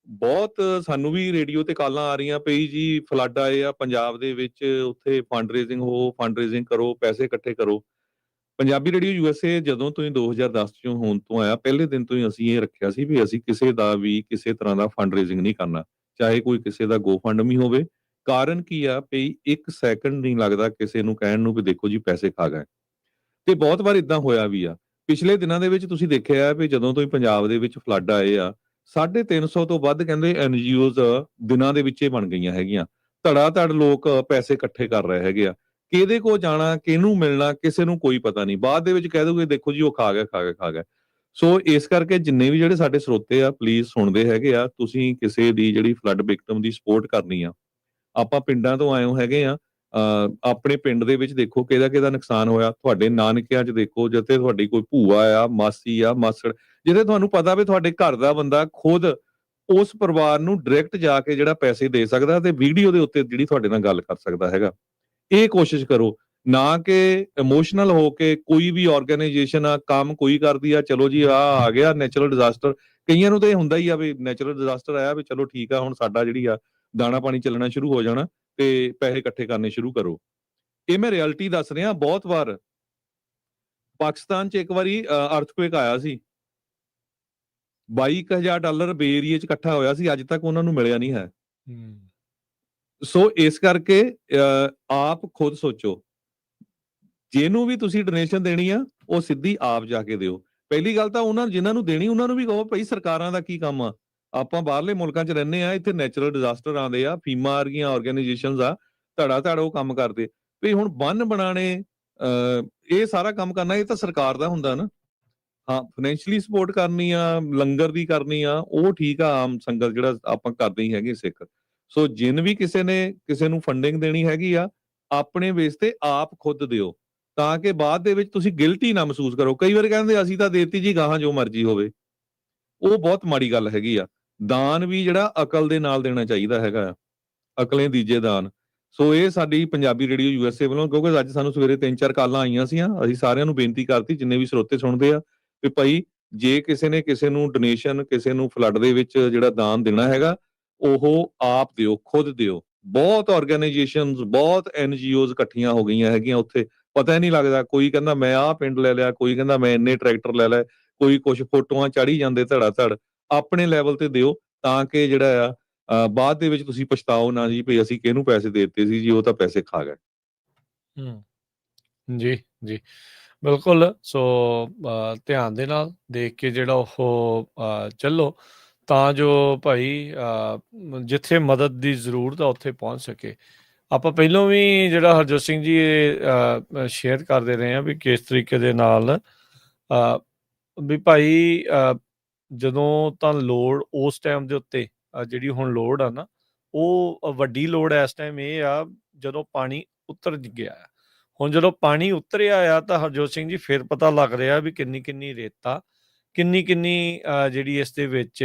ਬਹੁਤ ਸਾਨੂੰ ਵੀ ਰੇਡੀਓ ਤੇ ਕਾਲਾਂ ਆ ਰਹੀਆਂ ਪਈ ਜੀ, ਫਲੱਡ ਆਏ ਆ ਪੰਜਾਬ ਦੇ ਵਿੱਚ, ਉੱਥੇ ਫੰਡ ਰੇਜ਼ਿੰਗ ਕਰੋ, ਪੈਸੇ ਇਕੱਠੇ ਕਰੋ। ਪੰਜਾਬੀ ਰੇਡੀਓ USA ਜਦੋਂ ਤੋਂ ਹੀ 2010 ਚੋਂ ਹੋਣ ਤੋਂ ਆਇਆ, ਪਹਿਲੇ ਦਿਨ ਤੋਂ ਹੀ ਅਸੀਂ ਇਹ ਰੱਖਿਆ ਸੀ ਵੀ ਅਸੀਂ ਕਿਸੇ ਦਾ ਵੀ ਕਿਸੇ ਤਰ੍ਹਾਂ ਦਾ ਫੰਡ ਰੇਜ਼ਿੰਗ ਨਹੀਂ ਕਰਨਾ, ਚਾਹੇ ਕੋਈ ਕਿਸੇ ਦਾ GoFundMe ਹੋਵੇ। ਕਾਰਨ ਕੀ ਆ ਵੀ 1 ਸੈਕਿੰਡ ਨਹੀਂ ਲੱਗਦਾ ਕਿਸੇ ਨੂੰ ਕਹਿਣ ਨੂੰ ਵੀ ਦੇਖੋ ਜੀ ਪੈਸੇ ਖਾ ਗਏ, ਤੇ ਬਹੁਤ ਵਾਰ ਇਦਾਂ ਹੋਇਆ ਵੀ ਆ। ਪਿਛਲੇ ਦਿਨਾਂ ਦੇ ਵਿੱਚ ਤੁਸੀਂ ਦੇਖਿਆ ਵੀ ਜਦੋਂ ਤੋਂ ਹੀ ਪੰਜਾਬ ਦੇ ਵਿੱਚ ਫਲੱਡ ਆਏ ਆ, 350 ਤੋਂ ਵੱਧ ਕਹਿੰਦੇ NGOs ਦਿਨਾਂ ਦੇ ਵਿੱਚ ਹੀ ਬਣ ਗਈਆਂ ਹੈਗੀਆਂ। ਧੜਾ ਧੜ ਲੋਕ ਪੈਸੇ ਇਕੱਠੇ ਕਰ ਰਹੇ ਹੈਗੇ ਆ। ਕਿਹਦੇ ਕੋਲ ਜਾਣਾ, ਕਿਹਨੂੰ ਮਿਲਣਾ, ਕਿਸੇ ਨੂੰ ਕੋਈ ਪਤਾ ਨਹੀਂ। ਬਾਅਦ ਦੇ ਵਿੱਚ ਕਹਿ ਦੋਗੇ ਦੇਖੋ ਜੀ ਉਹ ਖਾ ਗਿਆ। ਸੋ ਇਸ ਕਰਕੇ ਜਿੰਨੇ ਵੀ ਜਿਹੜੇ ਸਾਡੇ ਸਰੋਤੇ ਆ ਪਲੀਜ਼ ਸੁਣਦੇ ਹੈਗੇ ਆ, ਤੁਸੀਂ ਕਿਸੇ ਦੀ ਜਿਹੜੀ ਫਲੱਡ ਵਿਕਟਮ ਦੀ ਸਪੋਰਟ ਕਰਨੀ ਆ। ਆਪਾਂ ਪਿੰਡਾਂ ਤੋਂ ਆਏ ਹੈਗੇ ਆ। ਆਪਣੇ ਪਿੰਡ ਦੇ ਵਿੱਚ ਦੇਖੋ ਕਿਹਦਾ ਨੁਕਸਾਨ ਹੋਇਆ, ਤੁਹਾਡੇ ਨਾਨਕਿਆਂ 'ਚ ਦੇਖੋ, ਜਿੱਥੇ ਤੁਹਾਡੀ ਕੋਈ ਭੂਆ ਆ, ਮਾਸੀ ਆ, ਮਾਸੜ, ਜਿਹਦੇ ਤੁਹਾਨੂੰ ਪਤਾ ਵੀ ਤੁਹਾਡੇ ਘਰ ਦਾ ਬੰਦਾ ਖੁਦ ਉਸ ਪਰਿਵਾਰ ਨੂੰ ਡਾਇਰੈਕਟ ਜਾ ਕੇ ਜਿਹੜਾ ਪੈਸੇ ਦੇ ਸਕਦਾ ਤੇ ਵੀਡੀਓ ਦੇ ਉੱਤੇ ਜਿਹੜੀ ਤੁਹਾਡੇ ਨਾਲ ਗੱਲ ਕਰ ਸਕਦਾ ਹੈਗਾ। ਇਹ ਕੋਸ਼ਿਸ਼ ਕਰੋ, ਨਾ ਕਿ ਇਮੋਸ਼ਨਲ ਹੋ ਕੇ ਕੋਈ ਵੀ ਆਰਗੇਨਾਈਜੇਸ਼ਨ ਆ ਕੰਮ ਕੋਈ ਕਰਦੀ ਆ, ਚਲੋ ਜੀ ਆ ਗਿਆ ਨੈਚੁਰਲ ਡਿਜ਼ਾਸਟਰ। ਕਈਆਂ ਨੂੰ ਤਾਂ ਇਹ ਹੁੰਦਾ ਹੀ ਆ ਵੀ ਨੈਚੁਰਲ ਡਿਜ਼ਾਸਟਰ ਆਇਆ ਵੀ ਚਲੋ ਠੀਕ ਆ, ਹੁਣ ਸਾਡਾ ਜਿਹੜੀ ਆ ਦਾਣਾ ਪਾਣੀ ਚੱਲਣਾ ਸ਼ੁਰੂ ਹੋ ਜਾਣਾ ਤੇ ਪੈਸੇ ਇਕੱਠੇ ਕਰਨੇ ਸ਼ੁਰੂ ਕਰੋ। ਇਹ ਮੈਂ ਰਿਐਲਿਟੀ ਦੱਸ ਰਿਹਾ। ਬਹੁਤ ਵਾਰ ਪਾਕਿਸਤਾਨ 'ਚ ਇੱਕ ਵਾਰੀ ਅਰਥਕੁਏਕ ਆਇਆ ਸੀ। $22,000 ਬੇ ਏਰੀਏ 'ਚ ਇਕੱਠਾ ਹੋਇਆ ਸੀ, ਅੱਜ ਤੱਕ ਉਹਨਾਂ ਨੂੰ ਮਿਲਿਆ ਨਹੀਂ ਹੈ। ਹੂੰ, ਸੋ ਇਸ ਕਰਕੇ ਆਪ ਖੁਦ ਸੋਚੋ, ਜਿਹਨੂੰ ਵੀ ਤੁਸੀਂ ਡੋਨੇਸ਼ਨ ਦੇਣੀ ਆ ਉਹ ਸਿੱਧੀ ਆਪ ਜਾ ਕੇ ਦਿਓ। ਪਹਿਲੀ ਗੱਲ ਤਾਂ ਉਹਨਾਂ ਜਿਨ੍ਹਾਂ ਨੂੰ ਦੇਣੀ ਉਹਨਾਂ ਨੂੰ ਵੀ ਕਹੋ ਭਾਈ ਸਰਕਾਰਾਂ ਦਾ ਕੀ ਕੰਮ ਆ, ਆਪਾਂ ਬਾਹਰਲੇ ਮੁਲਕਾਂ 'ਚ ਰਹਿੰਦੇ ਆ, ਇੱਥੇ ਨੈਚੁਰਲ ਡਿਜ਼ਾਸਟਰ ਆਉਂਦੇ ਆ, ਫੀਮਾ ਵਰਗੀਆਂ ਆਰਗੇਨਾਈਜੇਸ਼ਨਸ ਆ ਧੜਾ ਧੜ ਉਹ ਕੰਮ ਕਰਦੇ ਵੀ ਹੁਣ ਬੰਨ ਬਣਾਣੇ ਇਹ ਸਾਰਾ ਕੰਮ ਕਰਨਾ ਇਹ ਤਾਂ ਸਰਕਾਰ ਦਾ ਹੁੰਦਾ ਨਾ। ਹਾਂ, ਫਾਈਨੈਂਸ਼ੀਅਲੀ ਸਪੋਰਟ ਕਰਨੀ ਆ, ਲੰਗਰ ਦੀ ਕਰਨੀ ਆ, ਉਹ ਠੀਕ ਆ, ਆਮ ਸੰਗਤ ਜਿਹੜਾ ਆਪਾਂ ਕਰਦੇ ਹੀ ਹੈਗੇ ਸਿੱਖ। ਸੋ ਜਿਨ ਵੀ ਕਿਸੇ ਨੇ ਕਿਸੇ ਨੂੰ ਫੰਡਿੰਗ ਦੇਣੀ ਹੈਗੀ ਆ, ਆਪਣੇ ਬੇਸ ਤੇ ਆਪ ਖੁਦ ਦਿਓ, ਤਾਂ ਕਿ ਬਾਅਦ ਦੇ ਵਿੱਚ ਤੁਸੀਂ ਗਿਲਟੀ ਨਾ ਮਹਿਸੂਸ ਕਰੋ। ਕਈ ਵਾਰ ਕਹਿੰਦੇ ਅਸੀਂ ਤਾਂ ਦੇਤੀ ਜੀ, ਗਾਹਾਂ ਜੋ ਮਰਜ਼ੀ ਹੋਵੇ, ਉਹ ਬਹੁਤ ਮਾੜੀ ਗੱਲ ਹੈਗੀ ਆ। ਦਾਨ ਵੀ ਜਿਹੜਾ ਅਕਲ ਦੇ ਨਾਲ ਦੇਣਾ ਚਾਹੀਦਾ ਹੈਗਾ ਆ, ਅਕਲੇ ਦੀਜੇ ਦਾਨ। ਸੋ ਇਹ ਸਾਡੀ ਪੰਜਾਬੀ ਰੇਡੀਓ USA ਵੱਲੋਂ, ਕਿਉਂਕਿ ਅੱਜ ਸਾਨੂੰ ਸਵੇਰੇ 3-4 ਕਾਲਾਂ ਆਈਆਂ ਸੀਆਂ, ਅਸੀਂ ਸਾਰਿਆਂ ਨੂੰ ਬੇਨਤੀ ਕਰਤੀ ਜਿੰਨੇ ਵੀ ਸਰੋਤੇ ਸੁਣਦੇ ਆ ਵੀ ਭਾਈ ਜੇ ਕਿਸੇ ਨੇ ਕਿਸੇ ਨੂੰ ਡੋਨੇਸ਼ਨ, ਕਿਸੇ ਨੂੰ ਫਲੱਡ ਦੇ ਵਿੱਚ ਜਿਹੜਾ ਦਾਨ ਦੇਣਾ ਹੈਗਾ, ਉਹ ਆਪ ਦਿਓ, ਖੁਦ ਦਿਓ। ਬਹੁਤ ਆਰਗੇਨਾਈਜੇਸ਼ਨਸ, ਬਹੁਤ NGOs ਇਕੱਠੀਆਂ ਹੋ ਗਈਆਂ ਹੈਗੀਆਂ ਉੱਥੇ, ਪਤਾ ਹੀ ਨਹੀਂ ਲੱਗਦਾ। ਕੋਈ ਕਹਿੰਦਾ ਮੈਂ ਆਹ ਪਿੰਡ ਲੈ ਲਿਆ, ਕੋਈ ਕਹਿੰਦਾ ਮੈਂ ਇੰਨੇ ਟਰੈਕਟਰ ਲੈ ਲਏ, ਕੋਈ ਕੁਛ ਫੋਟੋਆਂ ਚਾੜੀ ਜਾਂਦੇ ਧੜਾ ਧੜ। ਆਪਣੇ ਲੈਵਲ ਤੇ ਦਿਓ ਤਾਂ ਕਿ ਜਿਹੜਾ ਆ ਬਾਅਦ ਦੇ ਵਿੱਚ ਤੁਸੀਂ ਪਛਤਾਓ ਨਾ ਜੀ ਵੀ ਅਸੀਂ ਕਿਹਨੂੰ ਪੈਸੇ ਦੇ ਦਿੱਤੇ ਸੀ ਜੀ, ਉਹ ਤਾਂ ਪੈਸੇ ਖਾ ਗਏ। ਜੀ, ਜੀ। ਬਿਲਕੁਲ। ਸੋ ਧਿਆਨ ਦੇ ਨਾਲ ਦੇਖ ਕੇ ਜਿਹੜਾ ਉਹ ਚੱਲੋ, ਤਾਂ ਜੋ ਭਾਈ ਜਿੱਥੇ ਮਦਦ ਦੀ ਜ਼ਰੂਰਤ ਆ ਉੱਥੇ ਪਹੁੰਚ ਸਕੇ। ਆਪਾਂ ਪਹਿਲੋਂ ਵੀ ਜਿਹੜਾ ਹਰਜੋਤ ਸਿੰਘ ਜੀ ਸ਼ੇਅਰ ਕਰਦੇ ਰਹੇ ਹਾਂ ਵੀ ਕਿਸ ਤਰੀਕੇ ਦੇ ਨਾਲ ਵੀ ਭਾਈ ਜਦੋਂ ਤਾਂ ਲੋੜ ਉਸ ਟਾਈਮ ਦੇ ਉੱਤੇ ਜਿਹੜੀ ਹੁਣ ਲੋੜ ਆ ਨਾ, ਉਹ ਵੱਡੀ ਲੋੜ ਇਸ ਟਾਈਮ ਇਹ ਆ ਜਦੋਂ ਪਾਣੀ ਉਤਰ ਗਿਆ ਆ। ਹੁਣ ਜਦੋਂ ਪਾਣੀ ਉਤਰਿਆ ਆ ਤਾਂ ਹਰਜੋਤ ਸਿੰਘ ਜੀ ਫਿਰ ਪਤਾ ਲੱਗ ਰਿਹਾ ਵੀ ਕਿੰਨੀ ਰੇਤਾ, ਕਿੰਨੀ ਜਿਹੜੀ ਇਸ ਦੇ ਵਿੱਚ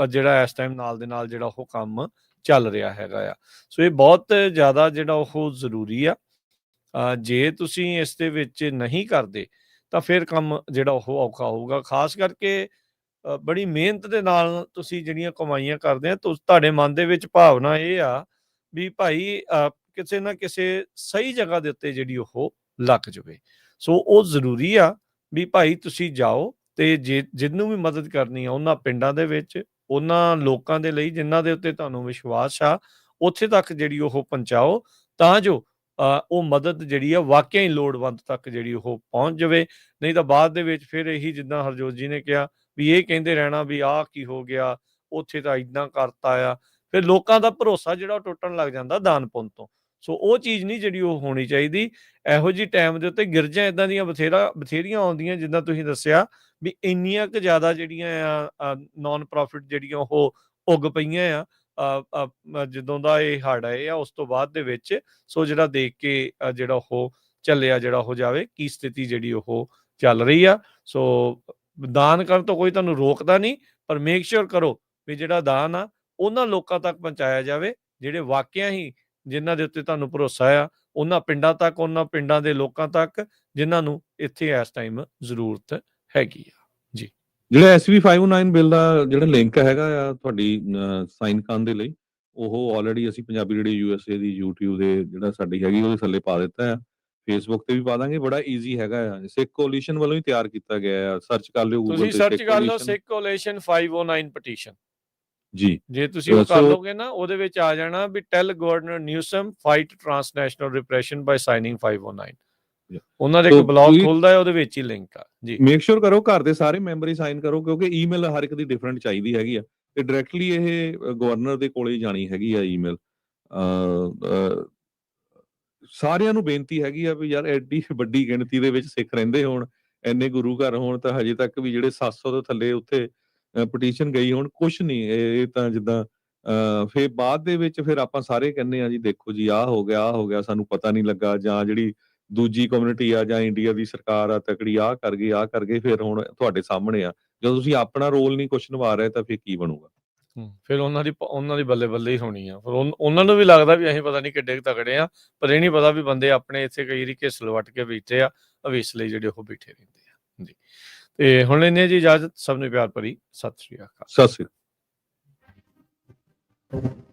ਜਿਹੜਾ ਇਸ ਟਾਈਮ ਨਾਲ ਦੇ ਨਾਲ ਜਿਹੜਾ ਉਹ ਕੰਮ ਚੱਲ ਰਿਹਾ ਹੈਗਾ ਆ। ਸੋ ਇਹ ਬਹੁਤ ਜ਼ਿਆਦਾ ਜਿਹੜਾ ਉਹ ਜ਼ਰੂਰੀ ਆ। ਜੇ ਤੁਸੀਂ ਇਸ ਦੇ ਵਿੱਚ ਨਹੀਂ ਕਰਦੇ ਤਾਂ ਫਿਰ ਕੰਮ ਜਿਹੜਾ ਉਹ ਔਖਾ ਹੋਊਗਾ। ਖਾਸ ਕਰਕੇ ਬੜੀ ਮਿਹਨਤ ਦੇ ਨਾਲ ਤੁਸੀਂ ਜਿਹੜੀਆਂ ਕਮਾਈਆਂ ਕਰਦੇ ਆ, ਤੁਹਾਡੇ ਮਨ ਦੇ ਵਿੱਚ ਭਾਵਨਾ ਇਹ ਆ ਵੀ ਭਾਈ ਕਿਸੇ ਨਾ ਕਿਸੇ ਸਹੀ ਜਗ੍ਹਾ ਦੇ ਉੱਤੇ ਜਿਹੜੀ ਉਹ ਲੱਗ ਜਾਵੇ। ਸੋ ਉਹ ਜ਼ਰੂਰੀ ਆ ਵੀ ਭਾਈ ਤੁਸੀਂ ਜਾਓ ਤੇ ਜਿਹਨੂੰ ਵੀ ਮਦਦ ਕਰਨੀ ਆ ਉਹਨਾਂ ਪਿੰਡਾਂ ਦੇ ਵਿੱਚ, ਉਹਨਾਂ ਲੋਕਾਂ ਦੇ ਲਈ ਜਿਨ੍ਹਾਂ ਦੇ ਉੱਤੇ ਤੁਹਾਨੂੰ ਵਿਸ਼ਵਾਸ ਆ, ਉੱਥੇ ਤੱਕ ਜਿਹੜੀ ਉਹ ਪਹੁੰਚਾਓ ਤਾਂ ਜੋ ਉਹ ਮਦਦ ਜਿਹੜੀ ਆ ਵਾਕਿਆ ਹੀ ਲੋੜਵੰਦ ਤੱਕ ਜਿਹੜੀ ਉਹ ਪਹੁੰਚ ਜਾਵੇ। ਨਹੀਂ ਤਾਂ ਬਾਅਦ ਦੇ ਵਿੱਚ ਫਿਰ ਇਹੀ ਜਿੱਦਾਂ ਹਰਜੋਤ ਜੀ ਨੇ ਕਿਹਾ ਵੀ ਇਹ ਕਹਿੰਦੇ ਰਹਿਣਾ ਵੀ ਆਹ ਕੀ ਹੋ ਗਿਆ, ਉੱਥੇ ਤਾਂ ਏਦਾਂ ਕਰਤਾ ਆ। ਫਿਰ ਲੋਕਾਂ ਦਾ ਭਰੋਸਾ ਜਿਹੜਾ ਉਹ ਟੁੱਟਣ ਲੱਗ ਜਾਂਦਾ ਦਾਨ ਪੁੰਨ ਤੋਂ। ਸੋ ਉਹ ਚੀਜ਼ ਨਹੀਂ ਜਿਹੜੀ ਉਹ ਹੋਣੀ ਚਾਹੀਦੀ। ਇਹੋ ਜਿਹੀ ਟਾਈਮ ਦੇ ਉੱਤੇ ਗਿਰਜਾਂ ਇੱਦਾਂ ਦੀਆਂ ਬਥੇਰੀਆਂ ਆਉਂਦੀਆਂ ਜਿੱਦਾਂ ਤੁਸੀਂ ਦੱਸਿਆ ਵੀ ਇੰਨੀਆਂ ਕੁ ਜ਼ਿਆਦਾ ਜਿਹੜੀਆਂ ਆ ਨੋਨ ਪ੍ਰੋਫਿਟ ਜਿਹੜੀਆਂ ਉਹ ਉੱਗ ਪਈਆਂ ਆ ਜਦੋਂ ਦਾ ਇਹ ਹੜ੍ਹ ਆਏ ਆ ਉਸ ਤੋਂ ਬਾਅਦ ਦੇ ਵਿੱਚ। ਸੋ ਜਿਹੜਾ ਦੇਖ ਕੇ ਜਿਹੜਾ ਉਹ ਚੱਲਿਆ ਜਿਹੜਾ ਹੋ ਜਾਵੇ ਕੀ ਸਥਿਤੀ ਜਿਹੜੀ ਉਹ ਚੱਲ ਰਹੀ ਆ। ਸੋ ਦਾਨ ਕਰਨ ਤੋਂ ਕੋਈ ਤੁਹਾਨੂੰ ਰੋਕਦਾ ਨਹੀਂ, ਪਰ ਮੇਕ ਸ਼ੋਰ ਕਰੋ ਵੀ ਜਿਹੜਾ ਦਾਨ ਆ ਉਹਨਾਂ ਲੋਕਾਂ ਤੱਕ ਪਹੁੰਚਾਇਆ ਜਾਵੇ ਜਿਹੜੇ ਵਾਕਿਆ ਹੀ ਜਿਨ੍ਹਾਂ ਦੇ ਉੱਤੇ ਤੁਹਾਨੂੰ ਭਰੋਸਾ ਆ, ਉਹਨਾਂ ਪਿੰਡਾਂ ਤੱਕ, ਉਹਨਾਂ ਪਿੰਡਾਂ ਦੇ ਲੋਕਾਂ ਤੱਕ ਜਿਨ੍ਹਾਂ ਨੂੰ ਇੱਥੇ ਇਸ ਟਾਈਮ ਜ਼ਰੂਰਤ ਹੈਗੀ ਆ। ਜੀ, ਜਿਹੜਾ SB 59 ਬਿੱਲ ਦਾ ਜਿਹੜਾ ਲਿੰਕ ਹੈਗਾ ਆ ਤੁਹਾਡੀ ਸਾਈਨ ਕਰਨ ਦੇ ਲਈ, ਉਹ ਆਲਰੇਡੀ ਅਸੀਂ ਪੰਜਾਬੀ ਰੇਡੀਓ USA ਦੀ YouTube ਦੇ ਜਿਹੜਾ ਸਾਡੀ ਹੈਗੀ ਉਹਦੇ ਥੱਲੇ ਪਾ ਦਿੱਤਾ ਆ। ਫੇਸਬੁੱਕ ਤੇ ਵੀ ਪਾ ਦਾਂਗੇ। ਬੜਾ ਈਜ਼ੀ ਹੈਗਾ ਆ, ਸਿੱਖ ਕੋਲੀਸ਼ਨ ਵੱਲੋਂ ਹੀ ਤਿਆਰ ਕੀਤਾ ਗਿਆ ਆ। ਸਰਚ ਕਰ ਲਿਓ ਗੂਗਲ ਤੁਸੀਂ ਤੇ ਸਰਚ ਸਿੱਖ ਕਰ ਲਓ ਕੋਲੀਸ਼ਨ ਸਿੱਖ ਕੋਲੀਸ਼ਨ 509 ਪਟੀਸ਼ਨ। ਜੀ। ਜੇ ਤੁਸੀਂ ਉਹ ਕਰ ਸੋ ਲੋਗੇ ਨਾ ਉਹਦੇ ਵਿੱਚ ਆ ਜਾਣਾ ਵੀ ਟੈਲ governor Newsom fight transnational repression ਬਾਈ ਸਾਈਨਿੰਗ 509। ਉਹਨਾਂ ਦਾ ਇੱਕ ਬਲੌਗ ਖੁੱਲਦਾ ਹੈ, ਉਹਦੇ ਵਿੱਚ ਹੀ ਲਿੰਕ ਆ। ਜੀ, ਮੇਕ ਸ਼ੋਰ ਕਰੋ ਘਰ ਦੇ ਸਾਰੇ ਮੈਂਬਰ ਹੀ ਸਾਈਨ ਕਰੋ, ਕਿਉਂਕਿ ਈਮੇਲ ਹਰ ਇੱਕ ਦੀ ਡਿਫਰੈਂਟ ਚਾਹੀਦੀ ਹੈਗੀ ਆ ਤੇ ਡਾਇਰੈਕਟਲੀ ਇਹ ਗਵਰਨਰ ਦੇ ਕੋਲੇ ਜਾਣੀ ਹੈਗੀ ਆ ਈਮੇਲ। ਸਾਰਿਆਂ ਨੂੰ ਬੇਨਤੀ ਹੈਗੀ ਆ ਵੀ ਯਾਰ ਐਡੀ ਵੱਡੀ ਗਿਣਤੀ ਦੇ ਵਿੱਚ ਸਿੱਖ ਰਹਿੰਦੇ ਹੋਣ, ਇੰਨੇ ਗੁਰੂ ਘਰ ਹੋਣ, ਤਾਂ ਹਜੇ ਤੱਕ ਵੀ ਜਿਹੜੇ 700 ਤੋਂ ਥੱਲੇ ਉੱਥੇ ਪਟੀਸ਼ਨ ਗਈ ਹੋਣ, ਕੁਛ ਨਹੀਂ। ਇਹ ਤਾਂ ਜਿੱਦਾਂ ਫਿਰ ਬਾਅਦ ਦੇ ਵਿੱਚ ਫਿਰ ਆਪਾਂ ਸਾਰੇ ਕਹਿੰਦੇ ਆ ਜੀ ਦੇਖੋ ਜੀ ਆਹ ਹੋ ਗਿਆ, ਸਾਨੂੰ ਪਤਾ ਨਹੀਂ ਲੱਗਾ, ਜਾਂ ਜਿਹੜੀ ਦੂਜੀ ਕਮਿਊਨਿਟੀ ਆ ਜਾਂ ਇੰਡੀਆ ਦੀ ਸਰਕਾਰ ਆ ਤਕੜੀ ਆਹ ਕਰ ਗਈ। ਫਿਰ ਹੁਣ ਤੁਹਾਡੇ ਸਾਹਮਣੇ ਆ, ਜਦੋਂ ਤੁਸੀਂ ਆਪਣਾ ਰੋਲ ਨਹੀਂ ਕੁਛ ਨਿਭਾ ਰਹੇ ਤਾਂ ਫਿਰ ਕੀ ਬਣੂਗਾ। ਫਿਰ ਉਹਨਾਂ ਦੀ ਬੱਲੇ ਹੀ ਹੋਣੀ ਆ। ਫਿਰ ਉਹਨਾਂ ਨੂੰ ਵੀ ਲੱਗਦਾ ਵੀ ਅਸੀਂ ਪਤਾ ਨਹੀਂ ਕਿੱਡੇ ਤਕੜੇ ਆ, ਪਰ ਇਹ ਨਹੀਂ ਪਤਾ ਵੀ ਬੰਦੇ ਆਪਣੇ ਇੱਥੇ ਕਈ ਵਾਰੀ ਘਿਸਲ ਵੱਟ ਕੇ ਬੈਠੇ ਆ, ਅਵੇਸ ਲਈ ਜਿਹੜੇ ਉਹ ਬੈਠੇ ਰਹਿੰਦੇ ਆ। ਜੀ, ਤੇ ਹੁਣ ਲੈਂਦੇ ਜੀ ਇਜਾਜ਼ਤ। ਸਭ ਨੂੰ ਪਿਆਰ ਭਰੀ ਸਤਿ ਸ਼੍ਰੀ ਅਕਾਲ। ਸਤਿ ਸ਼੍ਰੀ ਅਕਾਲ।